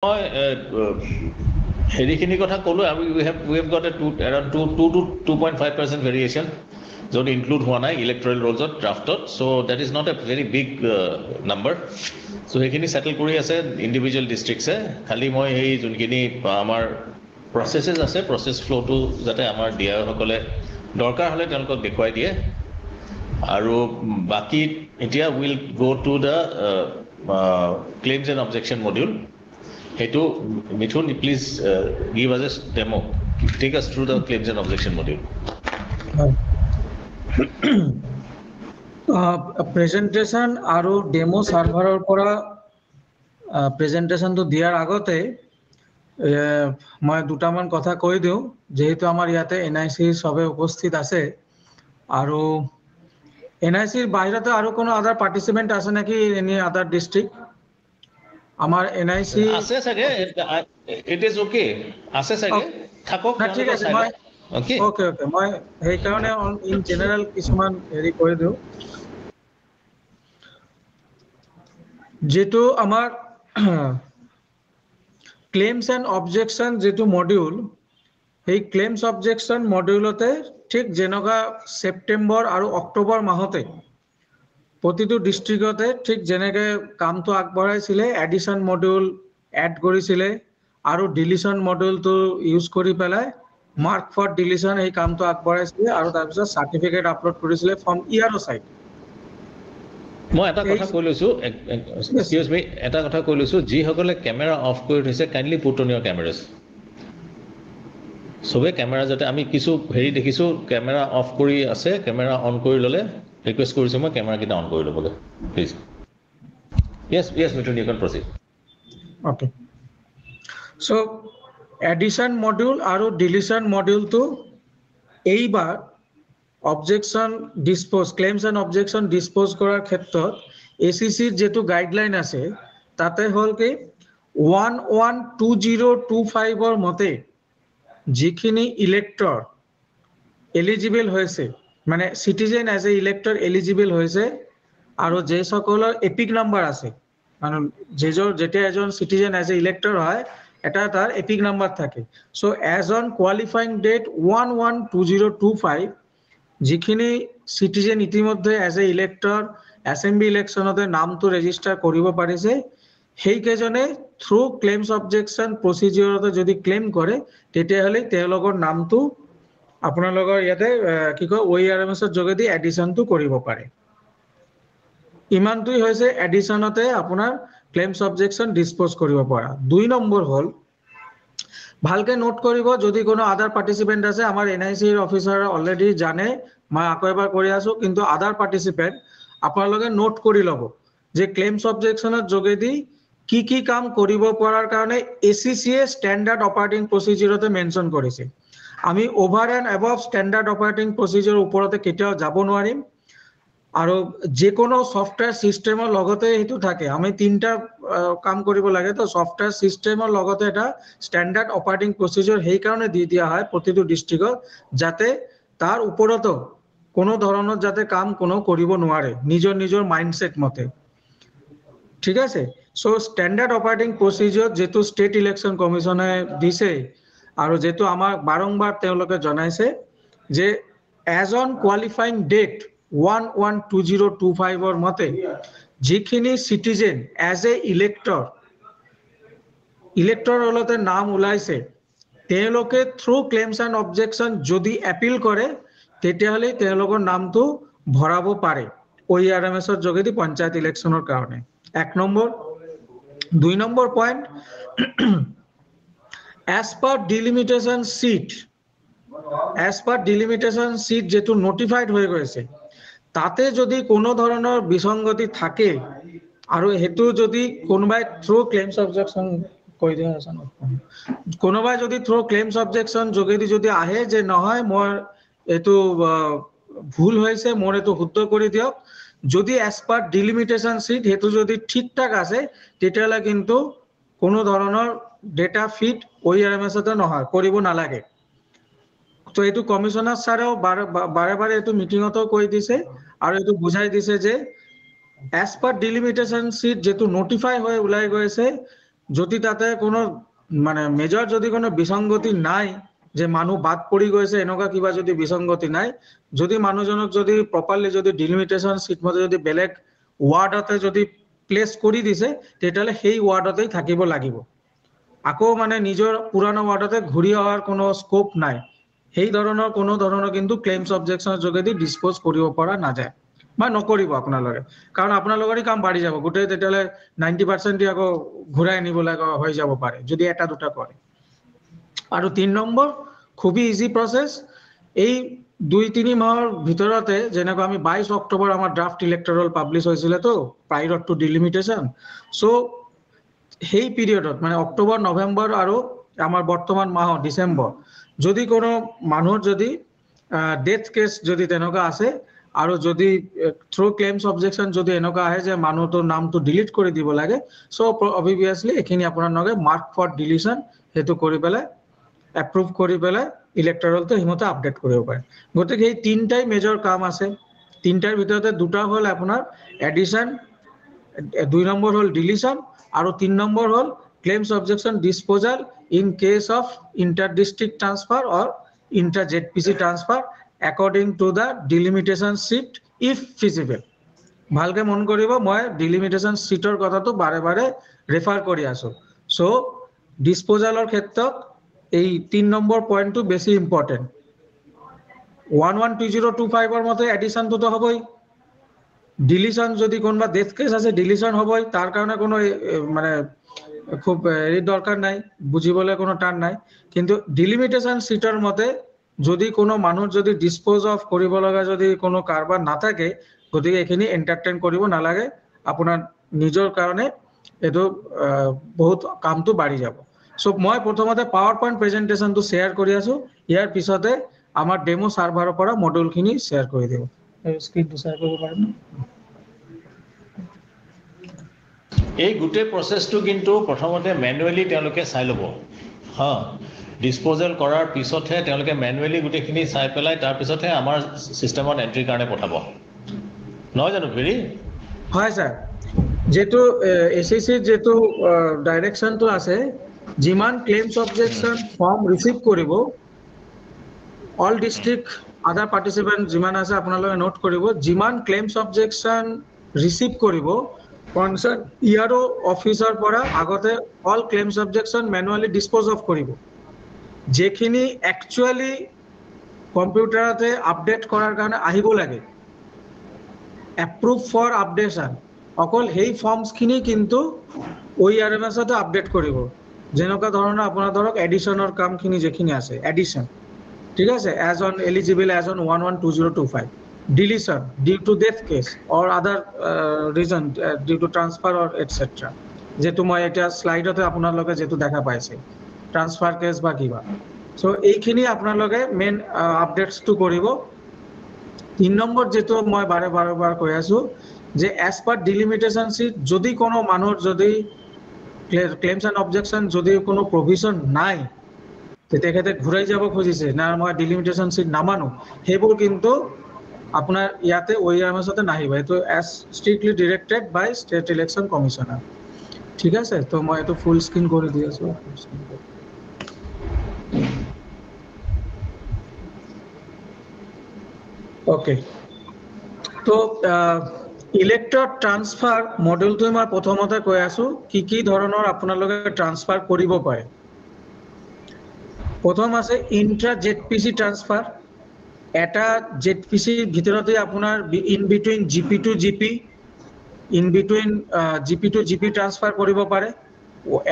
মই হেৰিখিনি কথা ক'লো we have got around 2 to 2.5% variation য'ত ইনক্লুড হোৱা নাই ইলেক্ট্ৰেল ৰোলছত ড্ৰাফটত so' that is not a very big number so' সেইখিনি ছেটেল কৰি আছে ইণ্ডিভিজুৱেল ডিষ্ট্ৰিক্টছে খালি মই সেই যোনখিনি আমাৰ প্ৰচেছেছ আছে প্ৰচেছ ফ্ল'টো যাতে আমাৰ ডিআইসকলে দৰকাৰ হ'লে তেওঁলোকক দেখুৱাই দিয়ে আৰু বাকী এতিয়া উইল গ' to the claims and objection module সেইটো মিথুন প্লিজ গিভ আছ এ ডেমো টেক আছ through the claims and objection module presentation আৰু ডেমো সাৰ্ভাৰৰ পৰা প্ৰেজেন্টেশ্যনটো দিয়াৰ আগতে মই দুটামান কথা কৈ দিওঁ যেহেতু আমাৰ ইয়াতে এনআইসি সবে উপস্থিত আছে আৰু এনআইসিৰ বাহিৰতে আৰু কোনো আদাৰ পাৰ্টিচিপেন্ট আছে নেকি এনি আদাৰ ডিস্ট্ৰিক্ট আমাৰ এনআইসি আছে চাগে ইট ইজ ওকে আছে চাগে থাকক ঠিক আছে মই ওকে ওকে মই সেই কাৰণে ইন জেনাৰেল কিছুমান হেৰি কৰি দিওঁ যেটো আমাৰ ক্লেইমছ এণ্ড অবজেকশ্যন যেটো মডিউল সেই ক্লেইমছ অবজেকশ্যন মডিউলতে ঠিক যেনেকুৱা সেপ্টেম্বৰ আৰু অক্টোবৰ মাহতে প্ৰতিটো ডিস্ট্ৰিক্টতে ঠিক যেনেকৈ কামটো আগবঢ়াইছিলে এডিশন মডিউল এড কৰিছিলে আৰু ডিলিশন মডিউলটো ইউজ কৰি পেলাই মাৰ্ক ফৰ ডিলিশন এই কামটো আগবঢ়াইছিলে আৰু তাৰপিছত সাৰ্টিফিকেট আপলোড কৰিছিলে ফ্ৰম ইয়াৰৰ সাইড মই এটা কথা কৈ লৈছো এক্সকিউজ মি এটা কথা কৈ লৈছো যিসকলে কেমেৰা অফ কৰি থৈছে কাইণ্ডলি পুট অন ইয়ৰ কেমেৰাছ সবে কেমেৰা যাতে আমি কিছু হেৰি দেখিছো কেমেৰা অফ কৰি আছে কেমেৰা অন কৰি ল'লে ৰিকুৱেষ্ট কৰিছো মই কেমেৰাকেইটা অন কৰি ল'বলৈ please yes Mithun you can proceed okay so addition module আৰু ডিলিশন মডিউলটো এইবাৰ objection dispose claims and objection dispose কৰাৰ ক্ষেত্ৰত এসিসিৰ যেটো গাইডলাইন আছে তাতে হল কি 112025 ৰ মতে যিখিনি ইলেক্টৰ এলিজিবল হৈছে মানে citizen as a elector eligible হৈছে আৰু যে সকলৰ এপিক নাম্বাৰ আছে মানে যেতিয়া এজন সিটিজেন এজ এ ইলেক্টৰ হয় এটা তাৰ এপিক নাম্বাৰ থাকে so as on qualifying date 112025 যিখিনি সিটিজেন ইতিমধ্যে এজ এ ইলেক্টৰ এসএমবি ইলেকশনতে নামটো ৰেজিষ্টাৰ কৰিব পাৰিছে সেই কেজনে থ্ৰু ক্লেইমছ অবজেকশ্যন প্ৰচিডিউৰতে যদি ক্লেইম কৰে তেতিয়াহলে তেওঁলোকৰ নামটো আপোনালোকৰ ইয়াতে কি কয় OERMS ৰ যোগেদি এডিশনটো কৰিব পাৰে ইমানটোই হৈছে এডিশনতে আপোনাৰ ক্লেইমছ অবজেকশ্যন ডিসপোজ কৰিব পৰা দুই নম্বৰ হল ভালকে নোট কৰিব যদি কোনো আদাৰ পাৰ্টিসিপেন্ট আছে আমাৰ এনআইসিৰ অফিচাৰ অলৰেডি জানে মই আকৌ এবাৰ কৰি আছো কিন্তু আদাৰ পাৰ্টিসিপেন্ট আপোনালোকে নোট কৰি ল'ব যে ক্লেইমছ অবজেকশ্যনৰ যোগেদি কি কাম কৰিব পৰাৰ কাৰণে এসিসিয়ে স্ট্যান্ডাৰ্ড অপাৰেটিং প্ৰচিডিউৰতে মেনশন কৰিছে আমি over and above standard operating প্ৰচিডিউৰৰ ওপৰতে কেতিয়াও যাব নোৱাৰিম আৰু যে কোনো সফটওয়্যাৰ সিস্টেমৰ লগতে হেতু থাকে আমি তিনটা কাম কৰিব লাগে তো সফটওয়্যাৰ সিস্টেমৰ লগতে এটা স্ট্যান্ডাৰ্ড অপাৰেটিং প্ৰচিডিউৰ সেই কাৰণে দি দিয়া হয় প্ৰতিটো ডিস্ট্ৰিক্টত যাতে তাৰ ওপৰতো কোনো ধৰণৰ যাতে কাম কোনো কৰিব নোৱাৰে নিজৰ মাইন্ডসেট মতে ঠিক আছে সো স্ট্যান্ডাৰ্ড অপাৰেটিং প্ৰসিডিউৰ যেটো স্টেট ইলেকশন কমিশনে দিছে আৰু যেটো আমাক বাৰংবাৰ তেওঁলোকে জনাইছে যে এজ অন কোৱালিফাইং ডেট 112025 ৰ মতে যিখিনি সিটিজেন এজ এ ইলেক্টৰ হলতে নাম ওলাইছে তেওঁলোকে থ্ৰু ক্লেইমছ এণ্ড অবজেকশ্যন যদি এপিল কৰে তেতিয়াহলে তেওঁলোকৰ নামটো ভৰাব পাৰে OERMS ৰ যোগেদি পঞ্চায়ত ইলেকশনৰ কাৰণে এক নম্বৰ দুই number point as per delimitation sheet যেটো নোটিফাইড হৈ গৈছে তাতে যদি কোনো ধৰণৰ বিসংগতি থাকে আৰু হেতু যদি কোনোবাই থ্ৰু ক্লেইমছ অবজেকশ্যন কৈ দিয়া আছে কোনোবাই যদি থ্ৰু ক্লেইমছ অবজেকশ্যন যোগেদি যদি আহে যে নহয় মই এটো ভুল হৈছে মোৰ এটো শুদ্ধ কৰি দিয়ক যদি as per delimitation sheet হেতু যদি ঠিকঠাক আছে তেতিয়ালে কিন্তু কোনো ধৰণৰ ডেটা ফিট OERMS তে নহয় কৰিব নালাগে তো এটো কমিশনাৰ স্যাৰেও বাৰে এটো মিটিংতো কৈ দিছে আৰু এটো বুজাই দিছে যে as per delimitation sheet যেটো নোটিফাই হৈ উলাই গৈছে যদি তাতে কোনো মানে মেজৰ যদি কোনো বিসংগতি নাই যে মানুহ বাদ পৰি গৈছে এনেকুৱা কিবা যদি বিসংগতি নাই যদি মানুহজনক যদি প্ৰপাৰলি যদি ডিলিমিটেশন সিট মতে যদি বেলেগ ওয়াৰ্ডতে যদি প্লেস কৰি দিছে তেতিয়ালে সেই ওয়াৰ্ডতেই থাকিব লাগিব আকৌ মানে নিজৰ পুৰানো ওয়াৰ্ডতে ঘূৰি অহাৰ কোনো স্কোপ নাই সেই ধৰণৰ কোনো ধৰণৰ কিন্তু ক্লেইমছ অবজেকশনৰ যোগেদি ডিসপোজ কৰিব পৰা নাযায় বা নকৰিব আপোনালোকে কাৰণ আপোনালোকৰে কাম বাঢ়ি যাব গোটেই তেতিয়ালে 90% আকৌ ঘূৰাই আনিব লগা হৈ যাব পাৰে যদি এটা দুটা কৰে আৰু 3 নম্বৰ খুবই ইজি প্ৰসেস এই 2-3 মাহৰ ভিতৰতে যেনেকৈ আমি 22 অক্টোবৰ আমাৰ ড্ৰাফট ইলেক্টৰাল পাবলিশ হৈছিল তো প্ৰাইৰ টু ডিলিমিটেশন সো সেই পিৰিয়ডত মানে অক্টোবৰ নৱেম্বৰ আৰু আমাৰ বৰ্তমান মাহ ডিসেম্বৰ যদি কোনো মানুহৰ যদি ডেথ কেস যদি তেনেকুৱা আছে আৰু যদি থ্ৰু ক্লেইমছ অবজেকশন যদি এনেকুৱা আহে যে মানুহটোৰ নামটো ডিলিট কৰি দিব লাগে সো অবভিয়াসলি এখিনি আপোনাৰ নগে মাৰ্ক ফৰ ডিলিশন হেতু কৰি পেলাই এপ্ৰুভ কৰি পেলাই ইলেক্টৰালটো হিমতে আপডেট কৰিব পাৰে গতিকে এই তিনটাই মেজৰ কাম আছে তিনটাৰ ভিতৰতে দুটা হল আপোনাৰ এডিশন 2 নম্বৰ হল ডিলিশন আৰু 3 নম্বৰ হল claims objection disposal in case of inter district transfer or inter ZPC transfer according to the delimitation sheet if feasible ভালকে মন কৰিব মই delimitation sheetৰ কথাটো বাৰে বাৰে ৰেফাৰ কৰি আছো সো ডিসপোজালৰ ক্ষেত্ৰত এই 3 নম্বৰ পইণ্টটো বেছি ইম্পৰ্টেন্ট 112025 ৰ মতে এডিশনটো তো হবই ডিলিশন যদি কোনবা ডেথ কেস আছে ডিলিশন হবই তার কারণে কোনো মানে খুব এই দরকার নাই বুঝিবলে কোনো টান নাই কিন্তু ডিলিমিটেশন সিটৰ মতে যদি কোনো মানুহ যদি ডিসপোজ অফ কৰিব লগা যদি কোনো কাৰবাৰ না থাকে গতিকে এখিনি এন্টাৰটেইন কৰিব নালাগে আপোনাৰ নিজৰ কাৰণে এটো বহুত কামটো বাঢ়ি যাব সো মই প্ৰথমতে পাৱাৰ পইণ্ট প্ৰেজেন্টেশনটো শেয়াৰ কৰি আছো ইয়াৰ পিছতে আমাৰ ডেমো সাৰ্ভাৰৰ পৰা মডুলখিনি শেয়াৰ কৰি দিব স্ক্ৰীনটো শেয়াৰ কৰিব পাৰিম এই গোটেই প্ৰসেসটো কিন্তু প্ৰথমতে ম্যানুয়ালি তেওঁলোকে চাই ল'ব হা ডিসপোজাল কৰাৰ পিছতহে তেওঁলোকে ম্যানুয়ালি গোটেইখিনি চাই পেলাই তাৰ পিছতহে আমাৰ সিস্টেমত এন্ট্ৰি কাৰণে পঠাব নহয় জানো ভেৰি হয় স্যাৰ যেটো এসএসসি যেটো ডাইৰেকশনটো আছে যিমান ক্লেইমছ অবজেকশন ফৰ্ম ৰিসিভ কৰিব অল ডিস্ট্ৰিক্ট আদাৰ পাৰ্টিসিপেন্ট যিমান আছে আপোনালোকে নোট কৰিব যিমান ক্লেইমছ অবজেকশন ৰিসিভ কৰিব কনসাৰ্ন ইয়াৰো অফিসাৰ পৰা আগতে all claims objection manually dispose of কৰিব যেখিনি একচুয়ালি কম্পিউটাৰতে আপডেট কৰাৰ কাৰণে আহিব লাগে এপ্ৰুভ ফৰ আপডেশন অকল হেই ফৰ্মছখিনি কিন্তু ওইআৰএমএসতে আপডেট কৰিব যেনেকুৱা ধৰণৰ আপোনাৰ ধৰক এডিশনৰ কামখিনি যেখিনি আছে এডিশন ঠিক আছে as on eligible as on 112025 deletion due to death case or other reason due to transfer or etc যেটো মই এটা স্লাইডতে আপোনালোকে যেটো দেখা পাইছে ট্ৰান্সফাৰ কেস বা কিবা সো এইখিনি আপোনালোকে মেইন আপডেটসটো কৰিব 3 নম্বৰ যেটো মই বাৰে কৈ আছো যে এজ পাৰ ডিলিমিটেশন সিট যদি কোনো মানুহৰ যদি ক্লেইমছ এন্ড অবজেকশন যদি কোনো প্ৰভিশন নাই তেখেতে ঘূৰাই যাব খুজিছে না মই ডিলিমিটেশন সিট নামানো হেবোৰ কিন্তু আপোনাৰ ইয়াতে ওইআরএমএসতে নাহিব এটো এজ স্ট্রিক্টলি ডিরেক্টেড বাই স্টেট ইলেকশন কমিশনার ঠিক আছে তো মই এটো ফুল স্ক্রিন কৰি দি আছো ওকে তো ইলেক্টৰ ট্ৰান্সফাৰ মডেলটো মই প্ৰথমতে কৈ আছো কি ধৰণৰ আপোনালোকে ট্ৰান্সফাৰ কৰিব পাৰে প্ৰথম আছে ইন্ট্ৰা জেডপিসি ট্ৰান্সফাৰ এটা জেডপিসিৰ ভিতৰতে আপোনাৰ in between GP to GP transfer কৰিব পাৰে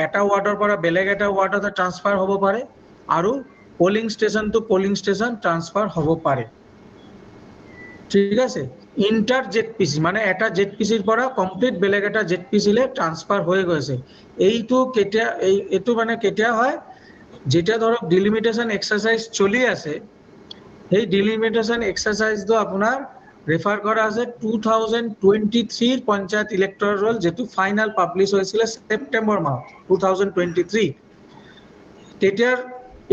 এটা ওয়াৰ্ডৰ পৰা বেলেগ এটা ওয়াৰ্ডতে ট্ৰান্সফাৰ হ'ব পাৰে আৰু polling station to polling station transfer হ'ব পাৰে ঠিক আছে ইন্টাৰ জেডপিসি মানে এটা জেডপিসিৰ পৰা কমপ্লিট বেলেগ এটা জেডপিসিলে ট্ৰান্সফাৰ হৈ গৈছে এইটো কেতিয়া এইটো মানে কেতিয়া হয় যেটা ধৰক ডিলিমিটেশন এক্সাৰসাইজ চলি আছে এই ডিলিমিটেশন এক্সাৰসাইজটো আপোনাৰ ৰেফাৰ কৰা আছে 2023 পঞ্চায়েত ইলেক্টৰাল ৰোল যেটো ফাইনাল পাবলিশ হৈছিল সেপ্টেম্বৰ মাহ 2023 তেতিয়াৰ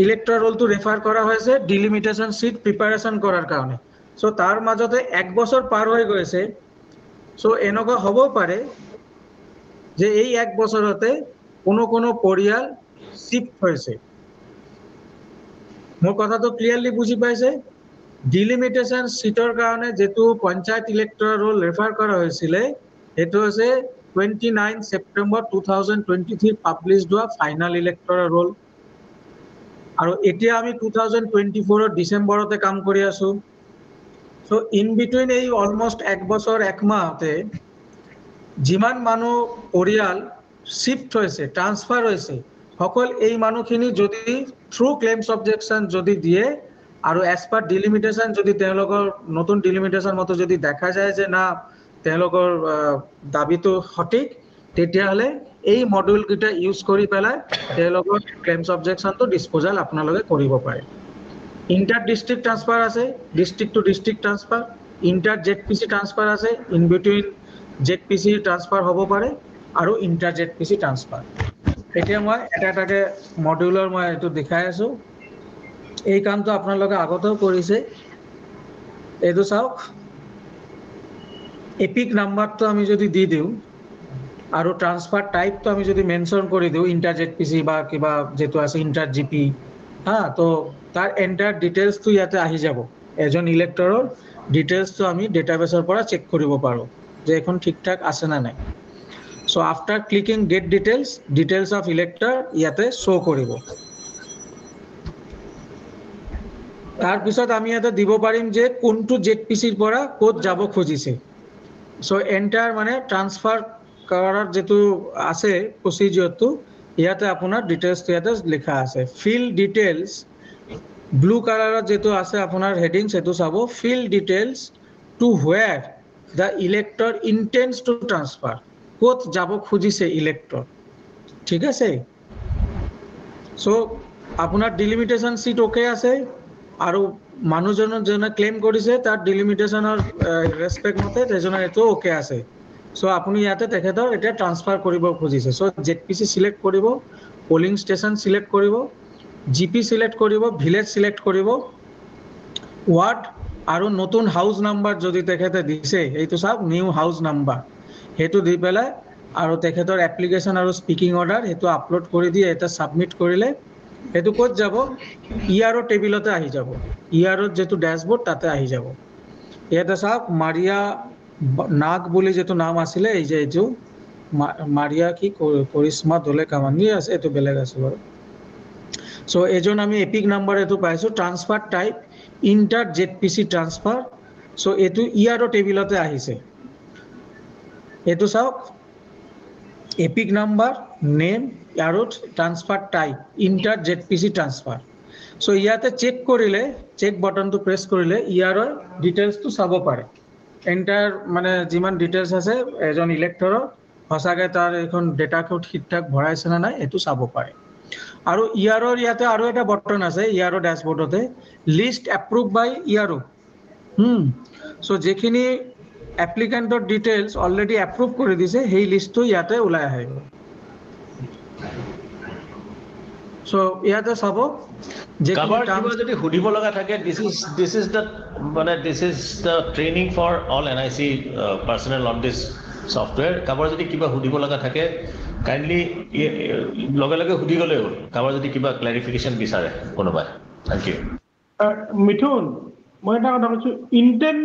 ইলেক্টৰাল ৰোলটো ৰেফাৰ কৰা হয়েছে ডিলিমিটেশন সিট প্ৰিপাৰেশন কৰাৰ কাৰণে সো তাৰ মাজতে 1 বছৰ পাৰ হৈ গৈছে সো এনেকুৱা হ'ব পাৰে যে এই 1 বছৰতে কোনো পৰিয়াল শিফট হৈছে। মোৰ কথাটো ক্লিয়াৰলি বুজি পাইছে? ডিলিমিটেশন সিটৰ কাৰণে যেটো পঞ্চায়ত ইলেক্টৰ ৰোল ৰেফাৰ কৰা হৈছিলে সেইটো হৈছে 29 সেপ্টেম্বৰ 2023 পাবলিশড হোৱা ফাইনাল ইলেক্টৰ ৰোল। আৰু এতিয়া আমি 2024 ডিসেম্বৰতে কাম কৰি আছো। সো ইন বিটুইন এই অলমোস্ট 1 বছৰ 1 মাহতে যিমান মানুহ পৰিয়াল শিফট হৈছে, ট্ৰান্সফাৰ হৈছে, সকল এই মানুহখিনি যদি থ্ৰু ক্লেইমছ অবজেকশন যদি দিয়ে আৰু এজ পাৰ ডিলিমিটেশন যদি তেওঁলোকৰ নতুন ডিলিমিটেশন মতে যদি দেখা যায় যে না তেওঁলোকৰ দাবিটো সঠিক, তেতিয়াহলে এই মডিউল কিটা ইউজ কৰি পেলাই তেওঁলোকৰ ক্লেইমছ অবজেকশনটো ডিসপোজাল আপোনালোকে কৰিব পাৰে। ইন্টাৰ ডিস্ট্ৰিক্ট ট্ৰান্সফাৰ আছে, district to district transfer, inter ZPC transfer আছে, ইন বিটুইন জেডপিসি ট্ৰান্সফাৰ হ'ব পাৰে আৰু ইন্টাৰ জেডপিসি ট্ৰান্সফাৰ। এতিয়া মই এটাকে মডিউলৰ মই এইটো দেখাই আছো। এই কামটো আপোনালোকে আগতেও কৰিছে। এইটো চাওক, এপিক নাম্বাৰটো আমি যদি দি দিওঁ আৰু ট্ৰান্সফাৰ টাইপটো আমি যদি মেনশন কৰি দিওঁ ইন্টাৰ জেডপিসি বা কিবা যেটো আছে ইন্টাৰ জিপি, তো তাৰ এন্টাৰ ডিটেইলছটো ইয়াতে আহি যাব। এজন ইলেক্টৰৰ ডিটেইলছটো আমি ডেটাবেছৰ পৰা চেক কৰিব পাৰো যে এখন ঠিকঠাক আছে না নাই। So after clicking get details of elector ইয়াতে শো কৰিব। তাৰ পিছত আমি ইয়াতে দিব পাৰিম যে কোনটো জেডপিসিৰ পৰা ক'ত যাব খুজিছে। সো এন্টাৰ মানে ট্ৰান্সফাৰ কৰাৰ যেটো আছে প্ৰসিডিউৰটো ইয়াতে আপোনাৰ ডিটেইলছটো ইয়াতে লিখা আছে। ফিল ডিটেইলছ ব্লু কালাৰত যেটো আছে আপোনাৰ হেডিংছ এটো চাব, fill details to where the elector intends to transfer, ক'ত যাব খুজিছে ইলেক্টৰ। ঠিক আছে? সো আপোনাৰ ডিলিমিটেশন সিট ওকে আছে আৰু মানুহজনৰ জনে ক্লেইম কৰিছে তাৰ ডিলিমিটেশনৰ ৰেসপেক্ট মতে তেজনৰ এটো ওকে আছে। সো আপুনি ইয়াতে তেখেতৰ এটা ট্ৰান্সফাৰ কৰিব খুজিছে। সো জেডপিসি সিলেক্ট কৰিব, পোলিং ষ্টেচন সিলেক্ট কৰিব, জিপি সিলেক্ট কৰিব, ভিলেজ সিলেক্ট কৰিব, ওয়াৰ্ড আৰু নতুন হাউস নাম্বার যদি তেখেতে দিছে এইটো সব নিউ হাউস নাম্বার হেতু দি পেলাই আৰু তেখেতৰ এপ্লিকেশন আৰু স্পিকিং অৰ্ডাৰ হেতু আপলোড কৰি দিয়ে, এটা সাবমিট কৰিলে হেতু ক'ত যাব ইআৰও টেবিলতে আহি যাব। ইআৰওৰ যেটো ড্যাশবোৰ্ড তাতে আহি যাব। ইয়াতে সব মাৰিয়া নাগ বুলি যেটো নাম আছিলে এই যে এইটো মাৰিয়া কি কৰিশ্মা দলে কামানি আছে, এটো বেলেগ আছে বাৰু। সো এজন আমি এপিক নাম্বার এটো পাইছো, transfer type inter ZPC transfer. So এটো ইআরও টেবিলতে আহিছে। এটো চাওক এপিক নাম্বার নেম আৰু transfer type inter ZPC transfer. So ইয়াতে চেক কৰিলে, চেক বাটনটো প্ৰেছ কৰিলে ইআৰও ডিটেইলছটো চাব পাৰে। এন্টাৰ মানে যিমান ডিটেইলছ আছে এজন ইলেক্টৰৰ সঁচাকৈ তাৰ এখন ডেটাটো ঠিকঠাক ভৰাইছে না নাই এটো চাব পাৰে। আৰু ইআৰওৰ ইয়াতে আৰু এটা বাটন আছে ইআৰও ড্যাশবোৰ্ডতে, লিস্ট এপ্ৰুভ বাই ইআৰও। সো যেখিনি এপ্লিকেন্টৰ ডিটেইলছ অলৰেডি এপ্ৰুভ কৰি দিছে সেই লিষ্টটো ইয়াতে ওলাই আহিব। সো ইয়াতে চাব যে কাবাৰ কিবা যদি হুদিব লগা থাকে, this is the training for all NIC personnel on this software. কাবাৰ যদি কিবা হুদিব লগা থাকে কাইন্ডলি লগে লগে হুদি গলে হ'ল। কাবাৰ যদি কিবা ক্লাৰিফিকেশন বিচাৰে কোনোবাই। Thank U. মিথুন, মই এটা কথা কৈছো, ইন্টেন্ট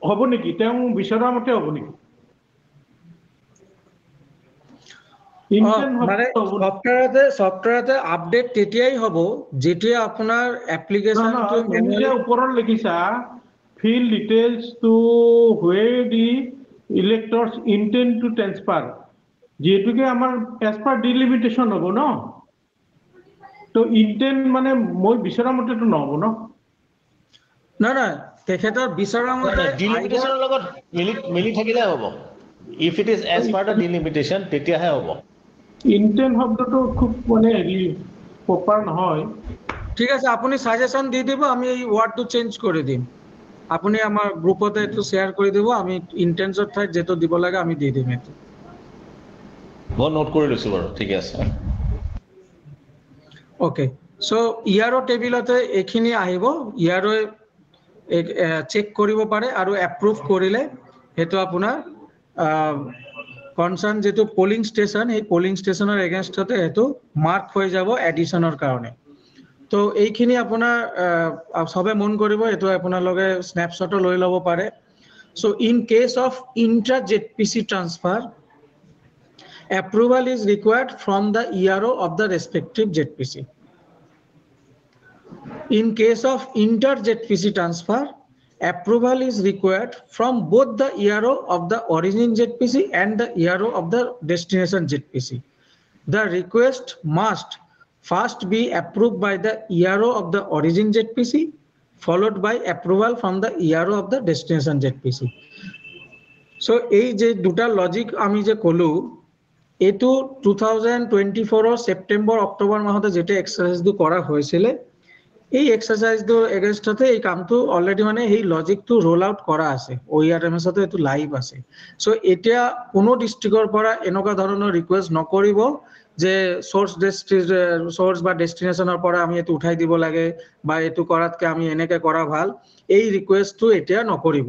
হ'ব নেকি? তেওঁ বিচৰা মতে হ'ব নেকি? মানে সফটওয়্যাৰতে আপডেট তেতিয়াই হ'ব যেতিয়া আপোনাৰ এপ্লিকেশনটো মেনুৱেলি ওপৰত লিখিছা fill details to where the electors intend to transfer, যেহেতুকে আমাৰ এজ পাৰ ডিলিমিটেশন হ'ব ন, তো ইন্টেন্ট মানে মই বিচৰা মতেতো নহ'ব ন? নাই তেখেতৰ বিচৰা মতে ডিলিমিটেশনৰ লগত মিলি থাকিলে হ'ব। If it is as per the delimitation তেতিয়াহে হ'ব। ইন্টেন্ট শব্দটো খুব মানে প্ৰপাৰ নহয়। ঠিক আছে, আপুনি সাজেশন দি দিব, আমি এই ওয়াৰ্ডটো চেঞ্জ কৰি দিম। আপুনি আমাৰ গ্ৰুপতে এটো শেয়াৰ কৰি দিব, আমি ইন্টেন্সৰ ঠাইত যেটো দিব লাগে আমি দি দিম এটো। মই নোট কৰি লৈছো বাৰু, ঠিক আছে। ওকে, সো ইআৰও টেবিলতে এখিনি আহিব, ইআৰও চেক কৰিব পাৰে আৰু এপ্ৰুভ কৰিলে হেতু আপোনাৰ কনসাৰ্ন যেটো পোলিং স্টেশন, এই পোলিং স্টেশনেৰ এগেইনষ্টতে এটো মাৰ্ক হৈ যাব এডিশনৰ কাৰণে। তো এইখিনি আপোনাৰ সবে মন কৰিব, এটো আপোনালোকে স্ন্যাপশ্বট লৈ ল'ব পাৰে। So in case of intra-ZPC transfer, approval is required from the ERO of the respective ZPC. In case of inter-ZPC transfer, approval is required from both the ERO of the origin ZPC and the ERO of the destination ZPC. The request must first be approved by the ERO of the origin ZPC, followed by approval from the ERO of the destination ZPC. So এই যে দুটা logic আমি যে কলো, এটো 2024 সেপ্টেম্বৰ অক্টোবৰ মাহতে যেটা এক্সাৰসাইজটো কৰা হৈছিল, এই এক্সাৰসাইজটো এগেইনষ্টতে এই কামটো অলৰেডি মানে এই লজিকটো ৰোল আউট কৰা আছে, OERMS তে এটো লাইভ আছে। সো এতিয়া কোনো ডিস্ট্ৰিক্টৰ পৰা এনেকুৱা ধৰণৰ ৰিকুৱেষ্ট নকৰিব যে সোৰ্স বা ডেস্টিনেশনৰ পৰা আমি এটো উঠাই দিব লাগে বা এটো কৰাতকে আমি এনেকে কৰা ভাল, এই ৰিকুৱেষ্টটো এতিয়া নকৰিব,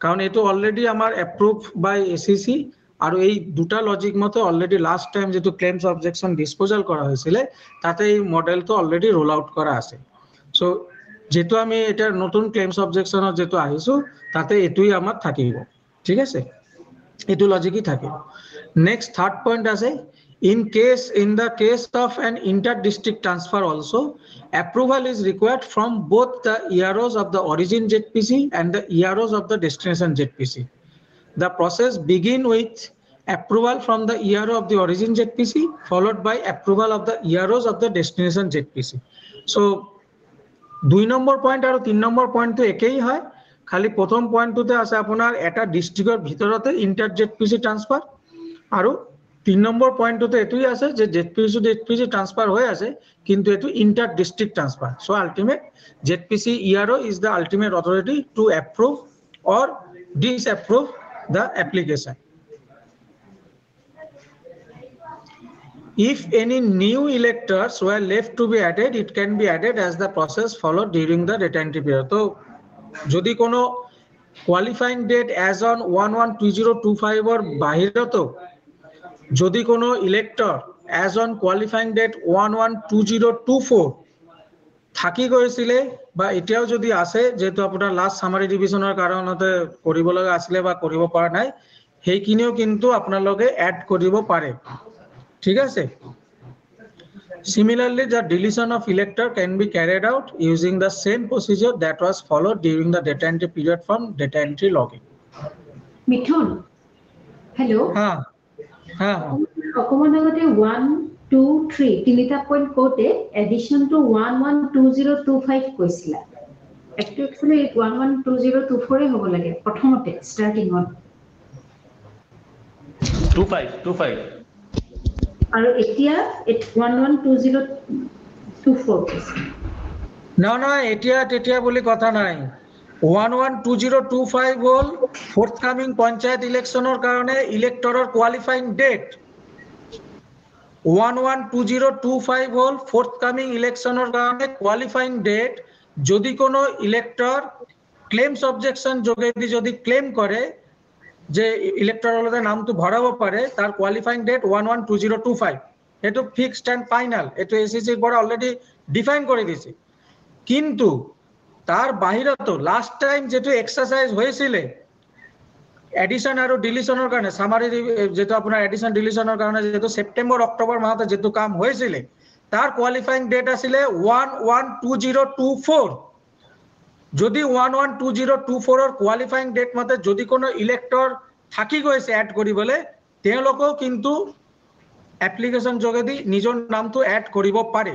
কাৰণ এটো অলৰেডি আমাৰ এপ্ৰুভ বাই ACC আৰু এই দুটা লজিক মতে অলৰেডি লাস্ট টাইম যেটো ক্লেইমছ অবজেকশন ডিসপোজাল কৰা হৈছিল তাতে এই মডেলটো অলৰেডি ৰোল আউট কৰা আছে। সো যেটো আমি এটা নতুন ক্লেইমছ অবজেকশনত যেটো আহিছো তাতে এটোই আমাৰ থাকিব, ঠিক আছে, এটো লজিকই থাকিব। নেক্সট থার্ড পয়েন্ট আছে, in the case of an inter-district transfer also, approval is required from both the EROs of the origin ZPC and the EROs of the destination ZPC. The process begin with approval from the ERO of the origin ZPC, followed by approval of the EROs of the destination ZPC. So 2 number point আৰু 3 number পয়েন্টটো একেই হয়, খালি প্ৰথম পয়েন্টটোতে আছে আপোনাৰ এটা ডিস্ট্ৰিক্টৰ ভিতৰতে inter ZPC transfer, আৰু 3 নম্বৰ পয়েন্টটোতে এটোই আছে যে ZPC ট্রান্সফার হৈ আছে কিন্তু এটো inter district transfer. So ultimate ZPC ERO is the ultimate authority to approve or disapprove the application. If any new electors were left to be added, it can be added as the process followed during the retentive period. So যদি কোনো qualifying date as on 1/1/2025 or বাহিৰতো যদি কোনো elector as on qualifying date 1/1/2024 থাকি গৈছিলে বা এতিয়াও যদি আছে, যেহেতু আপোনাৰ লাস্ট সামাৰি ডিভিশনৰ কাৰণতে কৰিব লগা আছিল বা কৰিব পৰা নাই, সেইখিনিও কিন্তু আপোনালোকে এড কৰিব পাৰে, ঠিক আছে। Similarly, the deletion of elector can be carried out using the same procedure that was followed during the data entry period from data entry logging. Mithun, hello. অকমান আগতে 1, 2, 3 তিনিটা পয়েন্ট কোতে এডিশন টু 1/1/2025 কৈছিলা, actually 1/1/2024 হ'ব লাগে প্ৰথমতে starting on 25 আৰু এতিয়া 1/1/2024 কৈছে। না এতিয়া তেতিয়া বুলি কথা নাই, 1/1/2025 হল ফোর্থকামিং পঞ্চায়েত ইলেকশনের কারণে ইলেক্টরের কোয়ালিফাইং ডেট। 1/1/2025 হল ফোর্থকামিং ইলেকশনের কারণে কোয়ালিফাইং ডেট। যদি কোনো ইলেক্টর ক্লেমস অবজেকশন যোগেদি যদি ক্লেম করে যে ইলেক্টরলতে নামটো ভরাব পারে, তার কোয়ালিফাইং ডেট 1/1/2025, এটো ফিক্সড এন্ড ফাইনাল, এটো ACC এর পরে অলরেডি ডিফাইন করে দিয়েছে। কিন্তু তার বাহিরতো লাস্ট টাইম যেটো এক্সারসাইজ হয়েছিল এডিশন আর ডিলিশনের কারণে, সামারি যেটো আপনার এডিশন ডিলিশনের কারণে যেটো সেপ্টেম্বর অক্টোবর মাসে যেটো কাম হয়েছিল, তার কোয়ালিফাইং ডেট আছিল 1/1/2024। যদি 1/1/2024 এর কোয়ালিফাইং ডেট মতে যদি কোনো ইলেক্টর থাকি গৈছে এড কৰিবলে, তেওঁলোকেও কিন্তু এপ্লিকেশন যোগেদি নিজৰ নামটো এড কৰিব পাৰে।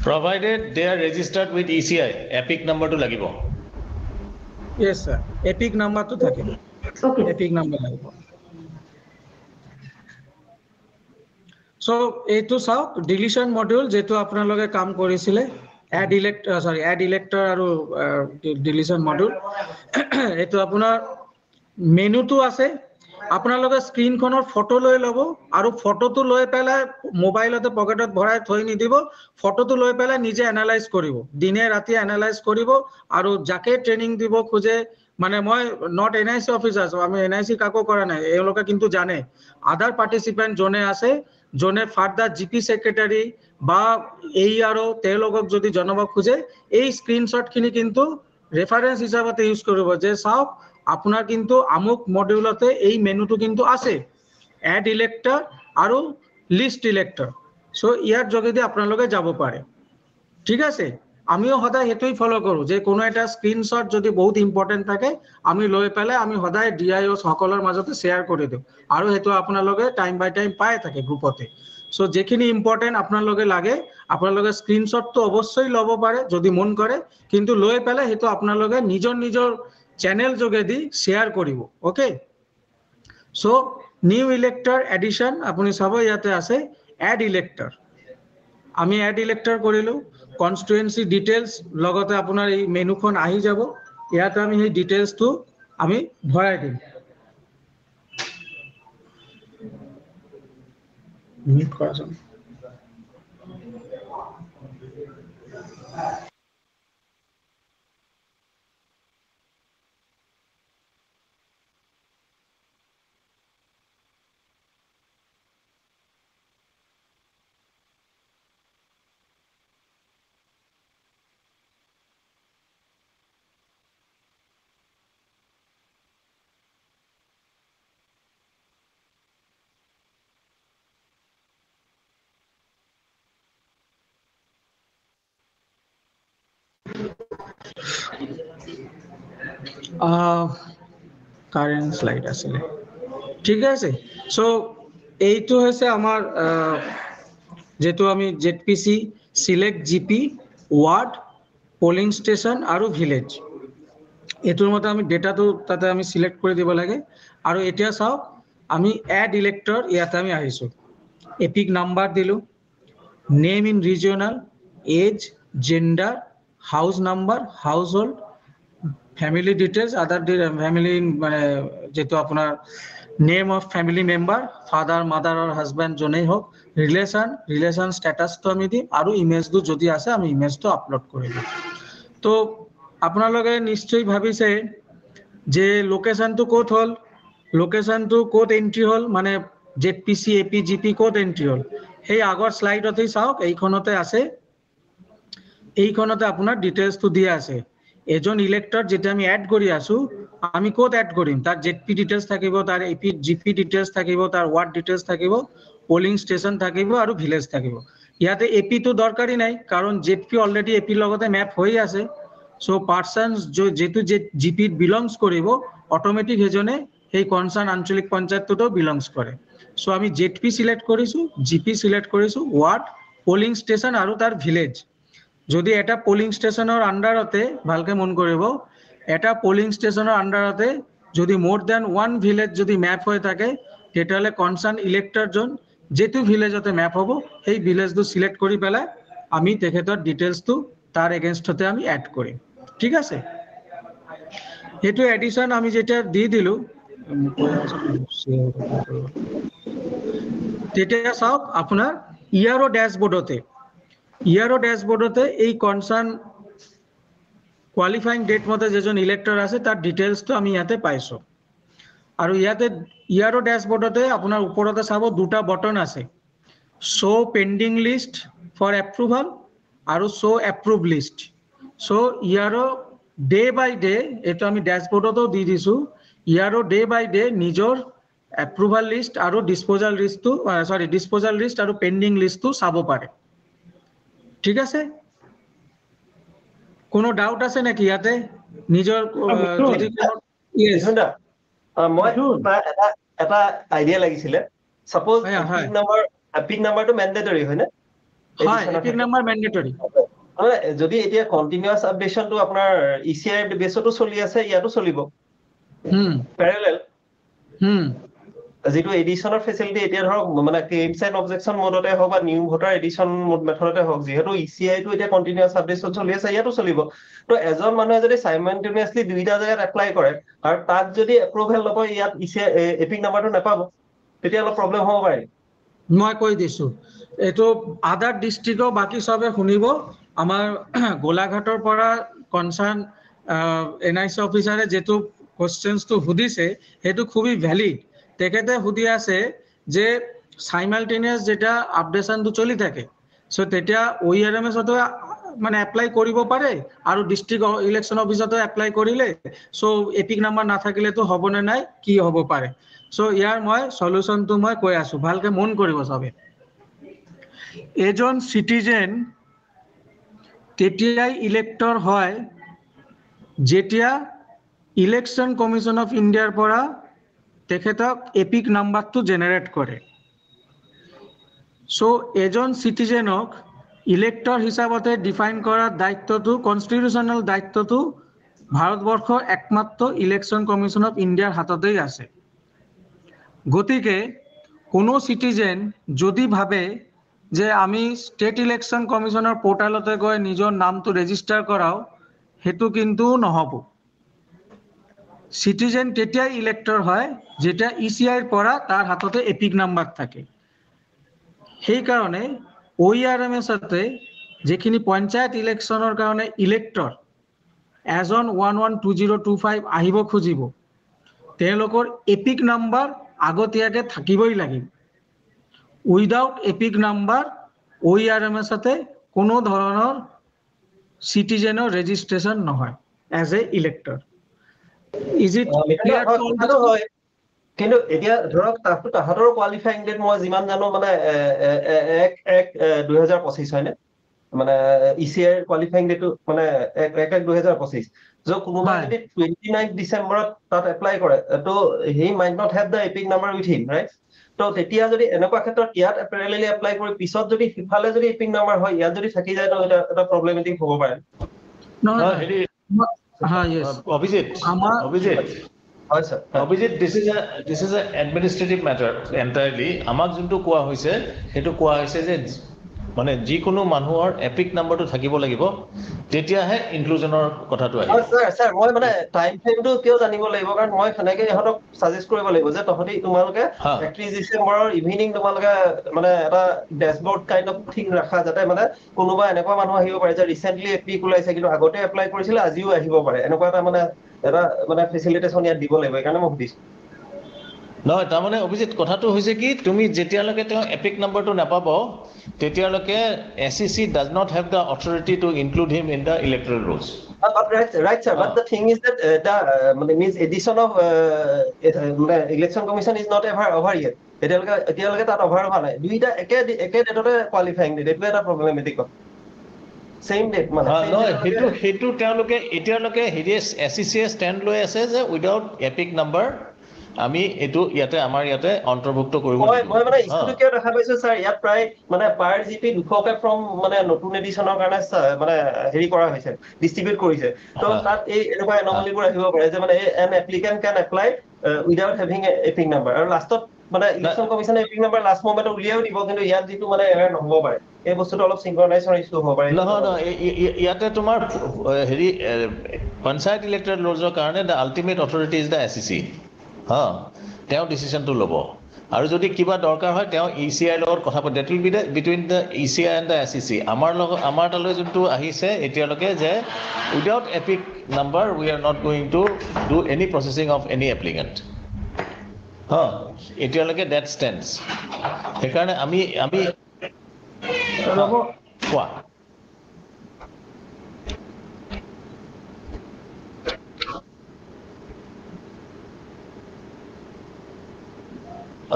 Provided they are registered with ECI, EPIC number to লাগিব। Yes sir, EPIC number to থাকিব। Okay, EPIC number লাগিব। So এইটো চাওক ডিলিশন মডিউল যেটো আপোনালোকে কাম কৰিছিলে, এড ইলেক্টৰ আৰু ডিলিশন মডিউল। এইটো আপোনাৰ মেনুটো আছে, আপোনালোকে স্ক্ৰিনখনৰ ফটো লৈ ল'ব আৰু ফটোটো লৈ পেলাই মোবাইলতে পকেটত ভৰাই থৈ নিদিব, ফটোটো লৈ পেলাই নিজে এনালাইজ কৰিব, দিনে ৰাতি এনালাইজ কৰিব আৰু যাকে ট্ৰেনিং দিব খোজে মানে মই নট এনআইসি অফিসার, আমি এনআইসি কাকো করা নাই, এওঁলোকে কিন্তু জানে আদার পার্টিসিপেন্ট জনে আছে, জনে ফার্দার জিপি সেক্রেটারি বা ARO তেওঁলোকক যদি জনাব খোজে এই স্ক্রিনশট খিনি কিন্তু রেফারেন্স হিসাবতে ইউজ কৰিব যে চাওক আপোনাৰ কিন্তু আমুক মডিউলতে এই মেনুটো কিন্তু আছে, এড ইলেক্টৰ আৰু লিষ্ট ইলেক্টৰ। সো ইয়াৰ যোগেদি আপোনালোকে যাব পাৰে, ঠিক আছে। আমিও সদায় সেইটোই ফলো কৰো যে কোনো এটা স্ক্ৰিনশট যদি বহুত ইম্পৰ্টেন্ট থাকে আমি লৈ পেলাই আমি সদায় ডিআইও সকলৰ মাজতে শেয়াৰ কৰি দিওঁ, আৰু সেইটো আপোনালোকে টাইম বাই টাইম পাই থাকে গ্ৰুপতে। সো যেখিনি ইম্পৰ্টেন্ট আপোনালোকে লাগে আপোনালোকে স্ক্ৰিনশটটো অবশ্যই ল'ব পাৰে যদি মন কৰে, কিন্তু লৈ পেলাই সেইটো আপোনালোকে নিজৰ নিজৰ চ্যানেল যোগেদি শেয়াৰ কৰিব, okay. So new elector edition আপুনি চাব ইয়াতে আছে এড ইলেক্টৰ, আমি এড ইলেক্টৰ কৰিলো, কনস্টিটুয়েন্সি ডিটেইলস লগতে আপোনাৰ এই মেনুখন আহি যাব, ইয়াতে আমি সেই ডিটেইলসটো আমি ভৰাই দিম। মিউট কৰাচোন। কাৰেন্ট স্লাইড আসলে ঠিক আছে। সো এইটো হৈছে আমাৰ যেটো আমি ZPC select GP word polling station আৰু ভিলেজ, এটোৰ মতে আমি ডেটাটো তাতে আমি সিলেক্ট কৰি দিব লাগে। আৰু এতিয়া চাওক আমি এড ইলেক্টৰ ইয়াতে আমি আহিছো, এপিক নাম্বার দিলো, name in regional, age, gender, house number, household, family details, other family মানে যেহেতু আপনার name of family member father mother আর হাজব্যান্ড জনেই হোক, রিলেশন স্ট্যাটাসটো আমি দিম, আৰু ইমেজটো যদি আছে আমি ইমেজটো আপলোড কৰি দিম। তো আপোনালোকে নিশ্চয় ভাবিছে যে লোকেশনটো ক'ত হ'ল, লোকেশনটো ক'ত এন্ট্রি হ'ল, মানে জেডপিসি এপি জিপি ক'ত এন্ট্রি হ'ল, সেই আগৰ স্লাইডতেই চাওক এইখনতে আছে, এইখনতে আপোনাৰ ডিটেইলসটো দিয়া আছে। এজন ইলেক্টৰ যেটা আমি এড কৰি আছো আমি ক'ত এড কৰিম, তাৰ জেডপি ডিটেইলস থাকিব, তাৰ এপি জিপি ডিটেইলস থাকিব, তাৰ ওয়াৰ্ড ডিটেইলস থাকিব, পোলিং স্টেশন থাকিব আৰু ভিলেজ থাকিব। ইয়াতে এপি তো দৰকাৰী নাই কাৰণ জেডপি অলৰেডি এপি লগতে ম্যাপ হৈ আছে। সো পাৰ্সনস যেটো জিপি বিলংস কৰিব অটোমেটিক হেজনে সেই কনসাৰ্ন আঞ্চলিক পঞ্চায়েতটো বিলংস কৰে। সো আমি জেডপি সিলেক্ট কৰিছো, জিপি সিলেক্ট কৰিছো, ওয়াৰ্ড, পোলিং স্টেশন আৰু তাৰ ভিলেজ। যদি এটা পোলিং স্টেশনৰ আন্ডাৰতে ভালকে মন কৰিব, এটা পোলিং স্টেশনৰ আন্ডাৰতে যদি মোর দেন ওয়ান ভিলেজ যদি ম্যাপ হৈ থাকে তেতিয়াহ'লে কনসার্ন ইলেক্টৰজন যেটো ভিলেজতে ম্যাপ হ'ব সেই ভিলেজটো সিলেক্ট কৰি পেলাই আমি তেখেতৰ ডিটেইলসটো তাৰ এগেইনষ্টতে আমি এড কৰিম, ঠিক আছে। সেইটো এডিশন আমি যেটা দি দিলো তেতিয়া চাওক আপোনাৰ ইয়াৰো ড্যাশবোৰ্ডতে এই কনসাৰ্ন কোয়ালিফাইং ডেট মতে যেজন ইলেক্টৰ আছে তাৰ ডিটেইলসটো আমি ইয়াতে পাইছো। আৰু ইয়াতে ইয়াৰো ড্যাশবোৰ্ডতে আপোনাৰ ওপৰতে চাব দুটা বটন আছে, শো পেন্ডিং লিস্ট ফৰ এপ্ৰুভাল আৰু শো এপ্ৰুভ লিস্ট। সো ইয়াৰো ডে বাই ডে, এইটো আমি ড্যাশবোৰ্ডতো দি দিছো, ইয়াৰো ডে বাই ডে নিজৰ এপ্ৰুভাল লিস্ট আৰু ডিসপোজাল লিস্ট আৰু পেন্ডিং লিস্টটো চাব পাৰে, ঠিক আছে। কোনো ডাউট আছে নাকি ইয়াতে নিজৰ যদি মই এটা আইডিয়া লাগিছিলে, সাপোজ এপিক নাম্বাৰটো মেন্ডেটৰি হয় না? হয়, এপিক নাম্বাৰ মেন্ডেটৰি। যদি এতিয়া কন্টিনিউয়াস আপডেশনটো আপোনাৰ ইসিআই বেসতো চলি আছে, ইয়াতো চলিব প্যাৰালাল। যেটো এডিশনৰ ফেসিলিটি এতিয়া ধৰক মানে ক্লেইমছ এন্ড অবজেকশন মোডতে হওক বা নিউ ভোটাৰ এডিশন মেথডতে হওক, যেহেতু ইসিআই টো এতিয়া কন্টিনিউয়াস আপডেশন চলি আছে ইয়াতো চলিব। তো এজন মানুহে যদি সাইমultaneously দুইটা জায়গাত এপ্লাই কৰে আৰু তাত যদি এপ্ৰুভেল নকয় ইয়াত ইসিআই এপিক নাম্বাৰটো নাপাব, তেতিয়া অলপ প্ৰবলেম হ'ব পাৰে। মই কৈ দিছো এইটো আদাৰ ডিস্ট্ৰিক্টৰ বাকি সবে শুনিব। আমাৰ গোলাঘাটৰ পৰা কনসাৰ্ন NIC অফিচাৰে যেটো কোৱেশ্চনটো সুধিছে সেইটো খুবই ভ্যালিড তেখেতে সুধি আছে যে সাইমালটেনিয়াস যেটা আপডেশনটো চলি থাকে সো তেতিয়া OERMS তো মানে এপ্লাই কৰিব পাৰে আৰু ডিস্ট্ৰিক্ট ইলেকশন অফিসতো এপ্লাই কৰিলে সো এপিক নাম্বাৰ নাথাকিলে তো হ'ব নে নাই কি হ'ব পাৰে সো ইয়াৰ মই সলিউশনটো মই কৈ আছো ভালকে মন কৰিব সবে এজন সিটিজেন তেতিয়াই ইলেক্টৰ হয় যেতিয়া ইলেকশন কমিশন অফ ইন্ডিয়াৰ পৰা তেখেতক এপিক নাম্বাৰটো জেনাৰেট কৰে সো এজন সিটিজেনক ইলেক্টৰ হিচাপতে ডিফাইন কৰাৰ দায়িত্বটো কনস্টিটিউশনাল দায়িত্বটো ভাৰতবৰ্ষৰ একমাত্ৰ ইলেকশন কমিশন অফ ইন্ডিয়াৰ হাততেই আছে গতিকে কোনো সিটিজেন যদি ভাবে যে আমি স্টেট ইলেকশন কমিশনৰ পোৰ্টালতে গৈ নিজৰ নামটো ৰেজিষ্টাৰ কৰাও হেতু কিন্তু নহব সিটিজেন তেতিয়াই ইলেক্টৰ হয় যেতিয়া ইসিআইৰ পৰা তাৰ হাততে এপিক নাম্বাৰ থাকে সেই কাৰণে OERMS তে যেখিনি পঞ্চায়ত ইলেকশনৰ কাৰণে ইলেক্টৰ এজন 112025 আহিব খুজিব তেওঁলোকৰ এপিক নাম্বাৰ আগতীয়াকে থাকিবই লাগিব উইদাউট এপিক নাম্বাৰ OERMS তে কোনো ধৰণৰ সিটিজেনৰ ৰেজিষ্ট্ৰেচন নহয় as a elector is it clear কথাটো হয় কিন্তু এতিয়া ধৰক তাহাঁতৰ কোৱালিফাইং ডেট মই যিমান জানো মানে 1/1/2025 হয়নে মানে ইসিআইৰ কোৱালিফাইং ডেটটো মানে 1/1/2025 যে কোনোবা যদি 29 ডিসেম্বৰত তাত এপ্লাই কৰে তো he might not have the EPIC number with him right তো তেতিয়া যদি এনেকুৱা ক্ষেত্ৰত ইয়াত প্যাৰেলালি এপ্লাই কৰি পিছত যদি সিফালে যদি এপিক নাম্বাৰ হয় ইয়াত যদি থাকি যায় তো এটা প্ৰবলেমেটিক হ'ব পাৰে হেৰি অভিজিত হয় sir Abhijit this is a administrative matter entirely আমাক যোনটো কোৱা হৈছে হেতু কোৱা হৈছে যে মানে যিকোনো মানুহৰ এপিক নাম্বাৰটো থাকিব লাগিব তেতিয়াহে ইনক্লুজনৰ কথাটো আহিব স্যাৰ মই মানে টাইম ফ্ৰেমটো কিয় জানিব লাগিব কাৰণ মই খনেকে ইহঁতক সাজেষ্ট কৰিব লাগিব যে তহঁতি তোমালোকে 31 ডিসেম্বৰৰ ইভিনিং তোমালোকে মানে এটা ড্যাশবোৰ্ড কাইন্ড অফ ঠিক ৰাখা যাতে মানে কোনোবা এনেকুৱা মানুহ আহিব পাৰে যে ৰিসেন্টলি এপিক ওলাইছে কিন্তু আগতে এপ্লাই কৰিছিল আজিও আহিব পাৰে এনেকুৱা এটা মানে ফেসিলিটেশন ইয়াত দিব লাগিব এইকাৰণে মই সুধিছো নহয় তাৰমানে অভিজিত কথাটো হৈছে কি তুমি যেতিয়ালৈকে তেওঁ এপিক নাম্বাৰটো নাপাব তেতিয়ালৈকে SEC does not have the authority to include him in the electoral rolls right sir but the thing is that the means edition of election commission is not ever over yet এতিয়ালৈকে তাত over হোৱা নাই দুইটা একে ডেটতে qualifying date এইটো এটা প্ৰবলেমেটিক same date মানে হেতু তেওঁলোকে এতিয়ালৈকে SEC ষ্টেণ্ড লৈ আছে যে উইদাউট এপিক নাম্বাৰ আমি এটো ইয়াতে আমাৰ ইয়াতে অন্তৰ্ভুক্ত কৰিব মই মানে ইস্যুটো কিয় দেখা পাইছো স্যাৰ ইয়াত প্ৰায় মানে পাৰ জিপি 200কে ফ্ৰম মানে নতুন এডিশনৰ কাৰণে মানে হেৰি কৰা হৈছে ডিস্ট্ৰিবিউট কৰিছে তো তাত এই এনেকুৱা এনমলিবোৰ আহিব পাৰে যে মানে N applicant can apply without having epic number আৰু লাষ্টত মানে ইলেকশন কমিশনে এপিক নাম্বাৰ লাষ্ট মোমেন্টত উলিয়াও দিব কিন্তু ইয়াত যেটো মানে এৰাৰ নহব পাৰে এই বস্তুটো অলপ সিনক্ৰনাইজেশন ইস্যু হ'ব পাৰে নহয় ইয়াতে তোমাৰ হেৰি পঞ্চায়ত ইলেক্টৰেল ৰুলছৰ কাৰণে the ultimate authority is the SEC তেওঁ ডিসিশনটো ল'ব আৰু যদি কিবা দৰকাৰ হয় তেওঁ ECI লগত কথা পাতে date will be between the ECI and the SEC আমাৰ তালৈ যোনটো আহিছে এতিয়ালৈকে যে without EPIC number we are not going to do any processing of any applicant এতিয়ালৈকে ডেট ষ্টেণ্ডছ সেইকাৰণে আমি কোৱা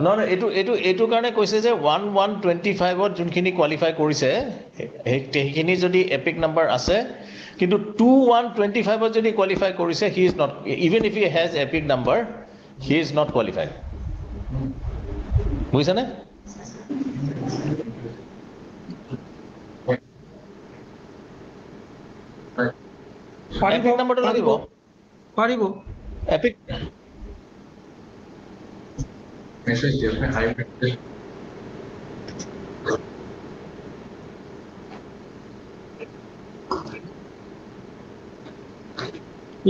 নহয় এইটো কাৰণে কৈছে যে 1125ত যোনখিনি কোৱালিফাই কৰিছে সেইখিনি যদি এপিক নাম্বাৰ আছে কিন্তু 2125ত যদি কোৱালিফাই কৰিছে he is not even if he has epic number he is not qualified বুজিছানে এপিক নাম্বাৰটো লাগিব পাৰিব এপিক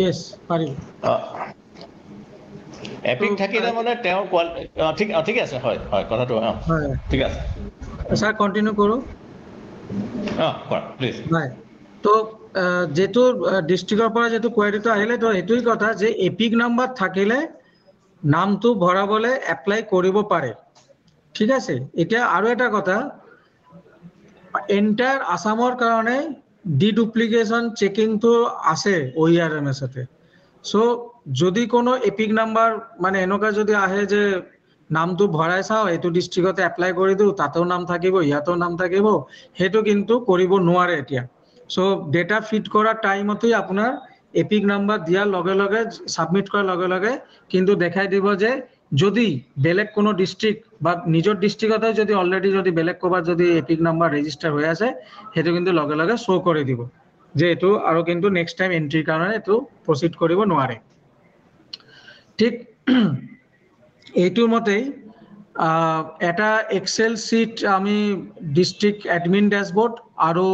yes পাৰিব এপিক থাকিলে মানে তেওঁ ঠিক আছে হয় কথাটো ঠিক আছে স্যার কন্টিনিউ করো প্লিজ right তো যেটো ডিস্ট্ৰিক্টৰ পৰা যেটো কোৱাৰিটো আহিলে তো এটোই কথা যে এপিক নাম্বাৰ থাকিলে নামটো ভৰাবলে এপ্লাই কৰিব পাৰে ঠিক আছে এতিয়া আৰু এটা কথা এন্টায়াৰ আসামৰ কাৰণে ডিডুপ্লিকেশন চেকিং তো আছে OERMS তে সো যদি কোনো এপিক নাম্বাৰ মানে এনেকা যদি আহে যে নামটো ভৰাই চাও এটো ডিস্ট্ৰিক্টতে এপ্লাই কৰি দিও তাতেও নাম থাকিব ইয়াতেও নাম থাকিব হেতু কিন্তু কৰিব নোৱাৰে এতিয়া সো ডেটা ফিট কৰা টাইমতেই আপোনাৰ এপিক নাম্বাৰ দিয়াৰ লগে লগে সাবমিট কৰাৰ লগে লগে কিন্তু দেখাই দিব যে যদি বেলেগ কোনো ডিস্ট্ৰিক্ট বা নিজৰ ডিস্ট্ৰিক্টতে যদি অলৰেডি যদি বেলেগ কবাত যদি এপিক নাম্বাৰ ৰেজিস্টাৰ হৈ আছে হেতু কিন্তু লগে লগে শো কৰি দিব যে এটো আৰু কিন্তু নেক্সট টাইম এন্ট্ৰি কাৰণে এটো প্ৰসিড কৰিব নোৱাৰে ঠিক এইটো মতেই এটা এক্সেল শীট আমি ডিস্ট্ৰিক্ট এডমিন ড্যাশবোৰ্ড আৰু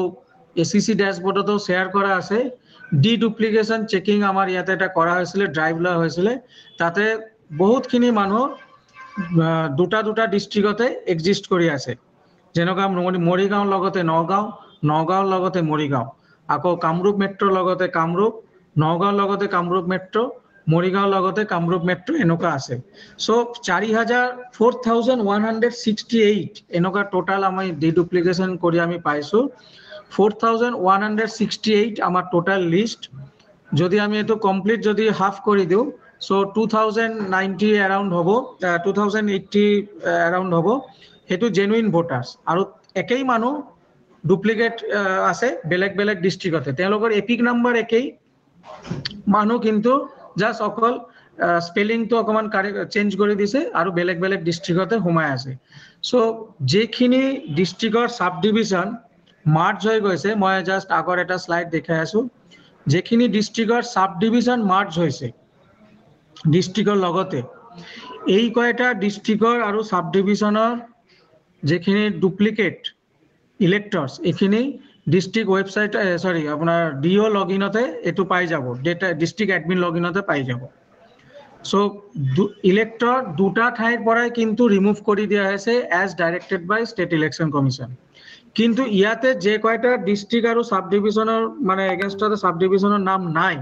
এসিসি ড্যাশবোর্ডতো শেয়ার করা আছে ডিডুপ্লিকেশন চেকিং আমার ইয়াতে এটা করা হয়েছিল ড্রাইভ লওয়া হয়েছিল তাতে বহুতখিনি মানুহ দুটা দুটা ডিস্ট্রিক্টতে এক্সিস্ট কৰি আছে যেনেকা মৰিগাঁও লগতে নগাঁও লগতে মৰিগাঁও আকৌ কামৰূপ মেট্ৰ লগতে কামৰূপ নগাঁও লগতে কামৰূপ মেট্ৰ মৰিগাঁও লগতে কামৰূপ মেট্ৰ এনেকা আছে সো 4168 এনেকা টোটাল আমি ডিডুপ্লিকেশন কৰি আমি পাইছো 4168 আমাৰ টোটাল লিষ্ট যদি আমি এটো কমপ্লিট যদি হাফ কৰি দিও সো 2090 अराउंड হবো 2080 अराउंड হবো হেতু জেনুইন ভোটারস আৰু একেই মানুহ ডুপ্লিকেট আছে বেলেগ বেলেগ ডিস্ট্ৰিক্টতে তেওঁলোকৰ এপিক নাম্বাৰ একেই মানুহ কিন্তু জাস্ট অকল স্পেলিং তো অকমান চেঞ্জ কৰি দিছে আৰু বেলেগ বেলেগ ডিস্ট্ৰিক্টতে হুমাই আছে সো যেখিনি ডিস্ট্ৰিক্টৰ সাব ডিভিশন মাৰ্জ হৈ গৈছে মই জাস্ট আগৰ এটা স্লাইড দেখাই আছো যেখিনি ডিস্ট্ৰিক্টৰ সাব ডিভিশন মাৰ্জ হৈছে ডিস্ট্ৰিক্টৰ লগতে এই কয়টা ডিস্ট্ৰিক্টৰ আৰু সাব ডিভিশনৰ যেখিনি ডুপ্লিকেট ইলেক্টৰ্স এখিনি ডিস্ট্ৰিক্ট ওয়েবসাইট সৰি আপোনাৰ ডিও লগইনতে এটো পাই যাব ডেটা ডিস্ট্ৰিক্ট এডমিন লগইনতে পাই যাব সো ইলেক্টৰ দুটা ঠাইৰ পৰাই কিন্তু ৰিমুভ কৰি দিয়া হৈছে এজ ডাইৰেক্টেড বাই ষ্টেট ইলেকশন কমিশন কিন্তু ইয়াতে যে কয়টা ডিস্ট্ৰিক্ট আৰু সাব ডিভিশনৰ মানে এগেইনষ্টতে সাব ডিভিশনৰ নাম নাই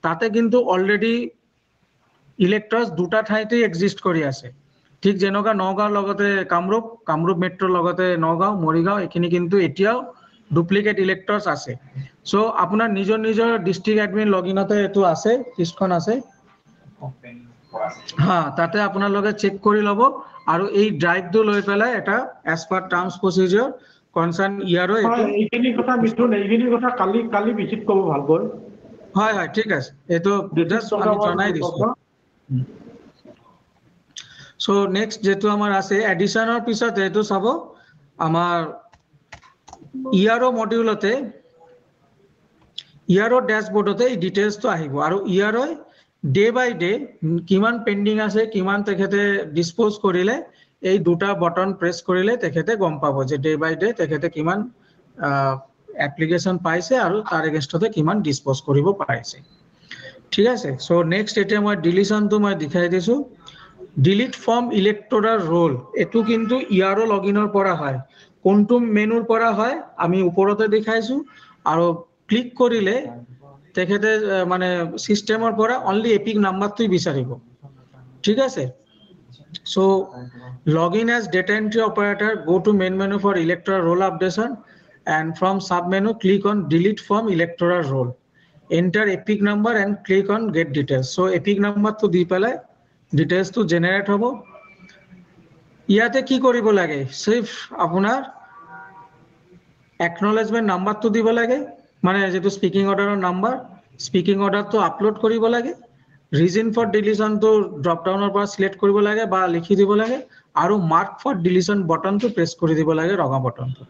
তাতে কিন্তু অলৰেডি ইলেক্টৰ্স দুটা ঠাইতে এক্সিস্ট কৰি আছে ঠিক যেনেকা নগাঁও লগতে কামৰূপ মেট্ৰ লগতে নগাঁও মৰিগাঁও এখিনি কিন্তু এতিয়াও ডুপ্লিকেট ইলেক্টৰ্স আছে সো আপোনাৰ নিজৰ নিজৰ ডিস্ট্রিক্ট এডমিন লগইনতে এটো আছে লিষ্টখন আছে হ্যাঁ তাতে আপোনালোকে চেক কৰি লব আৰু এই ড্ৰাইভটো লৈ পেলাই এটা এজ পাৰ টাৰ্মস প্ৰসিডিউৰ কনসাৰ্ন ইয়াৰও এইখিনি কথা মিথুন এইখিনি কথা কালি ভিজিট কৰিব ভালকৈ হয় হয় ঠিক আছে এটো জাস্ট আমি জনাই দিছো সো নেক্সট যেটো আমাৰ আছে এডিশনৰ পিছত এটো চাব আমাৰ ইয়াৰও মডিউলতে ইয়াৰও ড্যাশবোৰ্ডতে এই ডিটেইলস তো আহিব আৰু ইয়াৰও ডে বাই ডে কিমান পেন্ডিং আছে কিমান তেখেতে ডিসপোজ কৰিলে এই দুটা বটন প্ৰেছ কৰিলে তেখেতে গম পাব যে ডে বাই ডে তেখেতে কিমান এপ্লিকেশন পাইছে আৰু তাৰ এগেইনষ্টতে কিমান ডিসপোজ কৰিব পাইছে ঠিক আছে সো নেক্সট এটা মই ডিলিশনটো মই দেখাই দিছো ডিলিট ফর্ম ইলেক্টৰাল ৰোল এটো কিন্তু ইয়াৰও লগইনৰ পৰা হয় কোনটো মেনুৰ পৰা হয় আমি ওপৰতে দেখাইছো আৰু ক্লিক কৰিলে তেখেতে মানে সিস্টেমৰ পৰা অনলি এপিক নাম্বাৰটো বিচাৰিব ঠিক আছে so login as data entry operator go to main menu for electoral roll updation and from sub menu click on delete form electoral roll enter epic number and click on get details so epic number to di pelai details to generate hobo ইয়াতে কি কৰিব লাগে সিফ আপোনাৰ acknowledgement number to দিব লাগে মানে যেটো speaking অৰ্ডাৰৰ নাম্বাৰ স্পিকিং অৰ্ডাৰ তো আপলোড কৰিব লাগে ৰিজন ফৰ ডিলিশন তো ড্ৰপ ডাউনৰ পৰা সিলেক্ট কৰিব লাগে বা লিখি দিব লাগে আৰু মাৰ্ক ফৰ ডিলিশন বটন তো প্ৰেছ কৰি দিব লাগে ৰঙা বটনটো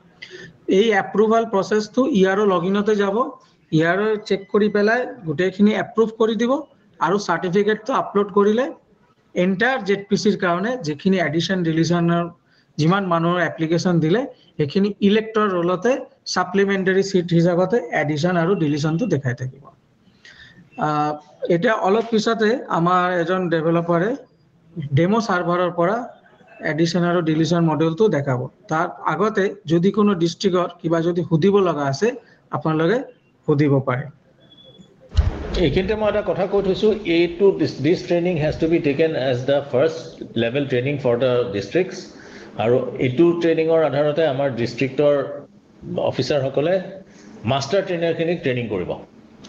এই এপ্ৰুভাল প্ৰসেসটো ইয়াৰো লগইনতে যাব ইয়াৰো চেক কৰি পেলাই গুটেখিনি এপ্ৰুভ কৰি দিব আৰু সাৰ্টিফিকেট তো আপলোড কৰিলে এন্টায়াৰ জেডপিসিৰ কাৰণে যেখিনি এডিশন ডিলিশনৰ যিমান মানুহৰ এপ্লিকেশন দিলে এখিনি ইলেক্টৰ ৰোলতে সাপ্লিমেন্টাৰী সিট হিচাপতে এডিশন আৰু ডিলিশনটো দেখাই থাকিব এটা অলপ পিছতে আমাৰ এজন ডেভেলপাৰে ডেমো সাৰ্ভাৰৰ পৰা এডিশন আৰু ডিলিশন মডেলটো দেখাব তাৰ আগতে যদি কোনো ডিস্ট্ৰিক্টৰ কিবা যদি হুদিব লগা আছে আপোনালোকে সুধিব পাৰে এইখিনিতে মই এটা কথা কৈ থৈছোঁ এইটো this training has to be taken as the first level training for the districts আৰু এইটো ট্ৰেইনিঙৰ আধাৰতে আমাৰ ডিষ্ট্ৰিক্টৰ অফিচাৰসকলে মাষ্টাৰ ট্ৰেইনাৰখিনিক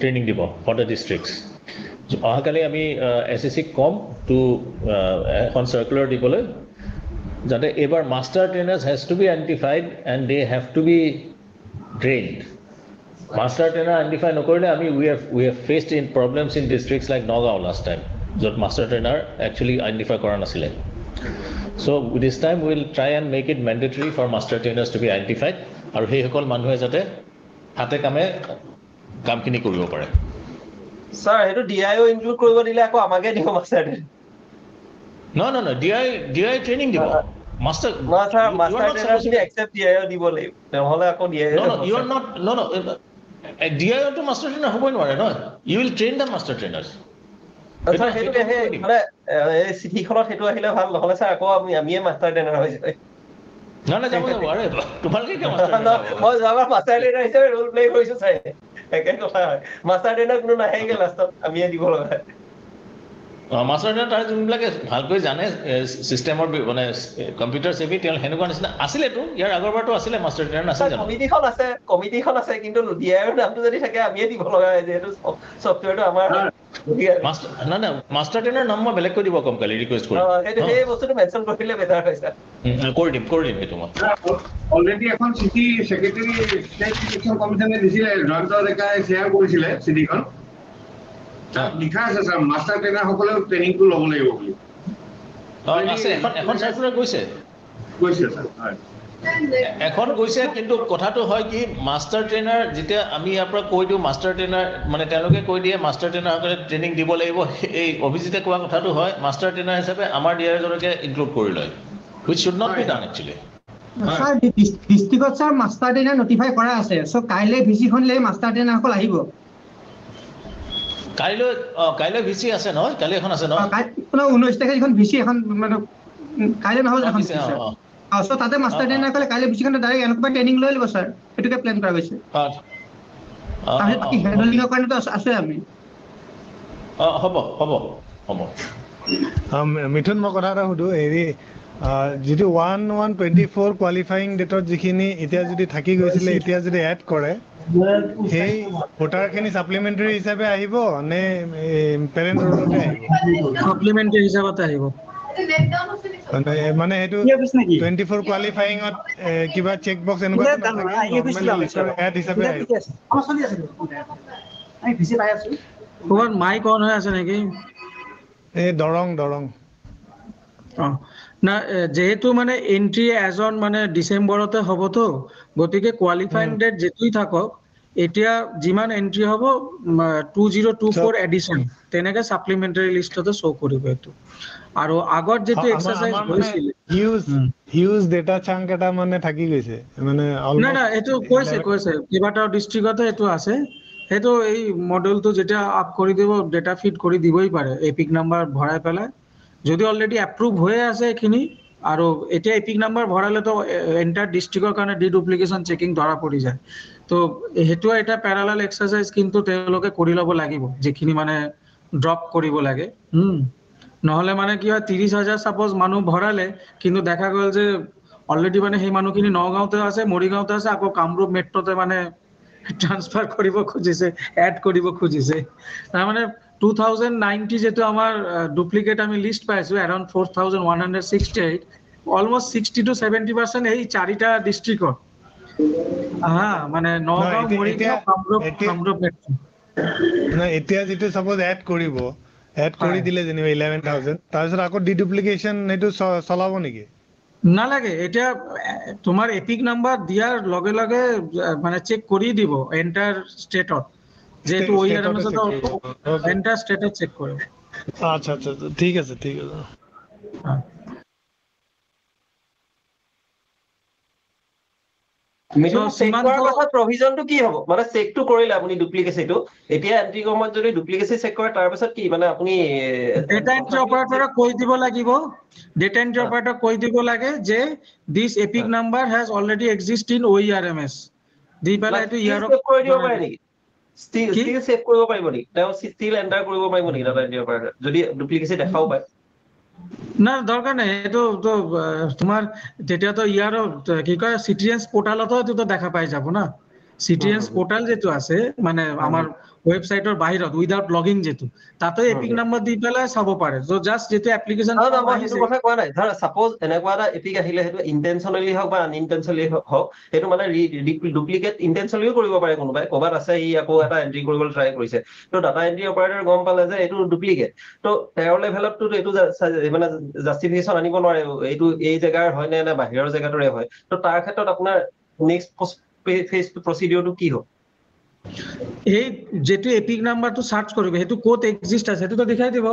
ট্ৰেইনিং দিব ফৰ দ্য ডিষ্ট্ৰিক্টছ অহাকালি আমি SSCক কম টু এখন চাৰ্কুলাৰ দিবলৈ যাতে এইবাৰ master trainers has to be identified and they have to be trained master trainer identify নকৰিলে আমি we have faced in problems in districts like Nagaon last time য'ত মাষ্টাৰ ট্ৰেইনাৰ একচুৱেলি আইডেণ্টিফাই কৰা নাছিলে so' this time will try and make it mandatory for master trainers to be identified আৰু সেইসকল মানুহে যাতে হাতে কামে কামখিনি কৰিব পাৰে স্যাৰ সেইটো DIO ইনক্লুড কৰিব দিলে আকৌ আমাকে দিব মাষ্টাৰ No, DI training দিব মাষ্টাৰ মাষ্টাৰ ট্ৰেইনাৰখিনি একচেপ্ট DIO দিব লাগিব নহ'লে আকৌ DIO you are not DIO to master trainer হ'বই নোৱাৰে ন you will train the master trainers sir সেইটো মানে এই চিঠিখনত সেইটো আহিলে ভাল নহ'লে স্যাৰ আকৌ আমিয়ে মাষ্টাৰ ট্ৰেইনাৰ হৈ যায় না যাব নোৱাৰে তোমালোকে কি মাষ্টাৰ মই যাবাৰ মাষ্টাৰ ট্ৰেইনাৰ হিচাপে ৰোল প্লে কৰিছোঁ স্যাৰ একে কথা হয় মাষ্টাৰ ট্ৰেইনাৰ কোনো নাহেগে লাষ্টত আমিয়ে দিব লগা হয় মাষ্টাৰ ট্ৰেইনাৰ তাৰ যোনবিলাকে ভালকৈ জানে চিষ্টেমৰ মানে কম্পিউটাৰ চেভি তেওঁ সেনেকুৱা নিচিনা আছিলেতো ইয়াৰ আগৰবাৰতো আছিলে মাষ্টাৰ ট্ৰেইনাৰ নাছিল জানো কমিটিখন আছে কিন্তু DIOৰ নামটো যদি থাকে আমিয়ে দিব লগা হয় যিহেতু ছফটৱেৰটো আমাৰ মাষ্টাৰ ট্ৰেইনাৰ নাম মই বেলেগকৈ দিব কম কালি ৰিকুৱেষ্ট কৰিম সেই বস্তুটো মেনশ্যন কৰিলে বেটাৰ হয় স্যাৰ কৰি দিম সেইটো মই অলৰেডি এখন চিঠি সেক্ৰেটাৰী ষ্টেট ইলেকশ্যন কমিশ্যনে দিছিলে জয়ন্ত ডেকাই শ্বেয়াৰ কৰিছিলে চিঠিখন তাত লিখা আছে স্যাৰ মাষ্টাৰ ট্ৰেইনাৰসকলেও ট্ৰেইনিংটো ল'ব লাগিব বুলি আছে এখন চাৰ্কুলাৰ গৈছে স্যাৰ হয় এখন গৈছে কিন্তু কথাটো হয় কি মাষ্টাৰ ট্ৰেইনাৰ যেতিয়া আমি ইয়াৰ পৰা কৈ দিওঁ মাষ্টাৰ ট্ৰেইনাৰ মানে তেওঁলোকে কৈ দিয়ে মাষ্টাৰ ট্ৰেইনাৰসকলে ট্ৰেইনিং দিব লাগিব এই অভিজিতে কোৱা কথাটো হয় মাষ্টাৰ ট্ৰেইনাৰ হিচাপে আমাৰ DIOজনকে ইনক্লুড কৰি লয় which should not be done actually sir ডিষ্ট্ৰিক্টত স্যাৰ মাষ্টাৰ ট্ৰেইনাৰ নটিফাই কৰা আছে চ' কাইলৈ ভিচিখনলৈ মাষ্টাৰ ট্ৰেইনাৰসকল আহিব কাইলৈ ভিচি আছে নহয় কালি এখন আছে নহয় 19 তাৰিখে এখন ভিচি এখন মানে কাইলৈ নহ'ব এখন চ' তাতে মাষ্টাৰ ট্ৰেইনাৰসকলে কাইলৈ ভিচিখনে ডাইৰেক্ট এনেকুৱা ট্ৰেইনিং লৈ ল'ব স্যাৰ সেইটোকে প্লেন কৰা গৈছে হেণ্ডলিঙৰ কাৰণেতো আছে আমি হ'ব মিথুন মই কথা এটা সুধো হেৰি যিটো 1/1/24 কোৱালিফাইং ডেটত যিখিনি এতিয়া যদি থাকি গৈছিলে এতিয়া যদি এড কৰে সেই ভোটাৰখিনি সাপ্লিমেন্টাৰী হিচাপে আহিব নে পেৰেণ্ট ৰোলতে আহিব সাপ্লিমেন্টাৰী হিচাপতে আহিব মানে সেইটো 24 কোৱালিফাইঙত কিবা চেক বক্স এনেকুৱা এড হিচাপে আহিব ক'ৰবাত মাইক অন হৈ আছে নেকি এই দৰং না যেহেতু মানে এন্ট্ৰি এজন মানে ডিসেম্বৰতে হ'বতো গতিকে কোৱালিফাইং ডেট যেতুই থাকক এতিয়া যিমান এন্ট্ৰি হ'ব 2024 এডিশন তেনেকে সাপ্লিমেন্টাৰী লিষ্টতে শো কৰিব এটো আৰু আগত যেটো এক্সাৰসাইজ হৈছিল হিউজ ডেটা চাংক এটা মানে থাকি গৈছে মানে না এটো কৈছে কিবাটা ডিস্ট্ৰিক্টতে এটো আছে হেতু এই মডেলটো যেটা আপ কৰি দিব ডেটা ফিড কৰি দিবই পাৰে এপিক নাম্বাৰ ভৰাই পেলাই যদি অলৰেডি এপ্ৰুভ হৈ আছে এখিনি আৰু এতিয়া এপিক নাম্বাৰ ভৰালে তো এন্টাৰ ডিস্ট্ৰিক্টৰ কাৰণে ডিডুপ্লিকেশন চেকিং ধৰা পৰি যায় তো হেতু এটা প্যাৰালাল এক্সাৰসাইজ কিন্তু তেওঁলোকে কৰি ল'ব লাগিব যেখিনি মানে ড্ৰপ কৰিব লাগে নহলে মানে কি হয় 30000 সাপোজ মানুহ ভৰালে কিন্তু দেখা গ'ল যে অলৰেডি মানে সেই মানুহখিনি নগাঁওতে আছে মৰিগাঁওতে আছে আকৌ কামৰূপ মেট্ৰতে মানে ট্ৰান্সফাৰ কৰিব খুজিছে এড কৰিব খুজিছে তাৰ মানে 2090 যেটো আমাৰ ডুপ্লিকেট আমি লিষ্ট পাইছো around 4168 almost 60 to 70% এই চাৰিটা ডিস্ট্ৰিক্টত মানে নগাঁও মৰিগাঁও কামৰূপ মেট্ৰ না এতিয়া যেটো সাপোজ এড কৰিব এড কৰি দিলে যেনিবা 11000 তাৰপিছত আকৌ ডিডুপ্লিকেশন হেতু চলাব নেকি নালাগে এটা তোমাৰ এপিক নাম্বাৰ দিয়াৰ লগে লগে মানে চেক কৰি দিব এন্টাৰ ষ্টেটত যেটো ওইআৰএম এৰ সাথে এন্টাৰ স্টেটাস চেক কৰে আচ্ছা ঠিক আছে প্ৰভিজনটো কি হ'ব মানে চেকটো কৰিলে আপুনি ডুপ্লিকেচিটো এতিয়া এন্ট্ৰি কমত যদি ডুপ্লিকেচি চেক কৰে তাৰ পিছত কি মানে আপুনি ডেটা এন্ট্ৰি অপাৰেটৰক কৈ দিব লাগিব ডেটা এন্ট্ৰি অপাৰেটৰক কৈ দিব লাগে যে this EPIC number has already exist in OERMS দি পেলাই এটো ইয়াৰক কৰি দিব পাৰে নেকি still save কৰিব পাৰিব নেকি তেওঁ still enter কৰিব পাৰিব নেকি data entry operator যদি ডুপ্লিকেসি দেখাও পায় না দৰকাৰ নাই এইটো তো তোমাৰ যেতিয়া তো ইয়াৰ কি কয় সিটিএনস পোর্টালতো তো দেখা পাই যাব না সিটিএনস পোর্টাল যেটো আছে মানে আমাৰ ওয়েবসাইটৰ বাহিৰত উইদাউট লগইন যেটো তাতে এপিক নাম্বাৰ দি পেলাই চাব পাৰে সো জাস্ট যেটো এপ্লিকেশন মই সেইটো কথা কোৱা নাই ধৰ সাপোজ এনেকুৱা এটা এপিক আহিলে হেতু ইন্টেনশনালি হক বা আনইন্টেনশনালি হক হেতু মানে ডুপ্লিকেট ইন্টেনশনালিও কৰিব পাৰে কোনোবাই কবাত আছে ই আকৌ এটা এন্ট্ৰি কৰিবলৈ ট্ৰাই কৰিছে তো ডাটা এন্ট্ৰি অপাৰেটৰ গম পালে যে এইটো ডুপ্লিকেট তো তেওঁৰ লেভেলত তো এইটো মানে জাস্টিফিকেশন আনিব নোৱাৰে এইটো এই জায়গাৰ হয় নে বাহিৰৰ জায়গাটোৰে হয় তো তাৰ ক্ষেত্ৰত আপোনাৰ নেক্সট ফেজ প্ৰসিডিউৰটো কি হ'ব এই যেটো এপিক নাম্বাৰটো সাৰ্চ কৰিবে হেতু কোড এক্সিস্ট আছে হেতু তো দেখাই দিব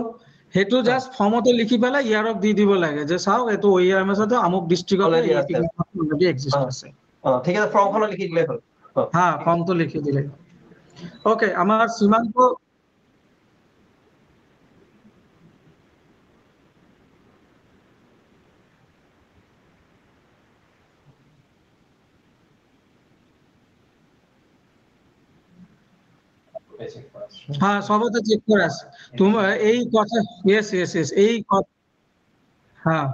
হেতু জাস্ট ফর্মতে লিখি পেলাই ইয়ারক দি দিব লাগে যে চাও এটো ওইআরএমএস আছে আমুক ডিস্ট্রিক্টত এই এপিক নাম্বারটো এক্সিস্ট আছে ঠিক আছে ফর্মখন লিখি দিলে হ'ল হ্যাঁ ফর্মটো লিখি দিলে ওকে আমার সীমান্ত হ্যাঁ সবতে চেক করে আছে তুমি এই কথা ইয়েস এই হ্যাঁ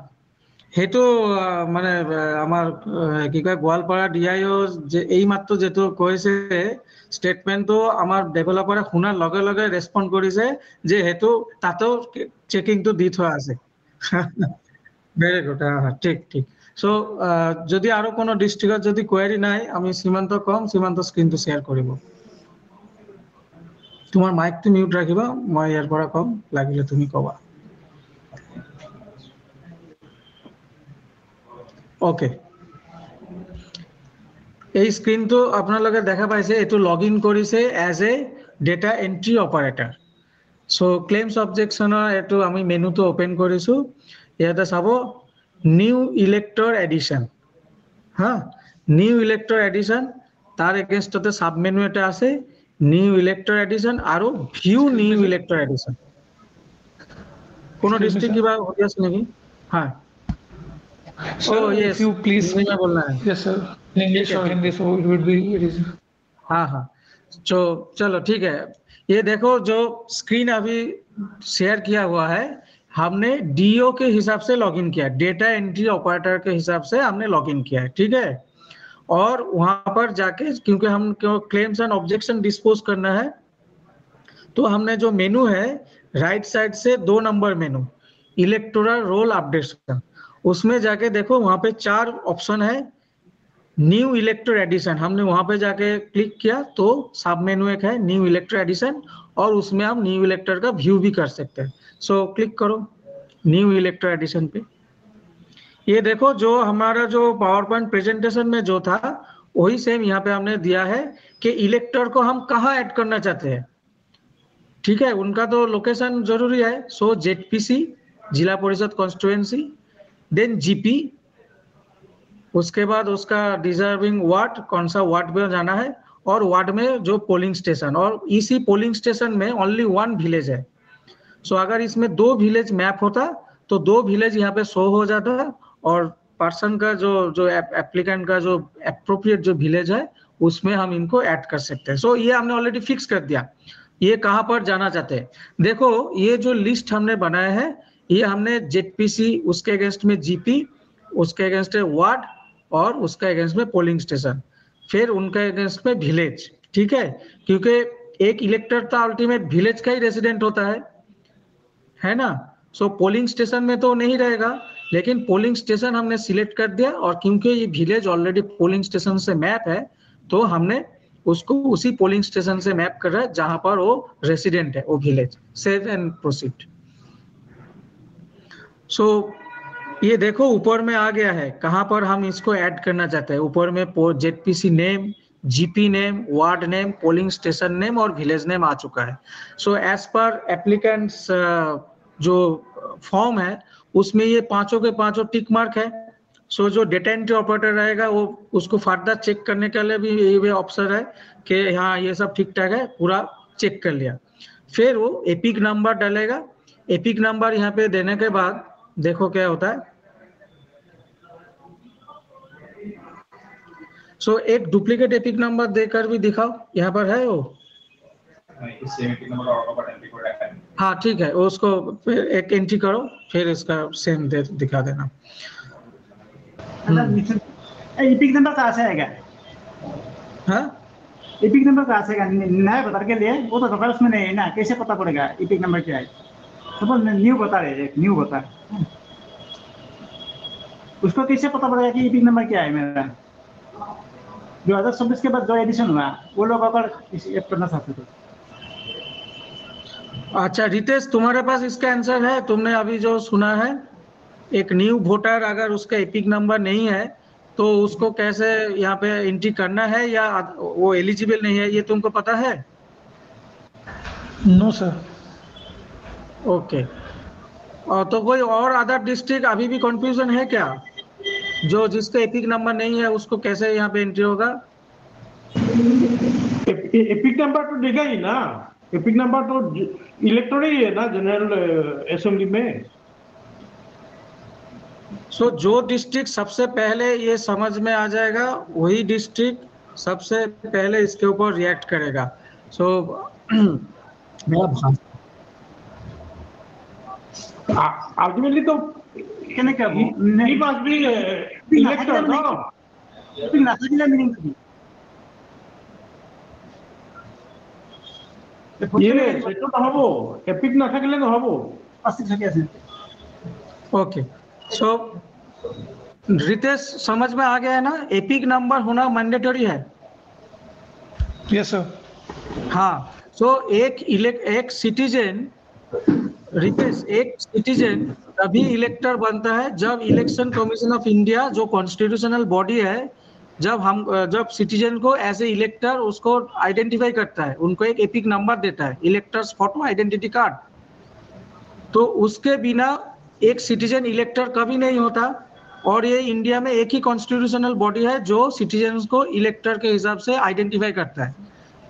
হেতু মানে আমার কি কয় গোৱালপাৰা ডিআইও যে এই মাত্ৰ যেটো কৈছে স্টেটমেন্টটো আমাৰ ডেভেলপাৰে শুনাৰ লগে লগে ৰেসপন্ড কৰিছে যে হেতু তাতেও চেকিংটো দি থোৱা আছে ভেৰি গুড হ্যাঁ ঠিক সো যদি আৰো কোনো ডিস্ট্ৰিক্টত যদি কোয়েৰি নাই আমি সীমান্ত কম সীমান্ত স্ক্ৰিনটো শেয়াৰ কৰিব তোমাৰ মাইকটো মিউট ৰাখিবা মই ইয়াৰ পৰা কম লাগিলে তুমি কবা ওকে এই স্ক্ৰিনটো আপোনালোকে দেখা পাইছে এটো লগইন কৰিছে as a data entry operator so claims অবজেকশনৰ এটো আমি মেনুটো ওপেন কৰিছো ইয়াতে চাব নিউ ইলেক্টৰ এডিশন হ্যাঁ নিউ ইলেক্টৰ এডিশন তাৰ এগেইনষ্টতে সাব মেনু এটা আছে নিউ ইলেক্টৰ এডিশন আৰু ভিউ নিউ ইলেক্টৰ এডিশন কোন ডিস্ট্রিক্ট কিবা হৈ আছে নেকি হ্যাঁ Sir, yes. if you please, मैं बोलना है yes sir, in English or Hindi, so it would be easy. हाँ तो चलो ठीक है ये देखो जो स्क्रीन अभी शेयर किया हुआ है हमने डीओ के हिसाब से लॉगिन किया डेटा एंट्री ऑपरेटर के हिसाब से हमने लॉगिन किया है ठीक है और वहां पर जाके क्योंकि हम क्लेम्स एंड ऑब्जेक्शन डिस्पोज करना है तो हमने जो मेनू है राइट साइड से 2 नंबर मेनू इलेक्टोरल रोल अपडेशन उसमें जाके देखो वहां पे 4 ऑप्शन है न्यू इलेक्टर एडिशन हमने वहां पे जाके क्लिक किया तो सब मेनू एक है न्यू इलेक्टर एडिशन और उसमें हम न्यू इलेक्टर का व्यू भी कर सकते हैं सो क्लिक करो न्यू इलेक्टर एडिशन पे ये देखो जो हमारा जो पावर पॉइंट प्रेजेंटेशन में जो था वही सेम यहाँ पे हमने दिया है कि इलेक्टर को हम कहाँ ऐड करना चाहते हैं ठीक है उनका तो लोकेशन जरूरी है सो जेडपीसी जिला परिषद कॉन्स्टिट्यूएंसी देन जीपी उसके बाद उसका डिजर्विंग वार्ड कौन सा वार्ड में जाना है और वार्ड में जो पोलिंग स्टेशन और इसी पोलिंग स्टेशन में ओनली 1 विलेज है सो अगर इसमें 2 विलेज मैप होता तो 2 विलेज यहाँ पे शो हो जाता और पर्सन का जो एप्लीकेंट का जो एप्रोप्रिएट जो विलेज है उसमें हम इनको ऐड कर सकते हैं सो ये हमने ऑलरेडी फिक्स कर दिया ये कहाँ पर जाना चाहते हैं देखो ये जो लिस्ट हमने बनाया है ये हमने जेडपीसी उसके अगेंस्ट में जीपी उसके अगेंस्ट में वार्ड और उसके अगेंस्ट में पोलिंग स्टेशन फिर उनके अगेंस्ट में विलेज ठीक है क्योंकि एक इलेक्टर तो अल्टीमेट विलेज का ही रेसिडेंट होता है ना सो पोलिंग स्टेशन में तो नहीं रहेगा लेकिन पोलिंग स्टेशन हमने सिलेक्ट कर दिया और क्योंकि ये विलेज ऑलरेडी पोलिंग स्टेशन से मैप है तो हमने उसको उसी पोलिंग स्टेशन से मैप कर रहा है जहां पर वो रेसिडेंट है वो विलेज सेव एंड प्रोसीड सो ये देखो ऊपर में आ गया है कहां पर हम इसको ऐड करना चाहते हैं ऊपर में ZPC name GP name ward name polling station name और विलेज नेम आ चुका है सो एज पर एप्लीकेंट्स जो फॉर्म है उसमें ये पांचों के पांचों टिक मार्क है सो जो डेटा एंट्री ऑपरेटर रहेगा वो उसको फर्दर चेक करने के लिए भी ये ऑप्शन है कि हाँ ये सब ठीक ठाक है पूरा चेक कर लिया फिर वो एपिक नंबर डालेगा एपिक नंबर यहाँ पे देने के बाद देखो क्या होता है सो एक डुप्लीकेट एपिक नंबर देकर भी दिखाओ यहाँ पर है वो इस सेम एपिक नंबर और पर एंट्री कर रखा है। हाँ ठीक है, उसको फिर एक एंट्री करो, फिर इसका सेम दिखा देना। एपिक नंबर कहाँ से आएगा? हाँ एपिक नंबर कहाँ से आएगा? नया बता के लिए वो तो रेफरेंस में नहीं है ना, कैसे पता पड़ेगा एपिक नंबर क्या है? सपोज न्यू बता रहे, एक न्यू बता, उसको कैसे पता पड़ेगा कि एपिक नंबर क्या है मेरा? 2024 के बाद जो एडिशन हुआ वो लोग अगर ऐड करना चाहते थे। अच्छा रितेश, तुम्हारे पास इसका आंसर है? तुमने अभी जो सुना है, एक न्यू वोटर अगर उसका एपिक नंबर नहीं है तो उसको कैसे यहाँ पे एंट्री करना है, या वो एलिजिबल नहीं है, ये तुमको पता है? No, sir. ओके। और तो कोई और अदर डिस्ट्रिक्ट अभी भी कंफ्यूजन है क्या, जो जिसका एपिक नंबर नहीं है उसको कैसे यहाँ पे एंट्री होगा? एपिक नंबर तो देगा ही ना, एपिक नंबर तो इलेक्टर ही है ना जनरल असेंबली में। सो जो डिस्ट्रिक्ट सबसे पहले ये समझ में आ जाएगा वही डिस्ट्रिक्ट सबसे पहले इसके ऊपर रिएक्ट करेगा। सो मेरा अल्टीमेटली तो कहने क्या he must be elector no, EPIC ना থাকিলে मीनिंग কি? ये সেটা তো হবো, এপিক না থাকলে তো হবো। ओके। सो रितेश समझ में आ गया है ना, एपिक नंबर होना मैंडेटरी है? Yes, sir. हाँ। सो एक सिटीजन, रितेश, एक सिटीजन तभी इलेक्टर बनता है जब इलेक्शन कमीशन ऑफ इंडिया जो कॉन्स्टिट्यूशनल बॉडी है, जब सिटीजन को एज ए इलेक्टर उसको आइडेंटिफाई करता है, उनको एक एपिक नंबर देता है, इलेक्टर्स फोटो आइडेंटिटी कार्ड। तो उसके बिना एक सिटीजन इलेक्टर कभी नहीं होता। और ये इंडिया में एक ही कॉन्स्टिट्यूशनल बॉडी है जो सिटीजन को इलेक्टर के हिसाब से आइडेंटिफाई करता है।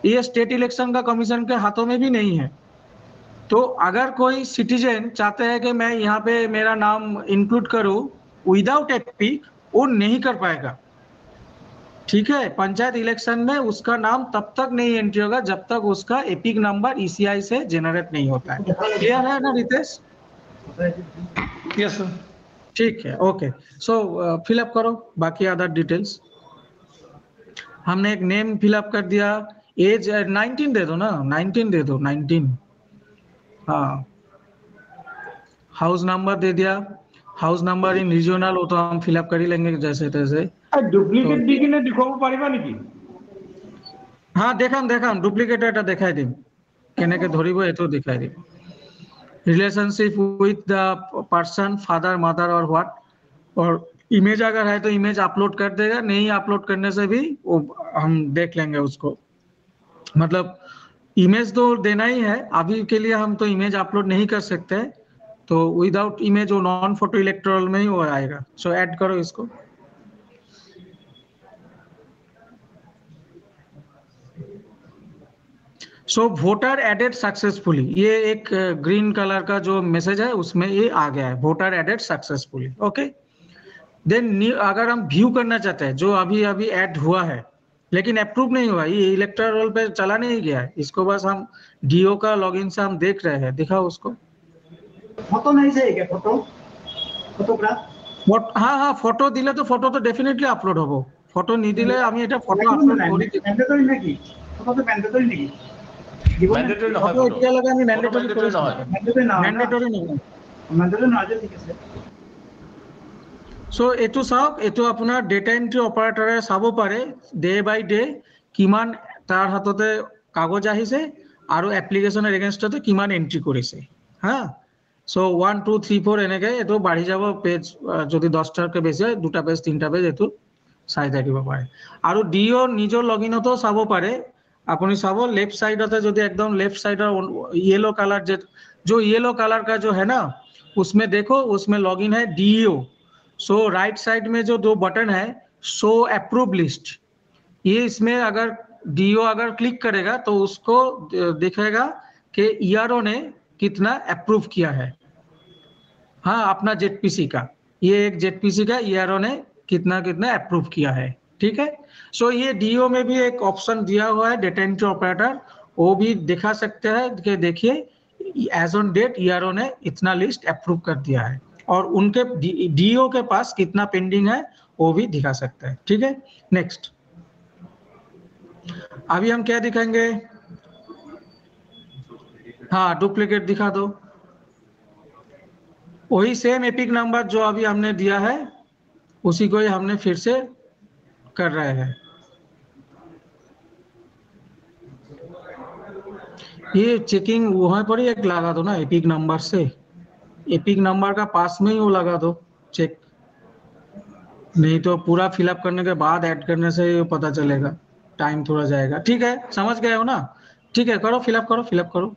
ये स्टेट इलेक्शन का कमीशन के हाथों में भी नहीं है। तो अगर कोई सिटीजन चाहते हैं कि मैं यहाँ पे मेरा नाम इंक्लूड करूँ विदाउट एपिक, वो नहीं कर पाएगा। ठीक है, पंचायत इलेक्शन में उसका नाम तब तक नहीं एंट्री होगा जब तक उसका एपिक नंबर ईसीआई से जनरेट नहीं होता है। क्लियर है ना रितेश? Yes, sir. ठीक है, ओके। सो फिलअप करो बाकी अदर डिटेल्स। हमने एक नेम फिलअप कर दिया, एज 19 दे दो ना, 19 दे दो, 19। हाँ, हाउस नंबर दे दिया, हाउस नंबर इन रीजनल वो तो हम फिलअप कर ही लेंगे जैसे तैसे। ডুপ্লিকেট দি কিনে দেখব পাৰিবা নেকি? हाँ देखाम डुप्लिकेट এটা দেখাই দিম, কেনেকে ধরিব এটো দেখাই দিম। Relationship with the person, father mother और व्हाट, और इमेज अगर है तो इमेज अपलोड कर देगा, नहीं अपलोड करने से भी वो हम देख लेंगे उसको। मतलब इमेज तो देना ही है, अभी के लिए हम तो इमेज अपलोड नहीं कर सकते, तो विदाउट इमेज वो नॉन फोटो इलेक्टोरल में ही वो आएगा। सो ऐड करो इसको। सो वोटर एडेड सक्सेसफुली, ये एक ग्रीन कलर का जो मैसेज है उसमें ये आ गया है, voter added successfully. Okay, then अगर हम व्यू करना चाहते हैं जो अभी अभी ऐड हुआ है लेकिन अप्रूव नहीं हुआ, ये इलेक्टर रोल पे चला नहीं गया है, इसको बस हम डीओ का लॉगिन से हम देख रहे हैं। दिखाओ उसको। फोटो नहीं चाहिए क्या? फोटोग्राफ? हाँ, फोटो दिले तो फोटो तो डेफिनेटली अपलोड होबो, फोटो नहीं दिले আমি এটা ফটো আপলোড করি ম্যান্ডেটরি নাকি? ফটো তো ম্যান্ডেটরি নাকি? ম্যান্ডেটরি নহয়, ফটো এতিয়া লাগে আমি ম্যান্ডেটরি ম্যান্ডেটরি নহয়, ম্যান্ডেটরি নহয়। ম্যান্ডেটরি নহয়, ঠিক আছে। সো এটো চাওক, এটো আপোনাৰ ডেটা এন্ট্ৰি অপাৰেটৰে চাব পাৰে ডে বাই ডে কিমান তাৰ হাততে কাগজ আহিছে আৰু এপ্লিকেশনৰ এগেইনষ্টতে কিমান এন্ট্ৰি কৰিছে। হ্যাঁ, সো 1 2 3 4 এনেকে এটো বাঢ়ি যাব পেজ, যদি 10টাকে বেছি হয় 2টা পেজ 3টা পেজ এটো চাই থাকিব পাৰে। আৰু ডিও নিজৰ লগইনতো চাব পাৰে। আপুনি চাব लेफ्ट साइडতে যদি একদম लेफ्ट साइड येलो कलर जो येलो कलर का जो है ना उसमें देखो, उसमें लॉगिन है डीओ। सो राइट साइड में जो 2 बटन है शो अप्रूव लिस्ट, ये इसमें अगर डीओ अगर क्लिक करेगा तो उसको दिखेगा कि ईआरओ ने कितना अप्रूव किया है। हाँ, अपना जेडपीसी का, ये एक जेडपीसी का ईआरओ ने कितना कितना अप्रूव किया है। ठीक है, सो ये डीओ में भी एक ऑप्शन दिया हुआ है डेटा एंट्री ऑपरेटर, वो भी दिखा सकते हैं कि देखिए एज ऑन डेट ईआरओ ने इतना लिस्ट अप्रूव कर दिया है, और उनके डीओ के पास कितना पेंडिंग है वो भी दिखा सकते हैं। ठीक है, नेक्स्ट अभी हम क्या दिखाएंगे? हाँ, डुप्लीकेट दिखा दो। वही सेम एपिक नंबर जो अभी हमने दिया है उसी को ही हमने फिर से कर रहे हैं। ये चेकिंग वहां पर ही एक लगा दो ना एपिक नंबर से, एपिक नंबर का पास में ही वो लगा दो चेक, नहीं तो पूरा फिलअप करने के बाद ऐड करने से पता चलेगा, टाइम थोड़ा जाएगा। ठीक है, समझ गए हो ना? ठीक है, करो फिलअप करो, फिलअप करो।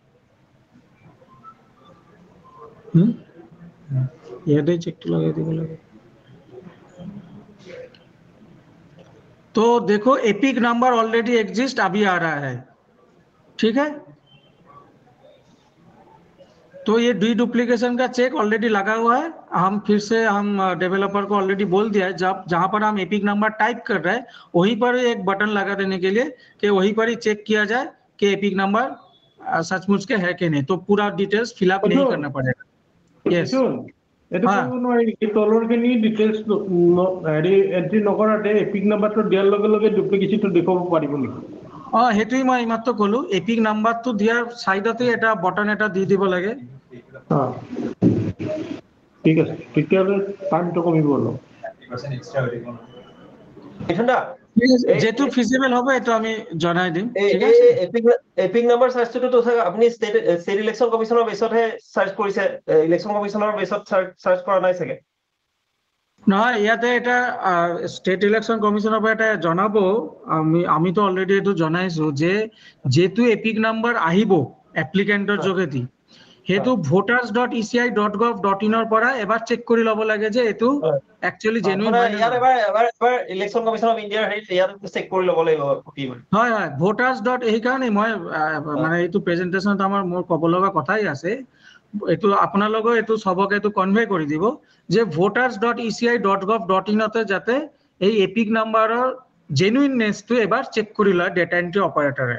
ये दे चेक तो लगा दे। तो देखो एपिक नंबर ऑलरेडी एग्जिस्ट अभी आ रहा है। ठीक है, तो ये डुप्लीकेशन का चेक ऑलरेडी लगा हुआ है। हम फिर से हम डेवलपर को ऑलरेडी बोल दिया है, जब जहां पर हम एपिक नंबर टाइप कर रहे हैं वहीं पर एक बटन लगा देने के लिए कि वहीं पर ही चेक किया जाए कि एपिक नंबर सचमुच के है कि नहीं, तो पूरा डिटेल्स फिलअप नहीं करना पड़ेगा। यस, तलरखिनि डिटेल्स एंट्री नकराते एपिक नंबरটো দিয়াৰ লগে লগে ডুপ্লিকেটটো দেখাব পাৰিব নেকি? সেইটোই মই এইমাত্ৰ কলো, এপিক নাম্বাৰটো দিয়াৰ সাইডতে এটা বটন এটা দি দিব লাগে। ঠিক আছে, তেতিয়াহ'লে টাইমটো কমিব অলপ। যেটো ফিজিবল হবে এটা আমি জনাই দিম। ঠিক আছে, এপিক নাম্বাৰ সাৰ্চটো তো আপুনি ষ্টেট ইলেকশ্যন কমিশনৰ বেছতহে সাৰ্চ কৰিছে, ইলেকশ্যন কমিশনৰ বেছত সাৰ্চ কৰা নাই চাগে? নহয়, ইয়াতে এটা ষ্টেট ইলেকশ্যন কমিশনৰ পৰা এটা জনাব, আমিতো অলৰেডি এইটো জনাইছো যে যেটো এপিক নাম্বাৰ আহিব এপ্লিকেন্টৰ যোগেদি সেইটো voters.eci.gov.in ৰ পৰা এবাৰ চেক কৰি ল'ব লাগে যে এইটো একচুয়ালি জেনুইন হয়। এবাৰ ইলেকশ্যন কমিশন অফ ইণ্ডিয়াৰ ইয়াত চেক কৰি ল'ব লাগিব কি হয়। হয় হয়, voters. এই কাৰণে মই মানে এইটো প্ৰেজেন্টেশনত আমাৰ মোৰ ক'ব লগা কথাই আছে, এইটো আপোনালোকে এইটো সবকে এইটো কনভে কৰি দিব যে voters.eci.gov.in তে যাতে এই এপিক নাম্বাৰৰ জেনুইননেছটো এবাৰ চেক কৰি লয় ডেটা এন্ট্ৰি অপাৰেটৰে।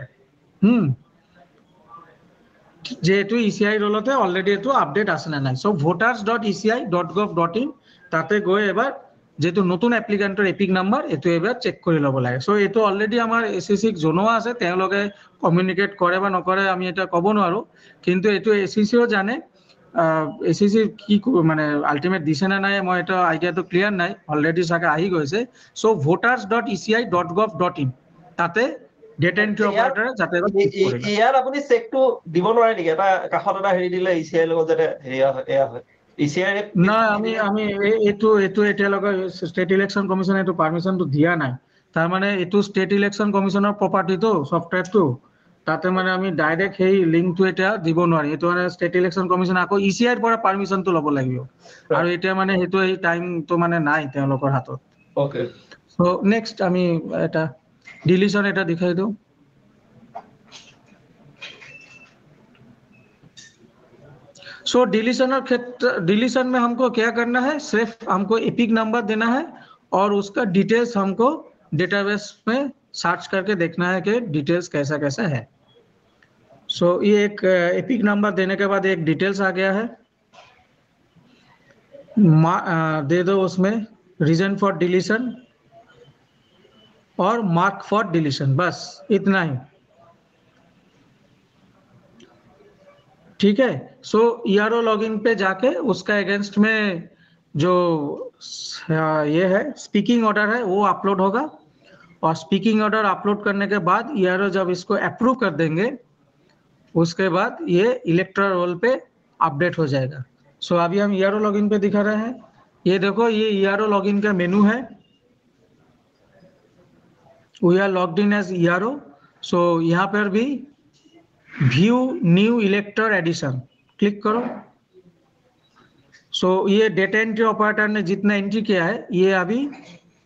যেহেতু ইসিআই রোলতে অলরেডি এটো আপডেট আছে না নাই, সো voters.eci.gov.in তাতে গৈ এবাৰ যেহেতু নতুন এপ্লিকেন্টৰ এপিক নাম্বাৰ এটো এবাৰ চেক কৰি ল'ব লাগে। সো এটো অলৰেডি আমাৰ এসিসিক জনোৱা আছে, তেওঁলোকে কমিউনিকেট কৰে বা নকৰে আমি এটা ক'ব নোৱাৰো, কিন্তু এটো এসিসিও জানে। এসিসি কি মানে আলটিমেট দিছে না নাই মই এটা আইডিয়াটো ক্লিয়ার নাই, অলরেডি সাকে আহি গৈছে। সো voters.eci.gov.in তাতে ডেটা এন্ট্রি অপাৰেটৰ যাতে ইয়াৰ আপুনি চেকটো দিব নোৱাৰে নেকি? এটা কাষত এটা হেৰি দিলে ইসিআই লগত যাতে এয়া হয় ইসিআই না, আমি এটো এতিয়ালৈকে ষ্টেট ইলেকশ্যন কমিশনে এটো পারমিশনটো দিয়া নাই। তাৰ মানে এটো ষ্টেট ইলেকশ্যন কমিশনৰ প্ৰপাৰ্টিটো সফটওয়্যাৰটো, তাতে মানে আমি ডাইৰেক্ট সেই লিংকটো এটা দিব নোৱাৰি। এটো মানে ষ্টেট ইলেকশ্যন কমিশন আকৌ ইসিআইৰ পৰা পাৰমিশনটো ল'ব লাগিব, আৰু এতিয়া মানে হেতু এই টাইমটো মানে নাই তেওঁলোকৰ হাতত। ওকে, সো নেক্সট আমি এটা डिलीशन এটা दिखाई दो। सो डिलीशन में हमको क्या करना है, सिर्फ हमको एपिक नंबर देना है और उसका डिटेल्स हमको डेटाबेस में सर्च करके देखना है कि डिटेल्स कैसा कैसा है। सो ये एक एपिक नंबर देने के बाद एक डिटेल्स आ गया है, दे दो उसमें रीजन फॉर डिलीशन और मार्क फॉर डिलीशन, बस इतना ही। ठीक है, सो ईआरओ लॉगिन पे जाके उसका अगेंस्ट में जो ये है स्पीकिंग ऑर्डर है वो अपलोड होगा, और स्पीकिंग ऑर्डर अपलोड करने के बाद ईआरओ जब इसको अप्रूव कर देंगे उसके बाद ये इलेक्टोरल रोल पे अपडेट हो जाएगा। सो अभी हम ईआरओ लॉगिन पे दिखा रहे हैं, ये देखो ये ईआरओ लॉगिन का मेनू है। We are logged in as ERO, so यहाँ पर भी view new elector addition click करो। सो ये डेटा एंट्री ऑपरेटर ने जितना एंट्री किया है ये अभी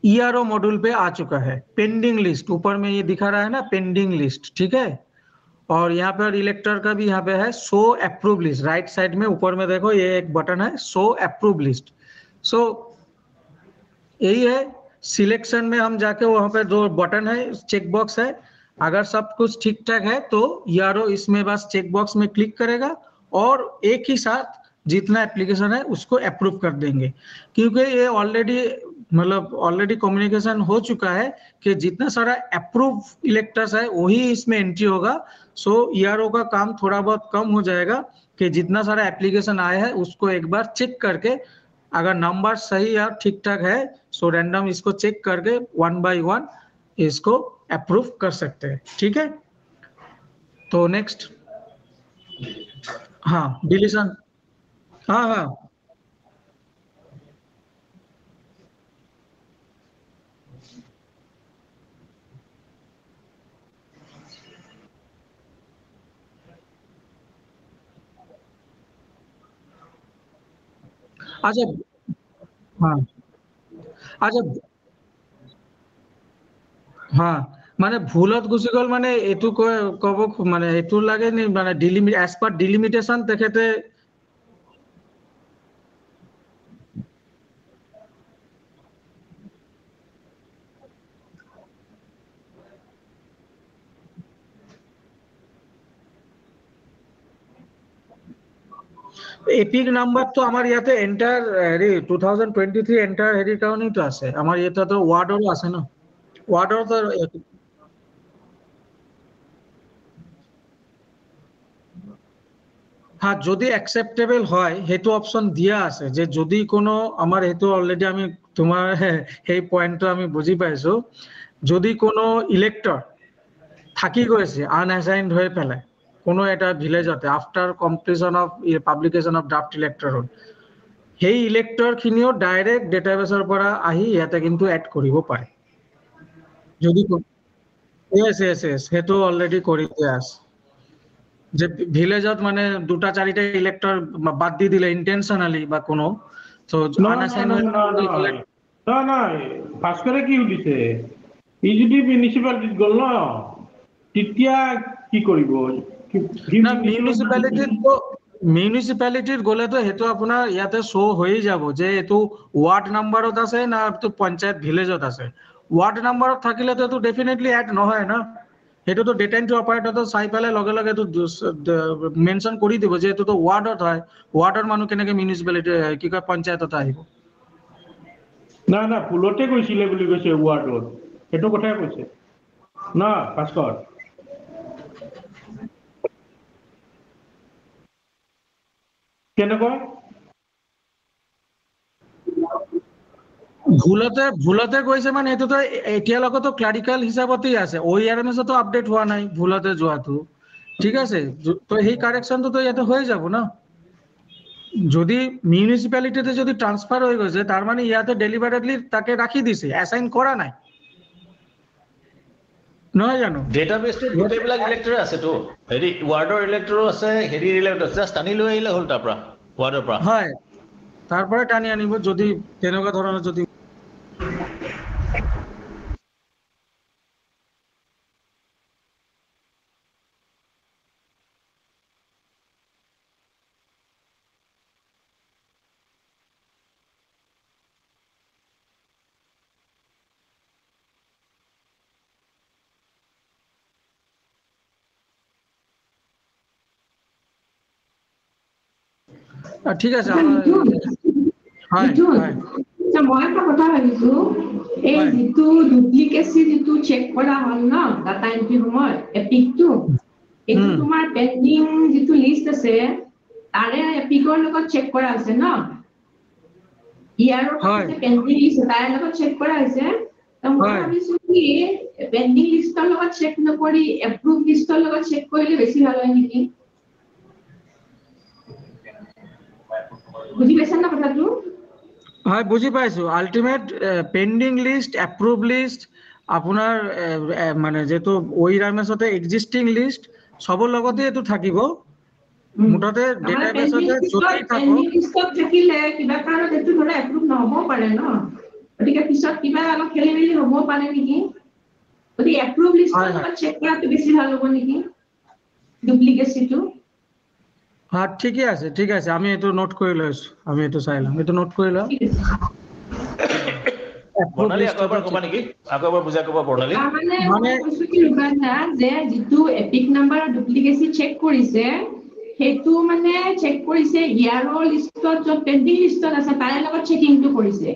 ERO मॉड्यूल पे आ चुका है। पेंडिंग लिस्ट ऊपर में ये दिखा रहा है ना, पेंडिंग लिस्ट, ठीक है। और यहाँ पर इलेक्टर का भी यहाँ पे है show approve list, right side में ऊपर में देखो ये एक बटन है शो अप्रूव लिस्ट। सो यही है, सिलेक्शन में हम जाके वहां पे दो बटन है, चेक बॉक्स है, अगर सब कुछ ठीक ठाक है तो ERO इसमें बस चेक बॉक्स में क्लिक करेगा और एक ही साथ जितना एप्लीकेशन है उसको अप्रूव कर देंगे, क्योंकि ये ऑलरेडी कम्युनिकेशन हो चुका है कि जितना सारा अप्रूव इलेक्टर्स है वही इसमें एंट्री होगा। सो ERO का काम थोड़ा बहुत कम हो जाएगा कि जितना सारा एप्लीकेशन आया है उसको एक बार चेक करके अगर नंबर सही या ठीक ठाक है सो रैंडम इसको चेक करके 1 by 1 इसको अप्रूव कर सकते हैं। ठीक है, तो नेक्स्ट, हाँ डिलीशन, हाँ अच्छा, हाँ अच्छा, हाँ মানে ভুলত গুচি গল মানে এইটো কব মানে এইটো লাগে নি মানে ডিলিমিট এজ পার ডিলিমিটেশন তেখেতে এপিক নাম্বার তো আমার ইয়াতে এন্টার হেৰি 2023 এন্টাৰ হেৰিৰ কাৰণেই তো আছে, আমাৰ ইয়াতে তো ওয়াৰ্ডৰো আছে ন, ওয়াৰ্ডৰ তো হ্যাঁ যদি অ্যাকসেপ্টেবল হয় সেইটো অপশন দিয়া আছে যে যদি কোনো আমার সেইটো অলরেডি আমি তোমার সেই পয়েন্টটো আমি বুঝি পাইছো, যদি কোনো ইলেক্টর থাকি গৈছে আনঅ্যাসাইনড হয়ে পেলাই কোনো এটা ভিলেজতে after completion of publication of draft elector সেই ইলেক্টৰ খিনিও ডাইৰেক্ট ডেটাবেসৰ পৰা আহি ইয়াতে কিন্তু এড কৰিব পাৰে যদি yes সেইটো অলৰেডি কৰি দিয়া আছে যে ভিলেজত মানে দুটা চাৰিটা ইলেক্টৰ বাদ দি দিলে ইন্টেনশনালি বা কোনো তো আনঅ্যাসাইনড নাই ভাস্কৰে কি উলিছে ই যদি মিউনিসিপালিটিত গল ন তেতিয়া কি কৰিব না মিউনিসিপালিটিত গলে তো হেতু আপোনাৰ ইয়াতে শো হৈ যাব যে এটো ওয়ার্ড নাম্বারত আছে না তো পঞ্চায়েত ভিলেজত আছে, ওয়ার্ড নাম্বারত থাকিলে তো এটো ডেফিনেটলি এড নহয় না, হেতু তো ডেটা এন্ট্রি অপারেটর চাই পেলাই লগে লগে তো মেনশন কৰি দিব যে এটো তো ওয়াৰ্ডত হয়, ওয়াৰ্ডৰ মানুহ কেনেকে মিউনিসিপালিটি কি কয় পঞ্চায়েতত আহিব। না না ফুলতে কৈছিলে বুলি কৈছে ওয়ার্ডত, এটো কথাই কৈছে না ভাস্কৰ কেনেকৈ ভুলতে কৈছে মানে এটো তো এতিয়ালৈকে তো ক্লাৰিক্যাল হিচাপতেই আছে, OERMS তো আপডেট হোৱা নাই ভুলতে যোৱাটো, ঠিক আছে তো সেই কারেকশনটো তো ইয়াতে হৈ যাব না। যদি মিউনিসিপালিটিতে যদি ট্রান্সফার হৈ গৈছে তাৰ মানে ইয়াতে ডেলিভাৰেটলি তাকে ৰাখি দিছে, অ্যাসাইন কৰা নাই নহয় জানো। ডেটাবেসটো গোটেইবিলাক ইলেক্টৰ আছে তো, হেৰি ওয়াৰ্ডৰ ইলেক্টৰো আছে, হেৰি ইলেক্টৰ আছে, জাস্ট আনি লৈ আহিলে হ'ল তাৰ পৰা ওয়াৰ্ডৰ পৰা, হয় তাৰ পৰা টানি আনিব যদি তেনেকুৱা ধৰণৰ যদি ঠিক আছে হয় হয় মই এটা কথা ভাবিছো এই যিটো ডুপ্লিকেসি যিটো চেক কৰা হল ন ডাটা এন্ট্ৰি সময় এপিকটো এইটো তোমাৰ পেন্ডিং যিটো লিষ্ট আছে তাৰে এপিকৰ লগত চেক কৰা আছে ন, ইয়াৰ পেন্ডিং লিষ্ট তাৰে লগত চেক কৰা হৈছে। মই ভাবিছো কি পেন্ডিং লিষ্টৰ লগত চেক নকৰি এপ্ৰুভ লিষ্টৰ লগত চেক কৰিলে বেছি ভাল হয় নেকি, বুঝি পাইছেন না কথাটো? হয় বুঝি পাইছো, ultimate pending list approve list আপোনাৰ মানে যেটো OERMSতে এক্সিস্টিং লিষ্ট সবৰ লগতে এটো থাকিব মুঠতে ডেটাবেসতে যদি পেন্ডিং লিষ্টত থাকিলে কিবা কাৰণত এটো ধৰা এপ্ৰুভ নহব পাৰে ন, গতিকে পিছত কিবা অলপ খেলিমেলি হ'ব পাৰে নেকি, যদি এপ্ৰুভ লিষ্টৰ লগত চেক কৰাটো বেছি ভাল হ'ব নেকি ডুপ্লিকেচিটো। হ্যাঁ ঠিক আছে আমি এটো নোট কৰি লৈছো, আমি এটো চাইলাম, এটো নোট কৰি লও। বৰ্ণালী আকৌ এবাৰ ক'বা নেকি? আকৌ এবাৰ বুজাই ক'বা বৰ্ণালী। মানে মই কৈছো কি ৰুবানা যে যিটো এপিক নাম্বাৰ ডুপ্লিকেসি চেক কৰিছে সেইটো মানে চেক কৰিছে ইয়াৰৰ লিষ্টত য'ত পেন্ডিং লিষ্টত আছে তাৰে লগত চেকিংটো কৰিছে।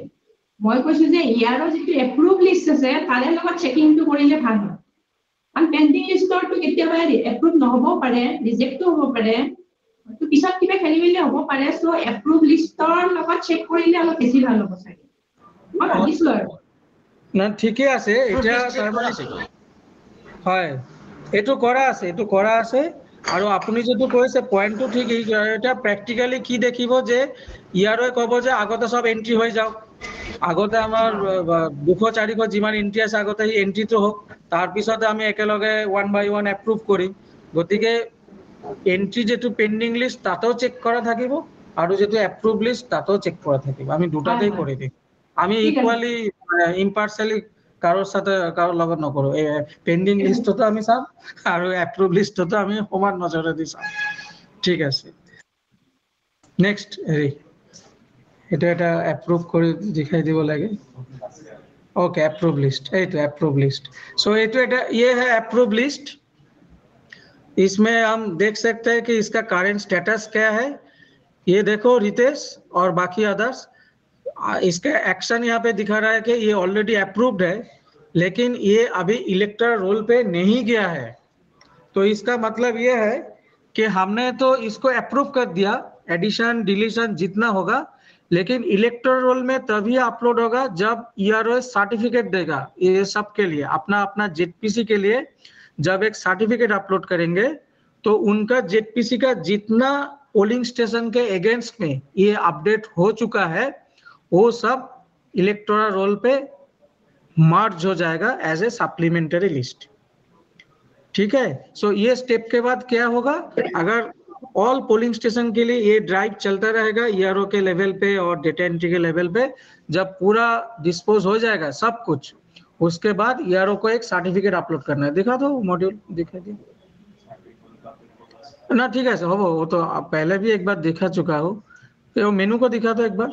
মই কৈছো যে ইয়াৰৰ যিটো এপ্ৰুভ লিষ্ট আছে তাৰে লগত চেকিংটো কৰিলে ভাল হয়। কাৰণ পেন্ডিং লিষ্টৰটো কেতিয়াবা এপ্ৰুভ নহ'বও পাৰে, ৰিজেক্টও হ'ব পাৰে, তো পিছত কিবা খেলিমেলি হ'ব পাৰে। চ' এপ্ৰুভ লিষ্টৰ লগত চেক কৰিলে অলপ বেছি ভাল হ'ব চাগে, মই ভাবিছো আৰু। না ঠিকে আছে, এতিয়া হয় এইটো কৰা আছে আৰু আপুনি যেটো কৈছে পইণ্টটো ঠিক। এটা প্ৰেক্টিক্যালি কি দেখিব যে ইয়াৰে ক'ব যে আগতে সব এন্ট্ৰি হৈ যাওক, আগতে আমাৰ 200-400 যিমান এন্ট্ৰি আছে আগতে এই এন্ট্ৰিটো হোক, তাৰপিছতে আমি একেলগে 1 by 1 এপ্ৰুভ কৰিম। গতিকে এন্ট্ৰি যেটো পেন্ডিং লিষ্ট তাতেও চেক কৰা থাকিব আৰু যেটো এপ্ৰুভ লিষ্ট তাতেও চেক কৰা থাকিব। আমি দুটাতেই কৰি দিম। আমি ইকুয়ালি ইম্পাৰ্শিয়ালি কাৰোৰ লগত নকৰো। পেন্ডিং লিষ্টতো আমি চাম আৰু এপ্ৰুভ লিষ্টতো আমি সমান নজৰে দি চাম। ঠিক আছে, নেক্সট এটা এপ্ৰুভ কৰি দেখাই দিব লাগে। ओके अप्रूव लिस्ट, तो अप्रूव लिस्ट। सो ये है अप्रूव लिस्ट। इसमें हम देख सकते हैं कि इसका करंट स्टेटस क्या है। ये देखो रितेश और बाकी अदर्स, इसका एक्शन यहाँ पे दिखा रहा है कि ये ऑलरेडी अप्रूव्ड है, लेकिन ये अभी इलेक्टोरल रोल पे नहीं गया है। तो इसका मतलब ये है कि हमने तो इसको अप्रूव कर दिया, एडिशन डिलीशन जितना होगा, लेकिन इलेक्टोरल रोल में तभी अपलोड होगा जब ईआरओ सर्टिफिकेट देगा। ये सब के लिए अपना जेडपीसी के लिए जब एक सर्टिफिकेट अपलोड करेंगे तो उनका जेडपीसी का जितना पोलिंग स्टेशन के अगेंस्ट में ये अपडेट हो चुका है वो सब इलेक्टोरल रोल पे मर्ज हो जाएगा एज ए सप्लीमेंटरी लिस्ट। ठीक है, सो ये स्टेप के बाद क्या होगा, अगर ऑल पोलिंग स्टेशन के लिए ये ड्राइव चलता रहेगा ईआरओ के लेवल पे और डेटा एंट्री के लेवल पे, जब पूरा डिस्पोज हो जाएगा सब कुछ, उसके बाद ईआरओ को एक सर्टिफिकेट अपलोड करना है। दिखा दो मॉड्यूल, दिखा दिया ना? ठीक है, वो तो पहले भी एक बार दिखा चुका हो। तो मेनू को दिखा दो एक बार।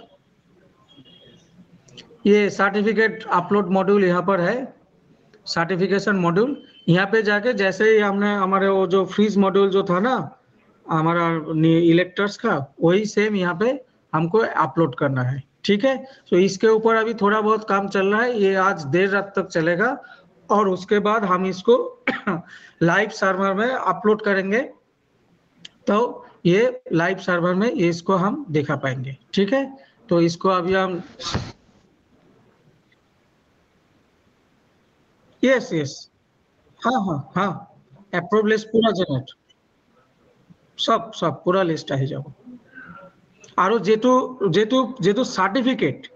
ये सर्टिफिकेट अपलोड मॉड्यूल यहाँ पर है, सर्टिफिकेशन मॉड्यूल। यहाँ पे जाके जैसे ही हमने हमारे वो जो फ्रीज मॉड्यूल जो था ना हमारा इलेक्टर्स का, वही सेम यहाँ पे हमको अपलोड करना है। ठीक है, तो इसके ऊपर अभी थोड़ा बहुत काम चल रहा है, ये आज देर रात तक चलेगा और उसके बाद हम इसको लाइव सर्वर में अपलोड करेंगे। तो ये लाइव सर्वर में ये इसको हम दिखा पाएंगे। ठीक है, तो इसको अभी हम यस हाँ अप्रूव लिस्ट पूरा जनरेट सब पूरा लिस्ट आহি যাব। আৰু যেটো सर्टिफिकेट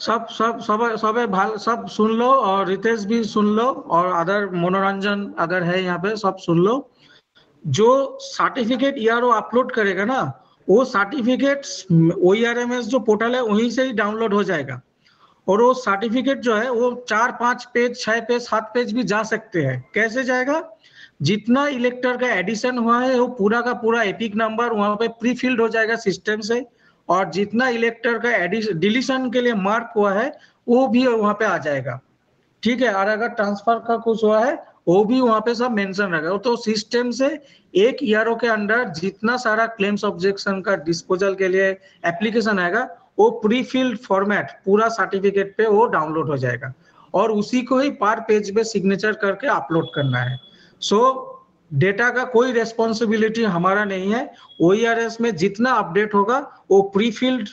सबे भाल सब सुन लो, और रितेश भी सुन लो, और अदर मनोरंजन अगर है यहाँ पे सब सुन लो। जो सर्टिफिकेट ईआरओ अपलोड करेगा ना, वो सर्टिफिकेट OERMS जो पोर्टल है वहीं से ही डाउनलोड हो जाएगा। और वो सर्टिफिकेट जो है वो 4-5 पेज 6 पेज 7 पेज भी जा सकते हैं। कैसे जाएगा, जितना इलेक्टर का एडिशन हुआ है वो पूरा का पूरा एपिक नंबर वहां पे प्री फिल्ड हो जाएगा सिस्टम से, और जितना इलेक्टर का डिलीशन के लिए मार्क हुआ है वो भी वहां पे आ जाएगा। ठीक है, और अगर ट्रांसफर का कुछ हुआ है वो भी वहां पे सब मेंशन रहेगा। तो सिस्टम से एक ईआरओ के अंडर जितना सारा क्लेम्स ऑब्जेक्शन का डिस्पोजल के लिए एप्लीकेशन आएगा वो प्री फिल्ड फॉर्मेट पूरा सर्टिफिकेट पे वो डाउनलोड हो जाएगा, और उसी को ही पर पेज पे सिग्नेचर करके अपलोड करना है। सो डेटा का कोई रेस्पॉन्सिबिलिटी हमारा नहीं है। OERS में जितना अपडेट होगा वो प्री फिल्ड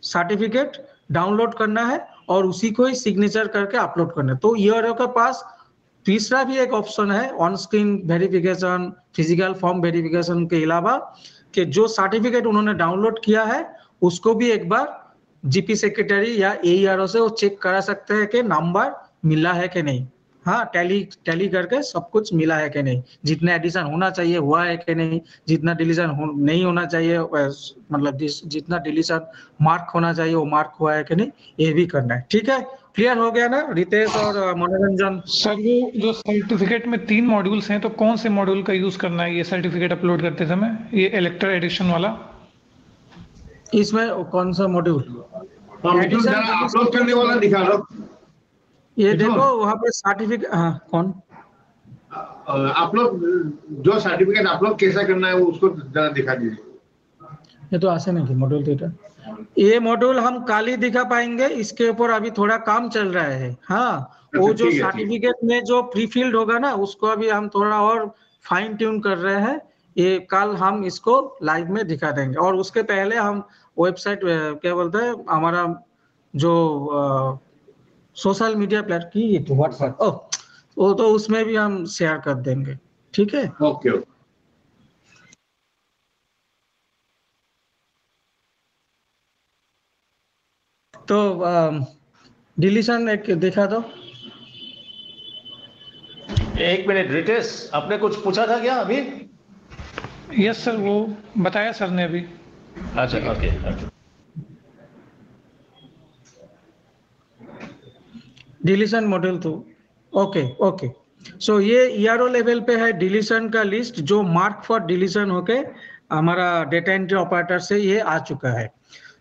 सर्टिफिकेट डाउनलोड करना है और उसी को ही सिग्नेचर करके अपलोड करना है। तो ईआरओ के पास तीसरा भी एक ऑप्शन है on screen verification, physical form verification के अलावा, कि जो सर्टिफिकेट उन्होंने डाउनलोड किया है उसको भी एक बार जीपी सेक्रेटरी या AERO से वो चेक करा सकते हैं कि नंबर मिला है कि नहीं। हाँ, टैली करके सब कुछ मिला है कि नहीं, जितना एडिशन होना चाहिए हुआ है कि नहीं, जितना डिलीशन नहीं होना चाहिए मतलब जितना डिलीशन मार्क होना चाहिए वो मार्क हुआ है कि नहीं, ये भी करना है। ठीक है, क्लियर हो गया ना रितेश और मनोरंजन? सर वो जो सर्टिफिकेट में 3 मॉड्यूल्स हैं, तो कौन से मॉड्यूल का यूज करना है ये सर्टिफिकेट अपलोड करते समय, ये इलेक्टर एडिशन वाला? इसमें कौन सा मॉड्यूल? मिथुन जरा अपलोड करने वाला दिखा दो। ये देखो वहाँ पे सर्टिफिकेट, हाँ कौन अपलोड, जो सर्टिफिकेट अपलोड कैसा करना है वो उसको जरा दिखा दीजिए। ये तो आसे नहीं मॉड्यूल थीटा, ये मॉड्यूल हम कल ही दिखा पाएंगे, इसके ऊपर अभी थोड़ा काम चल रहा है। हाँ वो जो सर्टिफिकेट में जो प्री फिल्ड होगा ना उसको अभी हम थोड़ा और फाइन ट्यून कर रहे हैं, ये कल हम इसको लाइव में दिखा देंगे। और उसके पहले हम वेबसाइट क्या बोलते हैं हमारा जो सोशल मीडिया प्लेटफॉर्म की व्हाट्सएप, वो तो उसमें भी हम शेयर कर देंगे, ठीक है। ओके तो डिलीशन एक दिखा दो। एक मिनट रितेश, आपने कुछ पूछा था क्या अभी? यस सर, वो बताया सर ने अभी। अच्छा ओके। डिलीशन मॉडल तो ओके। सो ये ईआरओ लेवल पे है डिलीशन का लिस्ट, जो मार्क फॉर डिलीशन होके हमारा डेटा एंट्री ऑपरेटर से ये आ चुका है।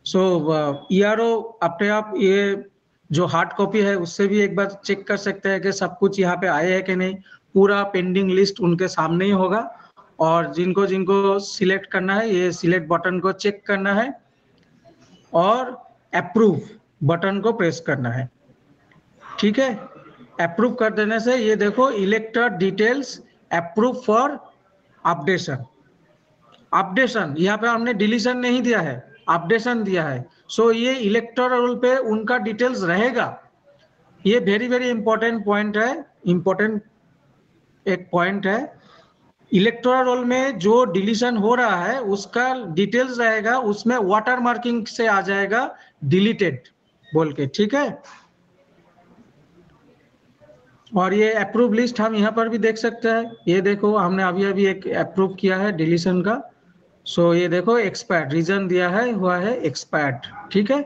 सो ईआरओ अपने आप ये जो हार्ड कॉपी है उससे भी एक बार चेक कर सकते हैं कि सब कुछ यहाँ पे आए है कि नहीं। पूरा पेंडिंग लिस्ट उनके सामने ही होगा, और जिनको जिनको सिलेक्ट करना है ये सिलेक्ट बटन को चेक करना है और अप्रूव बटन को प्रेस करना है, ठीक है। अप्रूव कर देने से ये देखो इलेक्टर details approve for updation. Updation यहाँ पे हमने डिलीशन नहीं दिया है, अपडेशन दिया है। सो ये इलेक्टर रोल पे उनका डिटेल्स रहेगा। ये वेरी इंपॉर्टेंट पॉइंट है, इंपॉर्टेंट एक पॉइंट है। इलेक्टोरल रोल में जो डिलीशन हो रहा है उसका डिटेल्स रहेगा, उसमें वाटर मार्किंग से आ जाएगा डिलीटेड बोल के, ठीक है। और ये अप्रूव लिस्ट हम यहाँ पर भी देख सकते हैं। ये देखो हमने अभी एक अप्रूव किया है डिलीशन का। सो ये देखो एक्सपायर्ड, रीजन दिया है हुआ है एक्सपायर्ड, ठीक है।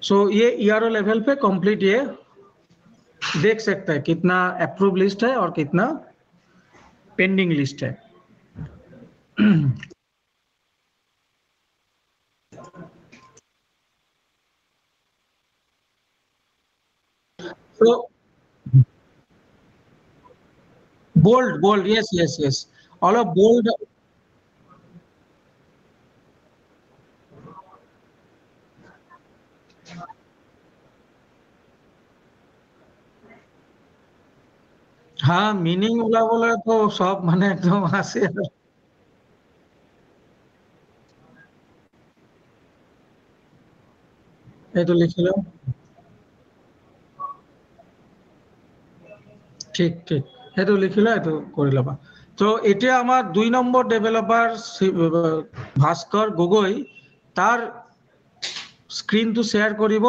सो ये ईआरओ लेवल पे कंप्लीट ये देख सकते हैं कितना अप्रूव लिस्ट है और कितना पेंडिंग लिस्ट है। तो bold, yes, all of bold। हाँ मीनिंग बोला तो सब माने एकदम आसे। ये तो लिख लो, ठीक ये तो लिख लो, ये तो कर लबा। तो এটা আমার 2 নম্বর ডেভেলপার ভাস্কর গগৈ তার স্ক্রিন তো শেয়ার করিব,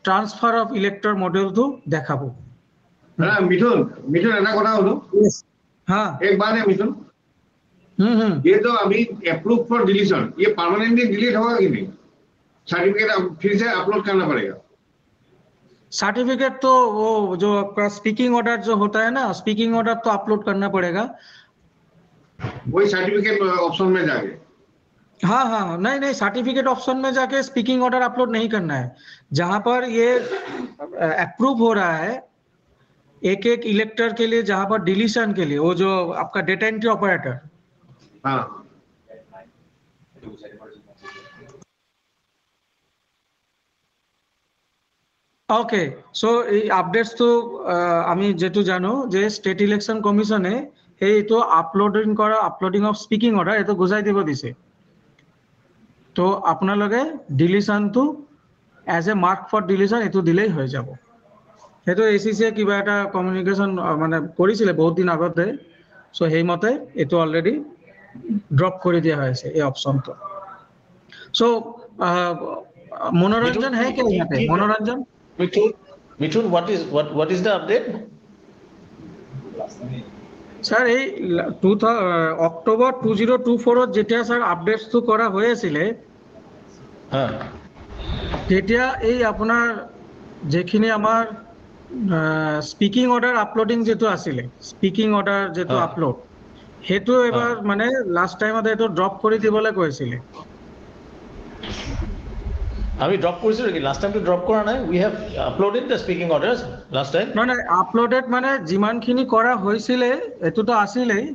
ট্রান্সফার অফ ইলেক্টর মডেল তো দেখাবো। हाँ मिथुन ऐसा करा हो हाँ एक बात है मिथुन, ये तो अभी अप्रूव फॉर डिलीशन, ये परमानेंटली डिलीट होगा कि नहीं? सर्टिफिकेट फिर से अपलोड करना पड़ेगा। सर्टिफिकेट तो वो जो आपका स्पीकिंग ऑर्डर जो होता है ना, स्पीकिंग ऑर्डर तो अपलोड करना पड़ेगा वही सर्टिफिकेट ऑप्शन में जाके। हाँ नहीं सर्टिफिकेट ऑप्शन में जाके स्पीकिंग ऑर्डर अपलोड नहीं करना है। जहां पर ये अप्रूव हो रहा है एक इलेक्टर के लिए, जहां पर डिलीशन के लिए वो जो आपका डेटा एंट्री ऑपरेटर, हाँ ওকে। সো এই আপডেটস তো আমি যেটু জানো যে স্টেট ইলেকশন কমিশনে এইটো আপলোডিং অফ স্পিকিং অৰ্ডাৰ এইটো গুজাই দিব দিছে। তো আপোনালোকে ডিলিশনটো as a mark for deletion এইটো দিলেই হৈ যাব। সেইটো এচিচিয়ে কিবা এটা কমিউনিকেশ্যন মানে কৰিছিলে বহুত দিন আগতে। সো সেইমতে এইটো অলৰেডি ড্ৰপ কৰি দিয়া হৈছে এই অপশ্যনটো। সো मनोरंजन है क्या यहाँ पे? मनोरंजन मिथुन what is the update? Sir এই অক্টোবর 2024 যেতিয়া স্যার আপডেটস তো করা হয়েছিল, হ্যাঁ তেতিয়া এই আপোনাৰ যেখিনি আমাৰ স্পিকিং অৰ্ডাৰ আপলোডিং যেটো আছিল, স্পিকিং অৰ্ডাৰ যেটো আপলোড হেতু এবাৰ মানে লাষ্ট টাইমত এটো ড্ৰপ কৰি দিবলৈ কৈছিল। আমি ড্রপ করেছি কি লাস্ট টাইম তো ড্রপ করা নাই we have uploaded the speaking orders last time মানে আপলোডেড মানে যিমানখিনি কৰা হৈছিলে এটোতো আছিলেই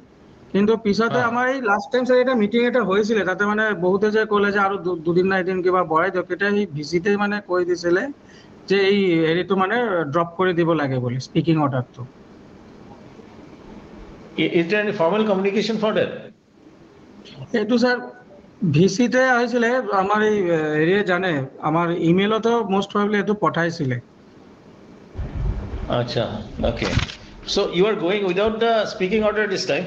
কিন্তু পিছতে আমাৰ এই লাষ্ট টাইম স্যাৰ এটা মিটিং এটা হৈছিলে তাতে মানে বহুতে যে ক'লে যে আৰু দুদিন না এদিন কিবা বঢ়াই দিয়ক তেতিয়া সেই ভিজিটে মানে কৈ দিছিলে যে এই হেৰিটো মানে ড্ৰপ কৰি দিব লাগে বুলি স্পিকিং অৰ্ডাৰটো Is there any formal communication for that? এইটো স্যাৰ ভিসিতে আহিছিলে আমাৰ এই হেৰিয়ে জানে আমাৰ ইমেইলতো মোস্ট প্ৰবাবলি এটো পঠাইছিলে Acha, okay. So you are going without the speaking order this time?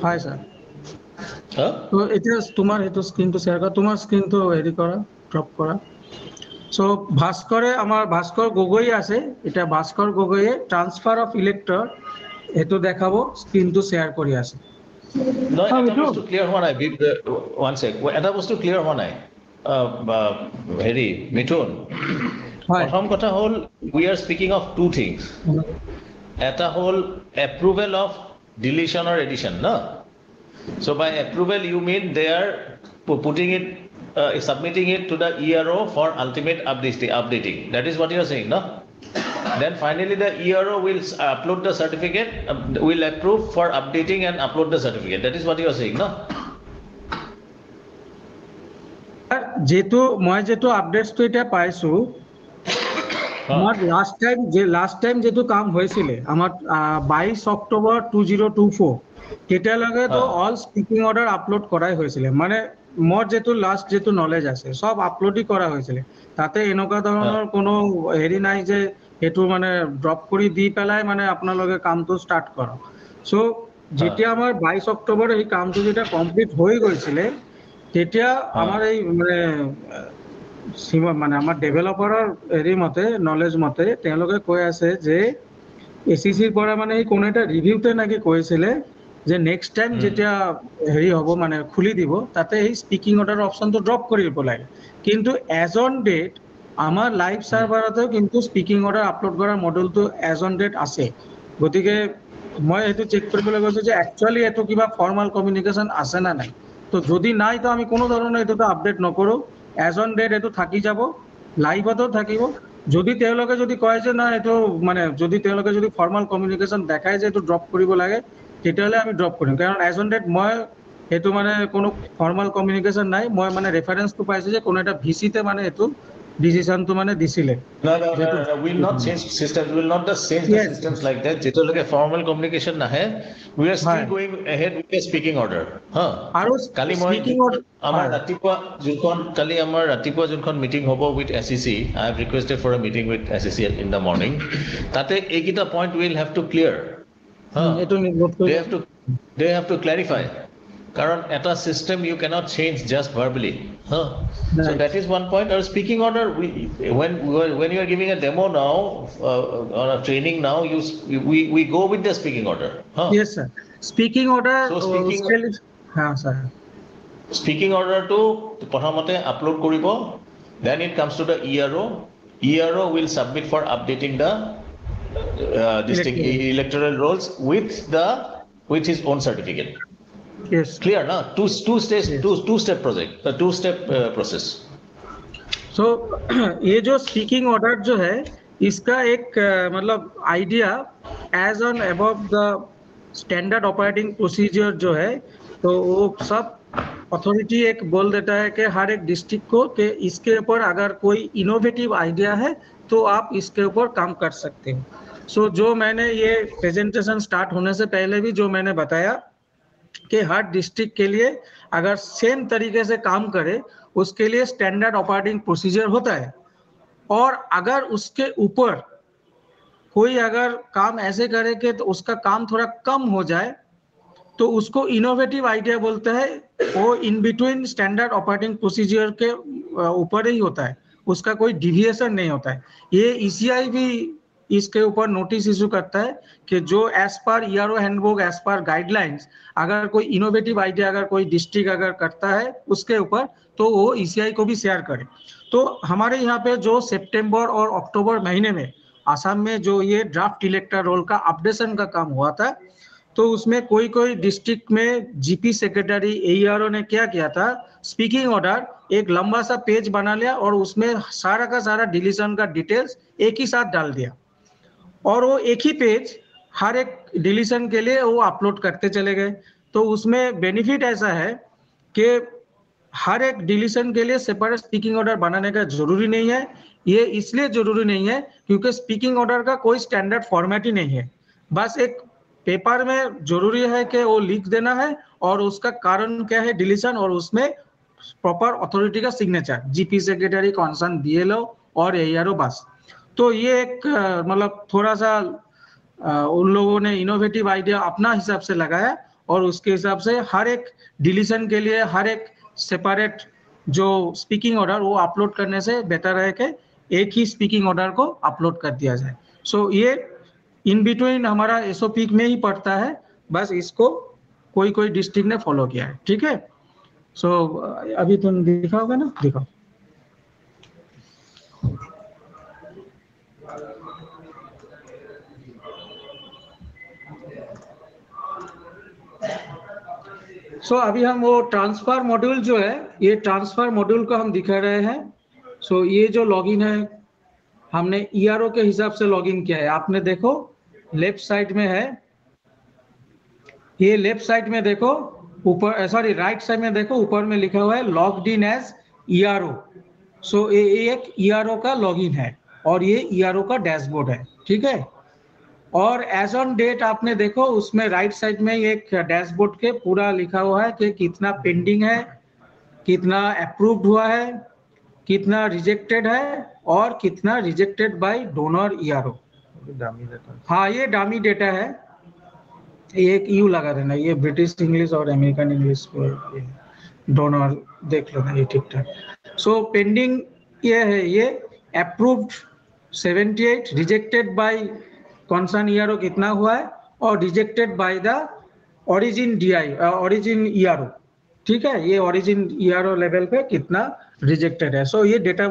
হয় স্যার Huh? তো এটা তোমার হেতু স্ক্রিনটো শেয়ার কৰা তোমাৰ স্ক্ৰিনটো হেৰি কৰা ড্ৰপ কৰা সো ভাস্কৰে আমাৰ ভাস্কৰ গগৈ আছে এটা ভাস্কৰ গগৈয়ে ট্ৰান্সফাৰ অফ ইলেক্টৰ এটো দেখাব স্ক্ৰিনটো শেয়াৰ কৰি আছে No, এটা বস্তু ক্লিয়াৰ হোৱা নাই one sec এটা বস্তু ক্লিয়াৰ হোৱা নাই হেৰি মিথুন প্ৰথম কথা হ'ল we are speaking of two things এটা হ'ল approval of deletion or addition no so by approval you mean they are putting it submitting it to the ERO for ultimate updating that is what you are saying no then finally the ERO will upload the certificate will approve for updating and upload the certificate that is what you are saying no যেটো মই যেটো আপডেটটো এটা পাইছো আমার last time যেটো কাম হৈছিলে আমার 22 অক্টোবর 2024 তেতিয়ালৈকে তো অল স্পিকিং অর্ডার আপলোড কৰাই হৈছিলে মানে মোৰ যেটো লাস্ট যেটো নলেজ আছে সব আপলোডই কৰা হৈছিলে তাতে এনেকুৱা ধৰণৰ কোনো হেৰি নাই যে এটো মানে ড্ৰপ কৰি দি পেলাই মানে আপোনালোকে কামটো স্টাৰ্ট কৰা সো যেতিয়া আমাৰ 22 অক্টোবৰ এই কামটো যেটা কমপ্লিট হৈ গৈছিলে তেতিয়া আমাৰ এই মানে আমাৰ ডেভেলপাৰৰ হেৰি মতে নলেজ মতে তেওঁলোকে কৈ আছে যে এসিসিৰ পৰা মানে এই কোন এটা ৰিভিউতে নাকি কৈছিলে যে নেক্সট টাইম যেতিয়া হেৰি হ'ব মানে খুলি দিব তাতে এই স্পিকিং অৰ্ডাৰ অপচনটো ড্ৰপ কৰিব লাগে কিন্তু এজ অন ডেট আমাৰ লাইভ সাৰ্ভাৰতে কিন্তু স্পিকিং অৰ্ডাৰ আপলোড কৰা মডেলটো এজ অন ডেট আছে গতিকে মই এটো চেক কৰিবলৈ গৈছো যে একচুয়ালি এটো কিবা ফৰ্মাল কমিউনিকেশন আছে না নাই তো যদি নাই তো আমি কোনো ধৰণৰ এটো আপডেট নকৰো এজ অন ডেট এটো থাকি যাব লাইভতো থাকিব যদি তেওঁলোকে যদি কয় যে না এটো মানে যদি তেওঁলোকে যদি ফৰ্মাল কমিউনিকেশন দেখায় যে এটো ড্ৰপ কৰিব লাগে তেতিয়ালে আমি ড্ৰপ কৰিম কাৰণ এজ অন ডেট মই এটো মানে কোনো ফৰ্মাল কমিউনিকেশন নাই মই মানে ৰেফাৰেন্সটো পাইছো যে কোন এটা ভিসিতে মানে এটো ডিসিশনটো মানে দিছিলে no we will not change systems we will not just change the systems like that যেটোলৈকে formal communication নাহে we are still going ahead with the speaking order আৰু কালি মই আমাৰ ৰাতিপুৱা যোনখন কালি আমাৰ ৰাতিপুৱা যোনখন মিটিং হ'ব with SEC I have requested for a meeting with SEC in the morning তাতে এইকিটা point we will have to clear এটো নোট কৰি they have to clarify কারণ এটা system you cannot change just verbally so that is one point or speaking order when you are giving a demo now or a training now we go with the speaking order yes sir speaking order so sir speaking order to প্ৰথমতে upload কৰিব then it comes to the ERO will submit for updating the distinct electoral rolls with his own certificate yes clear na two step project two step process so ये जो speaking order जो है इसका एक मतलब idea as on above the standard operating procedure जो है तो वो सब अथॉरिटी एक बोल देता है कि हर एक डिस्ट्रिक्ट को कि इसके ऊपर अगर कोई इनोवेटिव आइडिया है तो आप इसके ऊपर काम कर सकते हैं सो जो मैंने ये प्रेजेंटेशन स्टार्ट होने से पहले भी जो मैंने बताया कि हर डिस्ट्रिक्ट के लिए अगर सेम तरीके से काम करे उसके लिए स्टैंडर्ड ऑपरेटिंग प्रोसीजर होता है और अगर उसके ऊपर कोई अगर काम ऐसे करे कि तो उसका काम थोड़ा कम हो जाए तो उसको इनोवेटिव आइडिया बोलते हैं वो in between standard operating procedure के ऊपर ही होता है उसका कोई डिविएशन नहीं होता है ये ECI भी इसके ऊपर नोटिस इशू करता है कि जो as per ERO handbook as per guidelines अगर कोई इनोवेटिव आइडिया अगर कोई डिस्ट्रिक्ट अगर करता है उसके ऊपर तो वो ECI को भी शेयर करे तो हमारे यहाँ पे जो सितंबर और अक्टूबर महीने में आसाम में जो ये ड्राफ्ट इलेक्टर रोल का अपडेशन का काम हुआ था तो उसमें कोई डिस्ट्रिक्ट में जीपी सेक्रेटरी एईआरओ ने क्या किया था, स्पीकिंग ऑर्डर एक लंबा सा पेज बना लिया और उसमें सारा का सारा डिलीशन का डिटेल्स एक ही साथ डाल दिया, और वो एक ही पेज हर एक डिलीशन के लिए वो अपलोड करते चले गए। तो उसमें बेनिफिट ऐसा है कि हर एक डिलीशन के लिए सेपरेट स्पीकिंग ऑर्डर बनाने का जरूरी नहीं है। ये इसलिए जरूरी नहीं है क्योंकि स्पीकिंग ऑर्डर का कोई स्टैंडर्ड फॉर्मेट ही नहीं है, बस एक पेपर में जरूरी है कि वो लिख देना है और उसका कारण क्या है डिलीशन, और उसमें प्रॉपर अथॉरिटी का signature, GP secretary, concern BLO और एईआरओ, बस। तो ये एक मतलब थोड़ा सा उन लोगों ने इनोवेटिव आइडिया अपना हिसाब से लगाया और उसके हिसाब से हर एक डिलीशन के लिए हर एक सेपरेट जो स्पीकिंग ऑर्डर वो अपलोड करने से बेटर है कि एक ही स्पीकिंग ऑर्डर को अपलोड कर दिया जाए। सो ये इन बिटवीन हमारा एसओपी में ही पड़ता है, बस इसको कोई डिस्ट्रिक्ट ने फॉलो किया है, ठीक है। सो अभी तुम दिखाओगे ना, दिखाओ। सो अभी हम वो ट्रांसफर मॉड्यूल जो है, ये ट्रांसफर मॉड्यूल को हम दिखा रहे हैं। सो ये जो लॉगिन है हमने ईआरओ के हिसाब से लॉगिन किया है। आपने देखो लेफ्ट साइड में है, ये लेफ्ट साइड में देखो ऊपर, सॉरी राइट साइड में देखो ऊपर में लिखा हुआ है लॉग्ड इन एज ईआरओ। सो ये एक ईआरओ का लॉगिन है और ये ईआरओ का डैशबोर्ड है, ठीक है। और एज ऑन डेट आपने देखो उसमें राइट साइड में एक डैशबोर्ड के पूरा लिखा हुआ है कि कितना पेंडिंग है, कितना अप्रूव्ड हुआ है, कितना रिजेक्टेड है और कितना रिजेक्टेड बाय डोनर ईआरओ। हाँ ये डामी डेटा है, एक यू लगा देना, ये ब्रिटिश इंग्लिश और अमेरिकन इंग्लिश पे डोनर देख लेना, ये ठीक ठाक। सो पेंडिंग ये है, ये approved 78, rejected by concern ERO कितना हुआ है और rejected by the origin DI origin ERO, ठीक है। ये ओरिजिन ईआरओ लेवल पे कितना रिजेक्टेड है। सो ये डेटा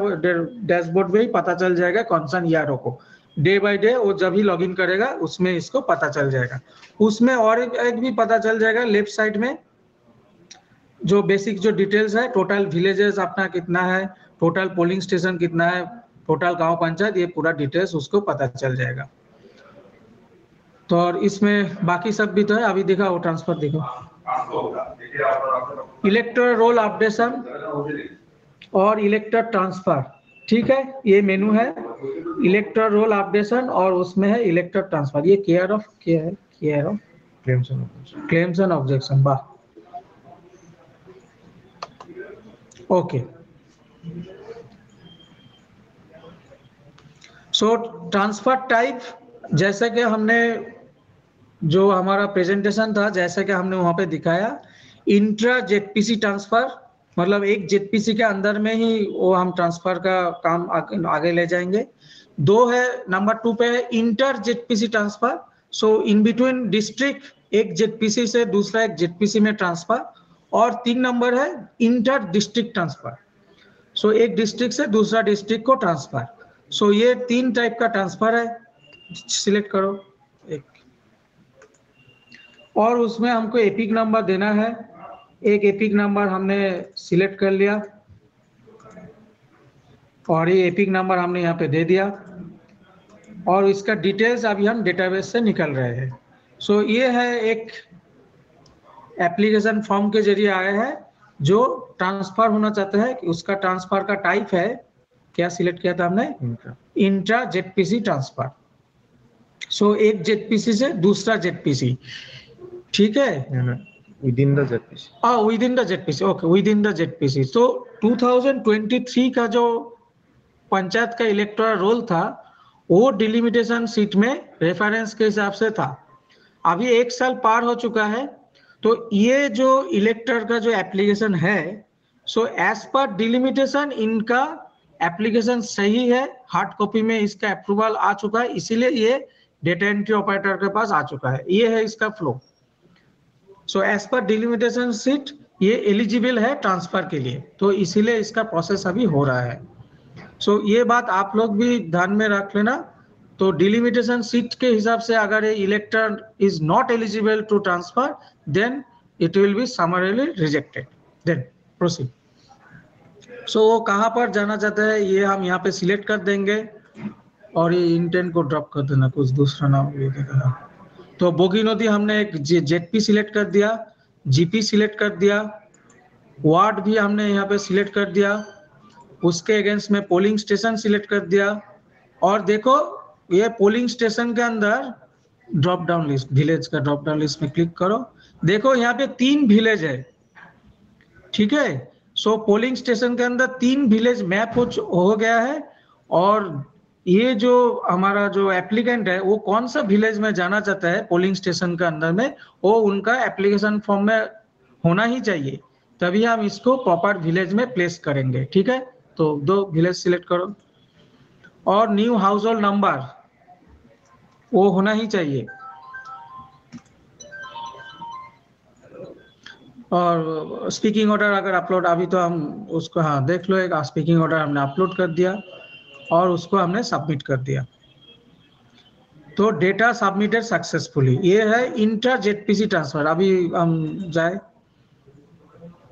डैशबोर्ड में ही पता चल जाएगा कॉन्सर्न ईआरओ को, डे बाय डे वो जब ही लॉगिन करेगा उसमें इसको पता चल जाएगा। उसमें और एक भी पता चल जाएगा लेफ्ट साइड में, जो बेसिक जो डिटेल्स है, टोटल विलेजेस अपना कितना है, टोटल पोलिंग स्टेशन कितना है, टोटल गांव पंचायत, ये पूरा डिटेल्स उसको पता चल जाएगा। तो और इसमें बाकी सब भी तो है, अभी देखा वो ट्रांसफर देखो, इलेक्टर रोल अपडेशन और इलेक्टर ट्रांसफर, ठीक है। ये मेनू है इलेक्टर रोल अपडेशन और उसमें है इलेक्टर ट्रांसफर। ये केयर ऑफ क्या है, care of claims and objection, वाह ओके। सो ट्रांसफर टाइप, जैसे कि हमने जो हमारा प्रेजेंटेशन था, जैसे कि हमने वहां पे दिखाया, इंट्रा जेडपीसी ट्रांसफर, मतलब एक जेडपीसी के अंदर में ही वो हम ट्रांसफर का काम आगे ले जाएंगे। दो है, नंबर 2 पे है inter ZPC transfer. So in between district एक जेडपीसी से दूसरा एक जेडपीसी में ट्रांसफर। और 3 नंबर है इंटर डिस्ट्रिक्ट ट्रांसफर। सो एक डिस्ट्रिक्ट से दूसरा डिस्ट्रिक्ट को ट्रांसफर। सो ये 3 टाइप का ट्रांसफर है, सिलेक्ट करो एक, और उसमें हमको एपिक नंबर देना है। एक एपिक नंबर हमने सिलेक्ट कर लिया और ये एपिक नंबर हमने यहाँ पे दे दिया और इसका डिटेल्स अभी हम डेटाबेस से निकल रहे हैं। सो ये है एक एप्लीकेशन फॉर्म के जरिए आया है जो ट्रांसफर होना चाहता है कि उसका ट्रांसफर का टाइप है, क्या सिलेक्ट किया था हमने, इंट्रा जेडपीसी ट्रांसफर। सो एक जेडपीसी से दूसरा जेडपीसी, ठीक है, within the ZPC, within the ZPC, okay, within the ZPC. तो 2023 का जो पंचायत का इलेक्टोरल रोल था वो डिलिमिटेशन सीट में रेफरेंस के हिसाब से था। अभी 1 साल पार हो चुका है, तो ये जो इलेक्टर का जो एप्लीकेशन है, सो एज पर डिलिमिटेशन इनका एप्लीकेशन सही है, हार्ड कॉपी में इसका अप्रूवल आ चुका है, इसीलिए ये डेटा एंट्री ऑपरेटर के पास आ चुका है। ये है इसका flow. So as per delimitation seat ये एलिजिबल है ट्रांसफर के लिए, तो इसीलिए इसका प्रोसेस अभी हो रहा है। सो ये बात आप लोग भी ध्यान में रख लेना तो डिलिमिटेशन सीट के हिसाब से अगर ये elector is not eligible to transfer, then it will be summarily rejected. Then proceed. So वो कहाँ पर जाना चाहता है ये हम यहाँ पे सिलेक्ट कर देंगे और ये इंटेंट को ड्रॉप कर देना, कुछ दूसरा नाम ले देना। तो बोगी नदी हमने एक जेडपी सिलेक्ट कर दिया, जीपी सिलेक्ट कर दिया, वार्ड भी हमने यहाँ पे सिलेक्ट कर दिया, उसके अगेंस्ट में पोलिंग स्टेशन सिलेक्ट कर दिया। और देखो ये पोलिंग स्टेशन के अंदर ड्रॉप डाउन लिस्ट, विलेज का ड्रॉप डाउन लिस्ट में क्लिक करो, देखो यहाँ पे 3 विलेज है, ठीक है। सो पोलिंग स्टेशन के अंदर 3 विलेज मैप हो गया है। और ये जो हमारा जो एप्लीकेंट है वो कौन सा विलेज में जाना चाहता है पोलिंग स्टेशन के अंदर में, वो उनका एप्लीकेशन फॉर्म में होना ही चाहिए, तभी हम इसको प्रॉपर विलेज में प्लेस करेंगे, ठीक है। तो 2 विलेज सिलेक्ट करो और न्यू हाउस होल्ड नंबर वो होना ही चाहिए। और स्पीकिंग ऑर्डर अगर अपलोड, अभी तो हम उसको हाँ देख लो, एक स्पीकिंग ऑर्डर हमने अपलोड कर दिया और उसको हमने सबमिट कर दिया। तो डेटा सबमिटेड सक्सेसफुली, ये है इंटर जेडपीसी ट्रांसफर। अभी हम जाए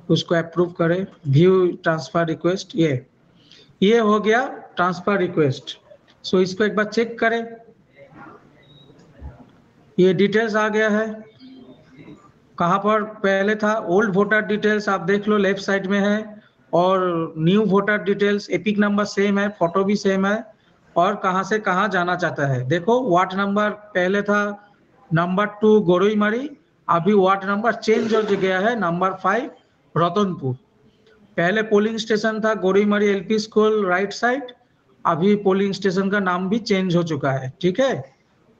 उसको अप्रूव करें, व्यू ट्रांसफर रिक्वेस्ट, ये हो गया ट्रांसफर रिक्वेस्ट। सो इसको एक बार चेक करें, ये डिटेल्स आ गया है। कहाँ पर पहले था ओल्ड वोटर डिटेल्स, आप देख लो लेफ्ट साइड में है, और new voter details, epic number same है, फोटो भी सेम है, और कहाँ से कहाँ जाना चाहता है। देखो वार्ड नंबर पहले था नंबर 2 गोरुईमारी, अभी वार्ड नंबर चेंज हो गया है, नंबर 5 रतनपुर। पहले पोलिंग स्टेशन था गोरुईमारी एलपी स्कूल राइट साइड, अभी पोलिंग स्टेशन का नाम भी चेंज हो चुका है, ठीक है।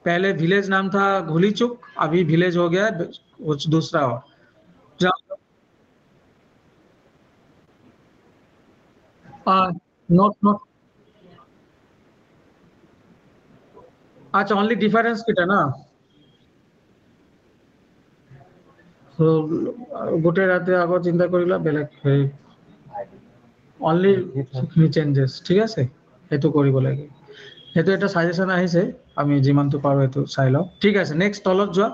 पहले विलेज नाम था घुलीचुक, अभी विलेज हो गया है कुछ दूसरा। और नोट अच्छा, ओनली डिफरेंस किटा ना, तो गोटे राते आगो चिंता करिला बेलेग ओनली चेंजेस, ठीक আছে, हेतु करिब लागे। हेतु এটা সাজেশন আহিছে, আমি যিমান তো পাৰো হেতু চাই লও, ঠিক আছে। नेक्स्ट তলত যোৱা,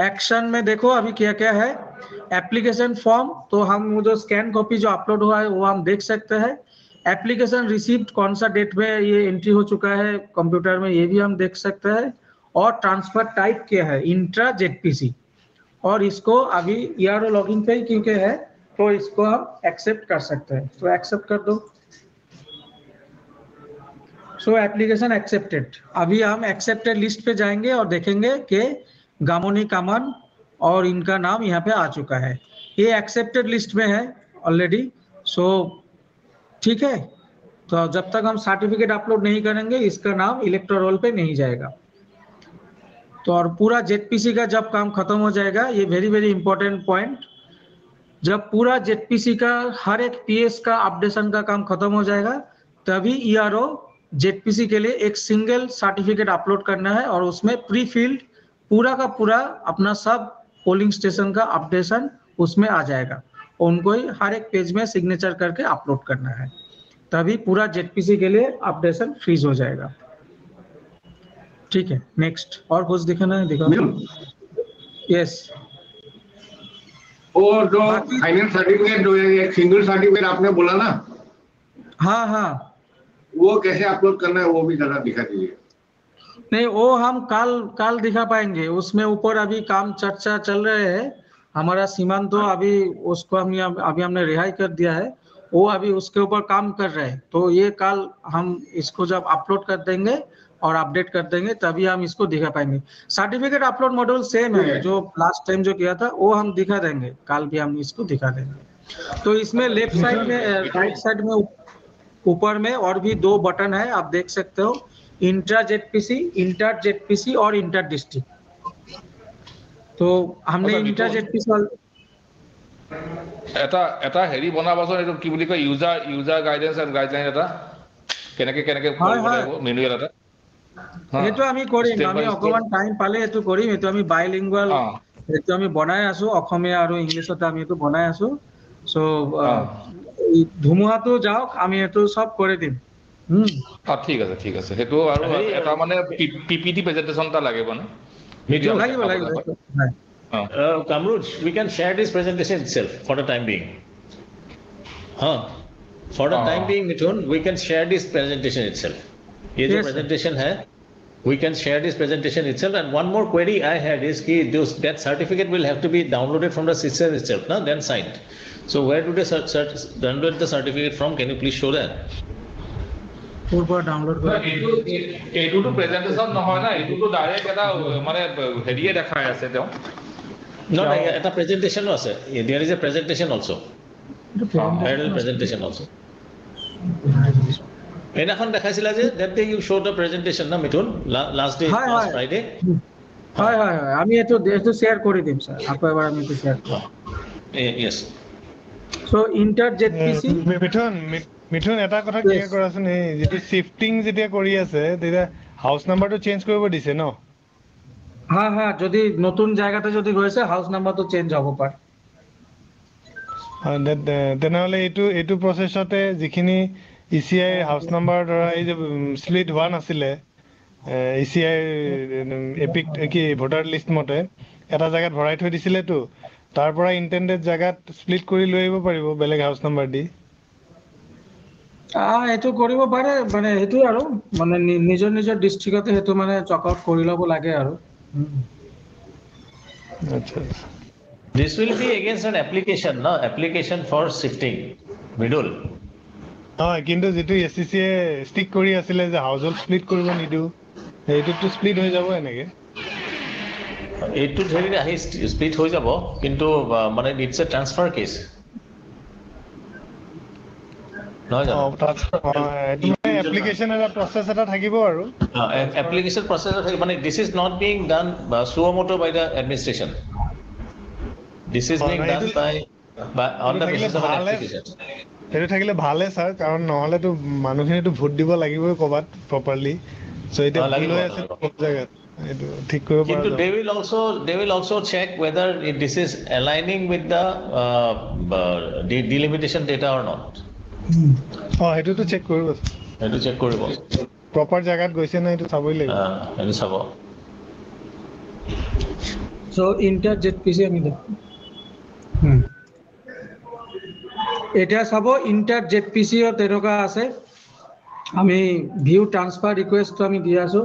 एक्शन में देखो अभी क्या क्या है। एप्लीकेशन फॉर्म, तो हम वो जो स्कैन कॉपी जो अपलोड हुआ है वो हम देख सकते हैं। एप्लीकेशन रिसीव्ड कौन सा डेट में ये एंट्री हो चुका है कंप्यूटर में, ये भी हम देख सकते हैं। और ट्रांसफर टाइप क्या है, इंट्रा जेडपीसी, और इसको अभी ईआरओ लॉगिन पे क्योंकि है तो इसको हम एक्सेप्ट कर सकते हैं, तो एक्सेप्ट कर दो। सो एप्लीकेशन एक्सेप्टेड। अभी हम एक्सेप्टेड लिस्ट पे जाएंगे और देखेंगे कि गामोनी कामन और इनका नाम यहाँ पे आ चुका है, ये एक्सेप्टेड लिस्ट में है ऑलरेडी। सो ठीक है, तो जब तक हम सर्टिफिकेट अपलोड नहीं करेंगे इसका नाम इलेक्टोरल रोल पे नहीं जाएगा। तो और पूरा जेडपीसी का जब काम खत्म हो जाएगा, ये वेरी वेरी इंपॉर्टेंट पॉइंट, जब पूरा जेडपीसी का हर एक पीएस का अपडेशन का काम खत्म हो जाएगा, तभी ईआरओ जेडपीसी के लिए एक सिंगल सर्टिफिकेट अपलोड करना है और उसमें प्री फिल्ड पूरा का पूरा अपना सब पोलिंग स्टेशन का अपडेशन उसमें आ जाएगा। उनको ही हर एक पेज में सिग्नेचर करके अपलोड करना है, तभी पूरा जेडपीसी के लिए अपडेशन फ्रीज हो जाएगा, ठीक है। नेक्स्ट और कुछ दिखाना है, दिखाओ। यस, और जो फाइनल सर्टिफिकेट जो है एक सिंगल सर्टिफिकेट आपने बोला ना, हाँ, वो कैसे अपलोड करना है वो भी जरा दिखा दीजिए। नहीं, वो हम कल दिखा पाएंगे, उसमें ऊपर अभी काम चर्चा चल रहे हैं। हमारा सीमांत तो अभी उसको अभी हमने रिहाई कर दिया है, वो अभी उसके ऊपर काम कर रहे हैं। तो ये कल हम इसको जब अपलोड कर देंगे और अपडेट कर देंगे तभी हम इसको दिखा पाएंगे। सर्टिफिकेट अपलोड मॉड्यूल सेम है जो लास्ट टाइम जो किया था, वो हम दिखा देंगे, कल भी हम इसको दिखा देंगे। तो इसमें लेफ्ट साइड में राइट साइड में ऊपर में और भी 2 बटन है, आप देख सकते हो, इंट्रा जेडपीसी और इंटर डिस्ट्रिक्ट। तो हमने इंटर जेडपीसी এটা হেৰি বনাবাচোন, এইটো কি বুলি কয়, ইউজাৰ গাইডেন্স এণ্ড গাইডলাইন এটা কেনেকে কৰিব লাগিব, মেনুৱেল এটা। সেইটো আমি কৰিম, আমি অকমান টাইম পালে সেইটো কৰিম। এইটো আমি বাইলিংগুৱেল এইটো আমি বনাই আছো, অসমীয়া আৰু ইংলিছত আমি এইটো বনাই আছো। সো ধুমুহাটো যাওক, আমি এইটো সব কৰি দিম। ঠিক আছে হেতু আৰু এটা মানে পিপিটি প্ৰেজেন্টেশন এটা লাগিব না লাগিব Kamruj, we can share this presentation itself for the time being. For the time being, Mithun, we can share this presentation itself. ये जो presentation है, we can share this presentation itself. And one more query I had is that certificate will have to be downloaded from the system itself, then signed. So where do they download the certificate from? Can you please show that? Download এইটো presentation নহয় না, এইটো direct এটা মানে হেৰিয়ে দেখাই আছে তেওঁ। No, এটা presentation আছে. There is a presentation also. Parallel presentation also. এনাখন দেখাইছিলা যে that day you showed the presentation না মিথুন last day last Friday. হয় আমি এটো শেয়ার করে দিম স্যার আপু এবার আমি এটো শেয়ার করব। Yes. So inter ZPC মিথুন এটা কথা ক্লিয়াৰ কৰাচোন এই যেটো শিফটিং যেতিয়া কৰি আছে তেতিয়া হাউস নাম্বাৰটো চেঞ্জ কৰিব দিছে ন? হ্যাঁ যদি নতুন জায়গাতে যদি গৈছে হাউস নাম্বাৰ তো চেঞ্জ হ'ব পাৰে। তেনেহলে এইটো প্ৰসেছতে যিখিনি ইসিআই হাউস নাম্বাৰ ধৰা এই যে স্প্লিট হোৱা নাছিলে ইসিআই এপিক কি ভোটাৰ লিষ্ট মতে এটা জায়গাত ভৰাই থৈ দিছিলে তো তাৰ পৰা ইন্টেন্ডেড জায়গাত স্প্লিট কৰি লৈ আহিব পাৰিব বেলেগ হাউস নাম্বাৰ দি। এটো কৰিব পাৰে মানে হেতু আৰু মানে নিজৰ ডিস্ট্ৰিক্টতে হেতু মানে চক আউট কৰি লব লাগে আৰু। আচ্ছা This will be against an application, no? Application for shifting middle. কিন্তু যেটো এসসিসি এ স্টিক কৰি আছিল যে হাউসল স্প্লিট কৰিব নিদু এইটো স্প্লিট হৈ যাব এনেকে এইটো ধৰি আহি স্প্লিট হৈ যাব কিন্তু মানে ইটস এ ট্ৰান্সফাৰ কেস নহয় জানো এপ্লিকেশন এটা প্ৰসেস এটা থাকিব আৰু এপ্লিকেশন প্ৰসেস এটা থাকিব মানে this is not being done suo motu by the administration this is being done by on the basis of application এটা থাকিলে ভালে স্যার কারণ নহলে তো মানুহিনেটো ভোট দিব লাগিবই কবাত প্ৰপাৰলি সো এটা লাগি আছে সব জায়গাত এটো ঠিক কৰিব পাৰা কিন্তু they will also check whether this is aligning with the delimitation data or not. এটো তো চেক কৰিব এটো চেক কৰিব প্ৰপাৰ জায়গাত গৈছে না এটো চাবই লাগিব এটো চাব সো ইন্টার জেডপিসি আমি দেখো এটা চাব ইন্টার জেডপিসি ও তেনেকা আছে আমি ভিউ ট্রান্সফার রিকোয়েস্ট আমি দি আছো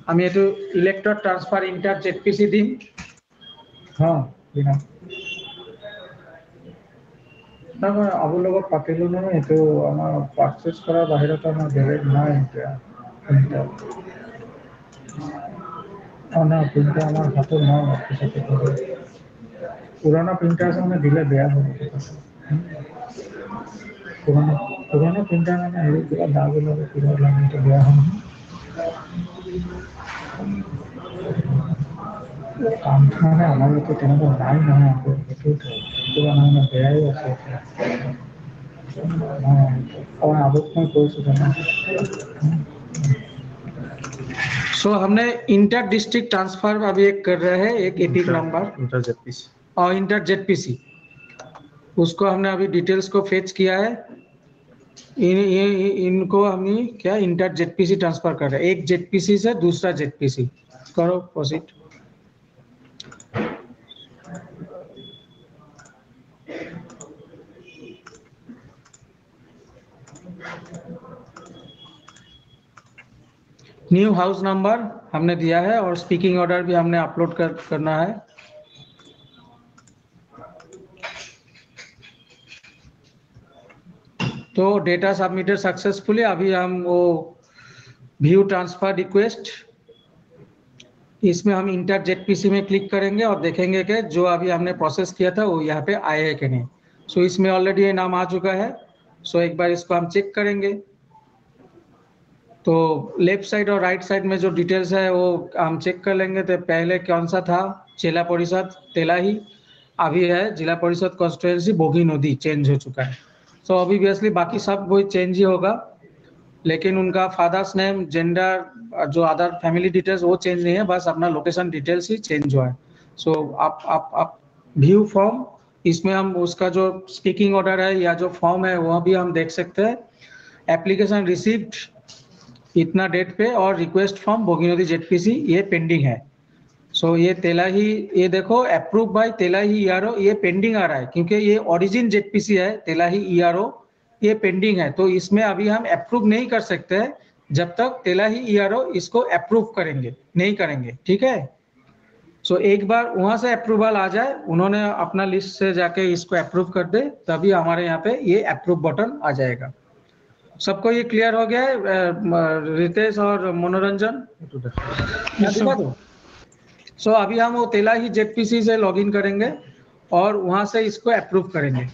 আমি এটো ইলেক্টর ট্রান্সফার ইন্টার জেডপিসি দিম দিনা তারপর আবুল লগত পাতিলো না এটো আমার পারচেজ করা বাহিৰত আমার বেলেগ নাই এটা না কিন্তু আমার হাতে নাই সাথে पुराना प्रिंटर से हमें दिले बेया हो पुराना प्रिंटर में हेरी पूरा दाग लगे पूरा लगे तो बेया हो काम खाने हमारे तो तेरे को नाई ना है आपको पूरा ना बेया ही है और अब उसमें कोई सुधार सो हमने इंटर डिस्ट्रिक्ट ट्रांसफर अभी एक कर रहे हैं एक एपिक नंबर इंटर जेडपीसी और इंटर जेडपीसी उसको हमने अभी डिटेल्स को फेच किया है इनको हमने क्या इंटर जेडपीसी ट्रांसफर कर रहे हैं एक जेडपीसी से दूसरा जेडपीसी करो प्रोसीड न्यू हाउस नंबर हमने दिया है और स्पीकिंग ऑर्डर भी हमने अपलोड करना है तो डेटा सबमिटेड सक्सेसफुली अभी हम वो व्यू ट्रांसफर रिक्वेस्ट इसमें हम इंटर जेडपीसी में क्लिक करेंगे और देखेंगे कि जो अभी हमने प्रोसेस किया था वो यहाँ पे आए है कि नहीं सो इसमें ऑलरेडी ये नाम आ चुका है सो एक बार इसको हम चेक करेंगे तो लेफ्ट साइड और राइट साइड में जो डिटेल्स है वो हम चेक कर लेंगे तो पहले कौन सा था जिला परिषद तेलाही अभी है जिला परिषद कॉन्स्टिट्यूएंसी बोगी नदी चेंज हो चुका है सो ऑब्वियसली बाकी सब वही चेंज ही होगा लेकिन उनका फादर्स नेम जेंडर जो अदर फैमिली डिटेल्स वो चेंज नहीं है बस अपना लोकेशन डिटेल्स ही चेंज हुआ है सो आप व्यू फॉर्म इसमें हम उसका जो स्पीकिंग ऑर्डर है या जो फॉर्म है वो भी हम देख सकते हैं एप्लीकेशन रिसीव्ड इतना डेट पे और रिक्वेस्ट फ्रॉम बोगीनदी जेडपीसी ये पेंडिंग है। सो ये तेलाही, ये देखो अप्रूव बाय तेलाही ईआरओ, ये पेंडिंग आ रहा है क्योंकि ये ओरिजिन जेडपीसी है, तेलाही ईआरओ ये पेंडिंग है। तो इसमें अभी हम अप्रूव नहीं कर सकते जब तक तेलाही ईआरओ इसको अप्रूव करेंगे नहीं करेंगे, ठीक है। सो एक बार वहां से अप्रूवल आ जाए, उन्होंने अपना लिस्ट से जाके इसको अप्रूव कर दे, तभी हमारे यहाँ पे ये अप्रूव बटन आ जाएगा। सबको ये क्लियर हो गया है रितेश और मनोरंजन? सो अभी हम वो तेलाही जेडपीसी से लॉगिन करेंगे और वहां से इसको अप्रूव करेंगे।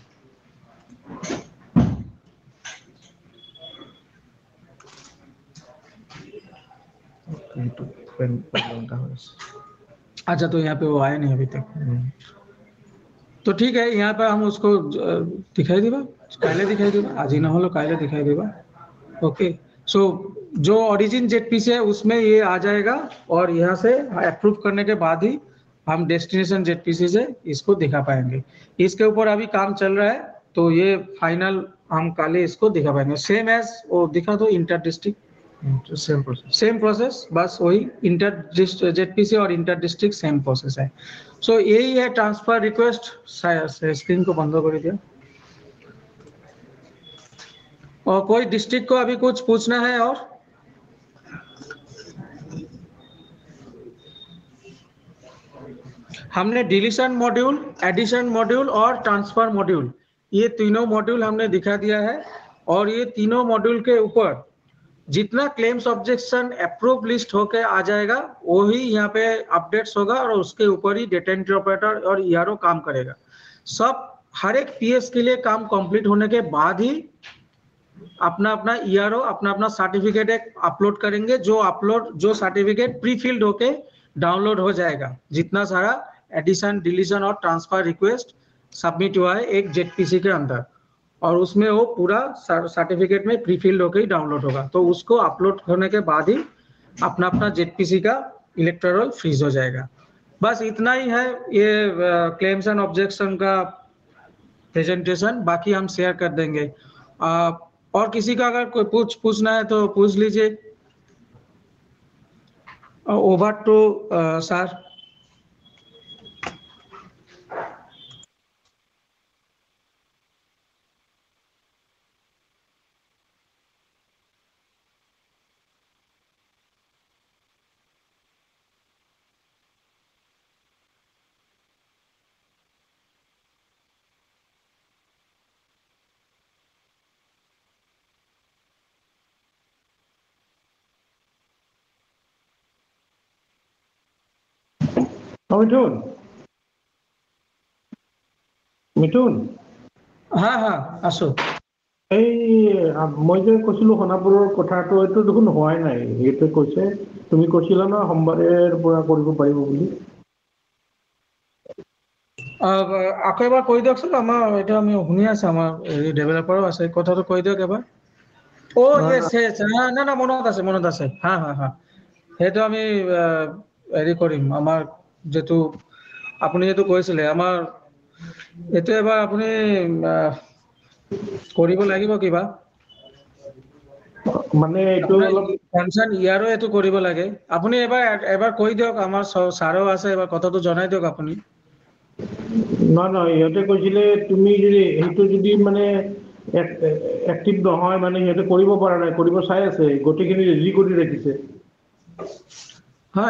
अच्छा, तो यहाँ पे वो आए नहीं अभी तक, तो ठीक है, यहाँ पर हम उसको दिखाई देगा, काले दिखाई देगा, आज ही ना हो काले दिखाई देगा। ओके, सो जो ओरिजिन जेडपीसी है उसमें ये आ जाएगा और यहाँ से अप्रूव करने के बाद ही हम डेस्टिनेशन जेडपीसी से इसको दिखा पाएंगे। इसके ऊपर अभी काम चल रहा है, तो ये फाइनल हम काले इसको दिखा पाएंगे। सेम एज वो दिखा दो इंटर डिस्ट्रिक्ट, सेम प्रोसेस, बस वही इंटर जेडपीसी और इंटर डिस्ट्रिक्ट सेम प्रोसेस है। सो यही है ट्रांसफर रिक्वेस्ट। स्क्रीन को बंद कर दिया। और कोई डिस्ट्रिक्ट को अभी कुछ पूछना है? और हमने डिलीशन मॉड्यूल, एडिशन मॉड्यूल और ट्रांसफर मॉड्यूल, ये तीनों मॉड्यूल हमने दिखा दिया है। और ये तीनों मॉड्यूल के ऊपर जितना क्लेम्स ऑब्जेक्शन अप्रूव लिस्ट होके आ जाएगा वही यहाँ पे अपडेट्स होगा और उसके ऊपर ही डेटा एंट्री ऑपरेटर और ईआरओ काम करेगा। सब हर एक पीएस के लिए काम कंप्लीट होने के बाद ही अपना अपना ईआरओ अपना अपना सर्टिफिकेट एक अपलोड करेंगे, जो सर्टिफिकेट प्री फिल्ड होके डाउनलोड हो जाएगा। जितना सारा एडिशन, डिलीशन और ट्रांसफर रिक्वेस्ट सबमिट हुआ है एक जेडपीसी के अंदर, और उसमें वो पूरा सर्टिफिकेट में प्री फिल्ड होकर ही डाउनलोड होगा। तो उसको अपलोड होने के बाद ही अपना अपना जेडपीसी का इलेक्टोरल फ्रीज हो जाएगा। बस इतना ही है ये क्लेम्स एंड ऑब्जेक्शन का प्रेजेंटेशन, बाकी हम शेयर कर देंगे। और किसी का अगर कोई पूछना है तो पूछ लीजिए। Over to sir. মিথুন, আছো। এই মই যে কৈছিলো সোণাপুৰৰ কথাটো, এইটো দেখোন হোৱাই নাই। এইটো কৈছে, তুমি কৈছিলা ন সোমবাৰৰ পৰা কৰিব পাৰিব বুলি। আকৌ এবাৰ কৈ দিয়কচোন, আমাৰ এইটো আমি শুনি আছো, আমাৰ ডেভেলপাৰো আছে, কথাটো কৈ দিয়ক এবাৰ। না মনত আছে। সেইটো আমি হেৰি কৰিম। আমাৰ যেটো আপুনি যেটো কৈছিলে, আমাৰ এইটো এবাৰ আপুনি কৰিব লাগিব কিবা, মানে এইটো অলপ টেনচন ইয়াৰো এইটো কৰিব লাগে। আপুনি এবাৰ কৈ দিয়ক, আমাৰ ছাৰো আছে, এবাৰ কথাটো জনাই দিয়ক আপুনি। নহয়, ইহঁতে কৈছিলে তুমি যদি সেইটো যদি মানে এক্টিভ নহয়, মানে সিহঁতে কৰিব পৰা নাই, কৰিব চাই আছে, গোটেইখিনি ৰেডি কৰি ৰাখিছে।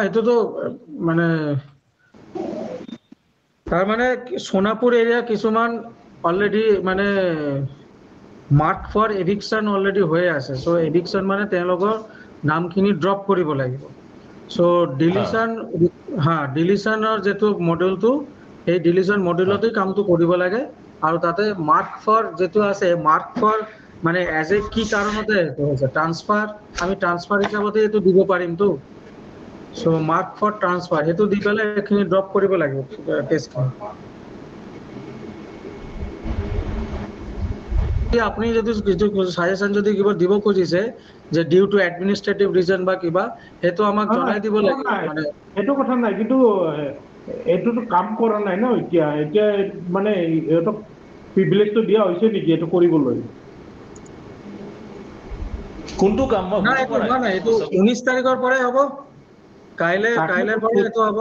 এইটোতো মানে তাৰমানে সোণাপুৰ এৰিয়া কিছুমান অলৰেডি মানে মাৰ্ক ফৰ এভিকশ্যন অলৰেডি হৈ আছে। চ' এভিকশ্যন মানে তেওঁলোকৰ নামখিনি ড্ৰপ কৰিব লাগিব। চ' ডিলিশ্যনৰ যিটো মডেলটো, এই ডিলিশ্যন মডেলতেই কামটো কৰিব লাগে। আৰু তাতে মাৰ্ক ফৰ যিটো আছে, মাৰ্ক ফৰ মানে এজ এ কি কাৰণতে হৈছে ট্ৰান্সফাৰ, আমি ট্ৰান্সফাৰ হিচাপতে এইটো দিব পাৰিমতো। চ' মাৰ্ক ফৰ ট্ৰান্সফাৰ সেইটো দি পেলাই এইখিনি ড্ৰপ কৰিব লাগিব কেছখন। আপুনি যদি সাজেশন যদি কিবা দিব খুজিছে যে ডিউ টু এডমিনিষ্ট্ৰেটিভ ৰিজন বা কিবা, সেইটো আমাক জনাই দিব লাগিব। মানে সেইটো কথা নাই, কিন্তু এইটোতো কাম কৰা নাই ন এতিয়া মানে ইহঁতক প্ৰিভিলেজটো দিয়া হৈছে নেকি এইটো কৰিবলৈ? কোনটো কাম মই নাই এইটো 19 তাৰিখৰ পৰাই হ'ব কাইলৈ পৰা এইটো হ'ব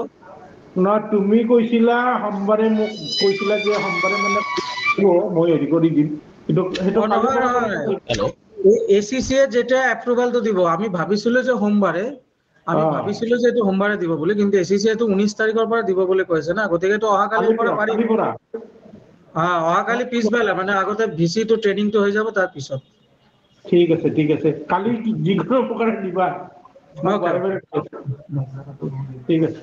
না তুমি কৈছিলা সোমবাৰে মোক কৈছিলা যে সোমবাৰে মানে মই হেৰি কৰি দিম কিন্তু সেইটো ACC যেটা এপ্ৰুভালটো দিব আমি ভাবিছিলো যে সোমবাৰে এইটো সোমবাৰে দিব বুলি কিন্তু ACC টো 19 তাৰিখৰ পৰা দিব বুলি কৈছে না গতিকে তো অহাকালিৰ পৰা পাৰিব অহাকালি পিছবেলা মানে আগতে VC টো ট্ৰেইনিংটো হৈ যাব তাৰ পিছত ঠিক আছে কালি যিকোনো প্ৰকাৰে দিবা ঠিক আছে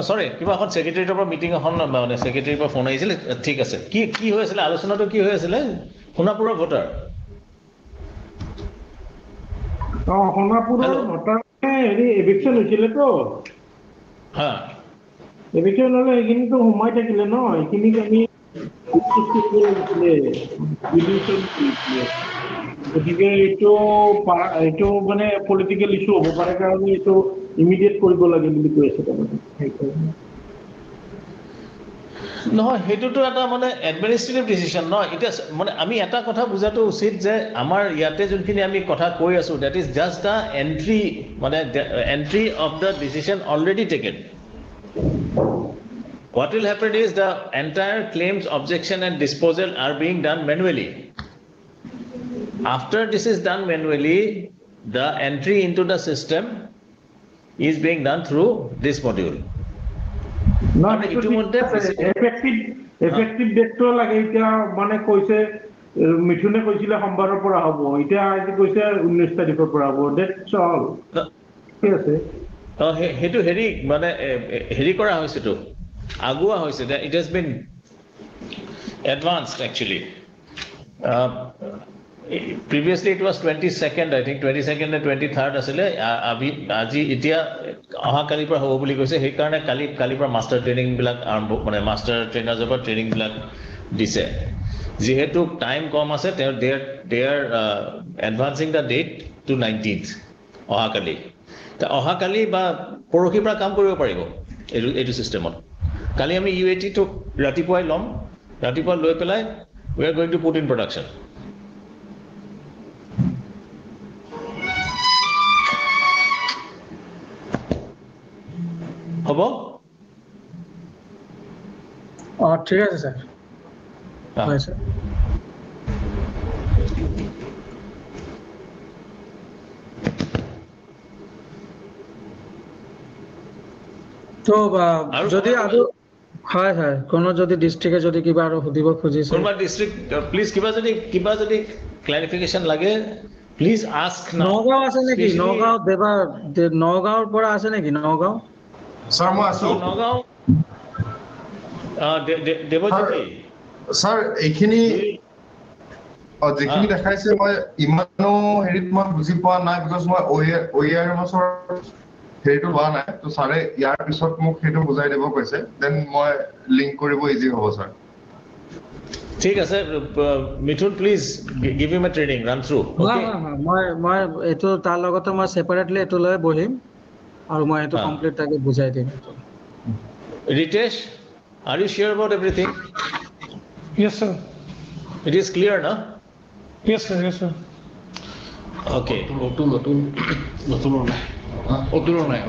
সৰি কিবা এখন সেক্ৰেটাৰীৰ পৰা মিটিং এখন মানে সেক্ৰেটাৰীৰ পৰা ফোন আহিছিল ঠিক আছে কি হৈ আছিল আলোচনাটো কি হৈ আছিল সোণাপুৰৰ ভোটাৰ সোণাপুৰৰ ভোটাৰ হেৰি এভিকশ্যন হৈছিলে তো এভিকশ্যন হ'লে সেইখিনিতো সোমাই থাকিলে ন এইখিনিক আমি গতিকে এইটো মানে পলিটিকেল ইছ্যু হ'ব পাৰে কাৰণে এইটো ইমিডিয়েট কৰিব লাগে বুলি কৈ আছে নহয় সেইটোতো এটা মানে এডমিনিষ্ট্ৰেটিভ ডিচিশন ন এতিয়া মানে আমি এটা কথা বুজাটো উচিত যে আমাৰ ইয়াতে যোনখিনি আমি কথা কৈ আছো that is just the entry of the decision already taken what will happen is the entire claims objection and disposal are being done manually after this is done manually the entry into the system is being done through this module effective date to lage eta mane koise মিঠুনে কৈছিলে সোমবাৰৰ পৰা হ'ব এতিয়া আজি কৈছে 19 তাৰিখৰ পৰা হ'ব দ্যাটস অল ঠিক আছে হেতু হেৰি মানে হেৰি কৰা হৈছে তো আগুৱা হৈছে it has been advanced actually previously it was 22nd I think 22nd and 23rd asile আজি এতিয়া অহা কালিৰ পৰা হ'ব বুলি কৈছে সেই কাৰণে কালিৰ পৰা মাষ্টাৰ ট্ৰেইনিং বিলাক আৰম্ভ মানে মাষ্টাৰ ট্ৰেইনাৰৰ পৰা ট্ৰেইনিং বিলাক দিছে যেহেতু টাইম কম আছে they are advancing the date to 19th অহা কালি বা পৰহিৰ পৰা কাম কৰিব পাৰিব এইটো সিস্টেমত কালি আমি UAT টো ৰাতিপুৱাই লম ৰাতিপুৱা লৈ পেলাই we are going to put in production হ'ব ঠিক আছে স্যার হয় স্যার তো যদি আৰু হয় হয় কোন যদি ডিস্ট্ৰিক্টে যদি কিবা আৰু সুধিব খুজিছে কোনবা ডিস্ট্ৰিক্ট প্লিজ কিবা যদি ক্লাৰিফিকেশন লাগে প্লিজ আস্ক নাও নগাঁও আছে নেকি নগাঁওৰ পৰা আছে নেকি নগাঁও স্যাৰ মই আছো নগাঁও দেৱজ্যোতি স্যাৰ এইখিনি যেখিনি দেখাইছে মই ইমানো হেৰিত মই বুজি পোৱা নাই বিকজ মই OERMৰ হেৰিটো লোৱা নাই তো ছাৰে ইয়াৰ পিছত মোক সেইটো বুজাই দিব কৈছে দেন মই লিংক কৰিব ইজি হ'ব স্যাৰ ঠিক আছে Mithun please give him a training run through মই এটো তাৰ লগতে মই সেপাৰেটলি এটো লৈ বহিম আৰু মই এটো কমপ্লিট তাকে বুজাই দিম Riteish are you sure about everything yes sir it is clear na yes sir okay নতুন নাই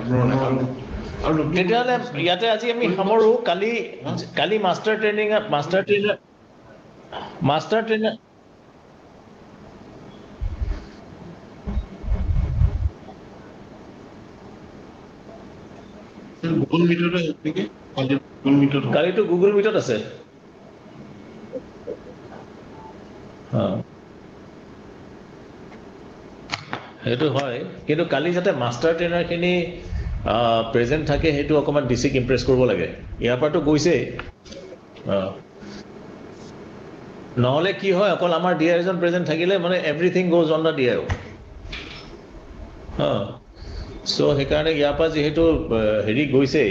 আৰু তেতিয়াহ'লে ইয়াতে আজি আমি সামৰো কালি মাষ্টাৰ ট্ৰেইনাৰ গুগল মিটত নেকি কালিতো গুগল মিটত আছে সেইটো হয় কিন্তু কালি যাতে মাষ্টাৰ ট্ৰেইনাৰ খিনি প্ৰেজেন্ট থাকে সেইটো অকমান ডিসিক ইমপ্ৰেস কৰিব লাগে ইয়াৰ পৰাটো গৈছে নহলে কি হয় অকল আমাৰ ডিআই এজন প্ৰেজেন্ট থাকিলে মানে everything goes on the DI so সেইকাৰণে ইয়াৰ পৰা যেহেতু হেৰি গৈছে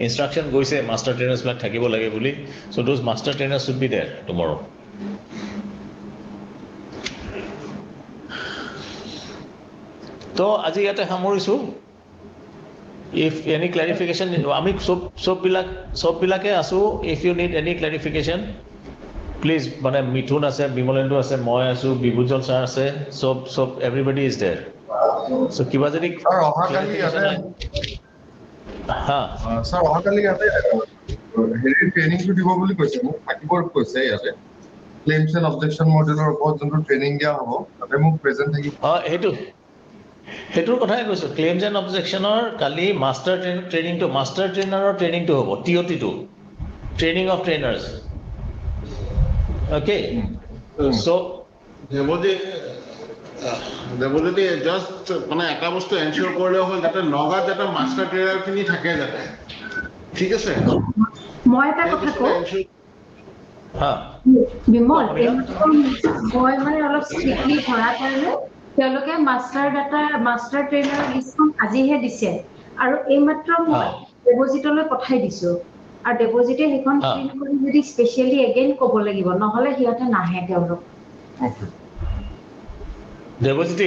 ইনষ্ট্ৰাকশন গৈছে মাষ্টাৰ ট্ৰেইনাৰ্ছ বিলাক থাকিব লাগে বুলি so those master trainers should be there tomorrow তো আজি ইয়াতে সামৰিছো if any clarification আমি সব বিলাকে আছো if you need any clarification please মানে মিথুন আছে বিমলেন্দু আছে মই আছো বিভুজল স্যার আছে সব everybody is there so কিবা যদি স্যার অহাকালি ইয়াতে স্যার অহাকালি ইয়াতে হেৰি ট্ৰেইনিংটো দিব বুলি কৈছে মোক থাকিব কৈছে ইয়াতে ক্লেইমছ এণ্ড অবজেকশ্যন মডেলৰ ওপৰত যোনটো ট্ৰেইনিং দিয়া হ'ব তাতে মোক প্ৰেজেন্ট থাকিব হেতুৰ কথাই কৈছো ক্লেইমছ এণ্ড অবজেকশ্যনৰ কালি মাষ্টাৰ ট্ৰেইনিংটো মাষ্টাৰ ট্ৰেইনাৰৰ ট্ৰেইনিংটো হ'ব টিঅটি2 training of trainers okay so Debajyoti just মানে এটা বস্তু এনচিয়ৰ কৰিলে হ'ল যাতে নগাঁৱত যাতে মাষ্টাৰ ট্ৰেইনাৰখিনি থাকে যাতে ঠিক আছে মই এটা কথা কওঁ বিমল মই মানে অলপ ষ্ট্ৰিক্টলি ধৰা কাৰণে তেওঁলোকে মাষ্টাৰ ট্ৰেইনাৰ লিষ্টখন আজিহে দিছে আৰু এইমাত্ৰ মই দেৱজিতলৈ পঠাই দিছো আৰু দেৱজিতে সেইখন প্ৰিণ্ট কৰি যদি স্পেচিয়েলি এগেইন ক'ব লাগিব নহলে সিহঁতে নাহে তেওঁলোক দেৱজিত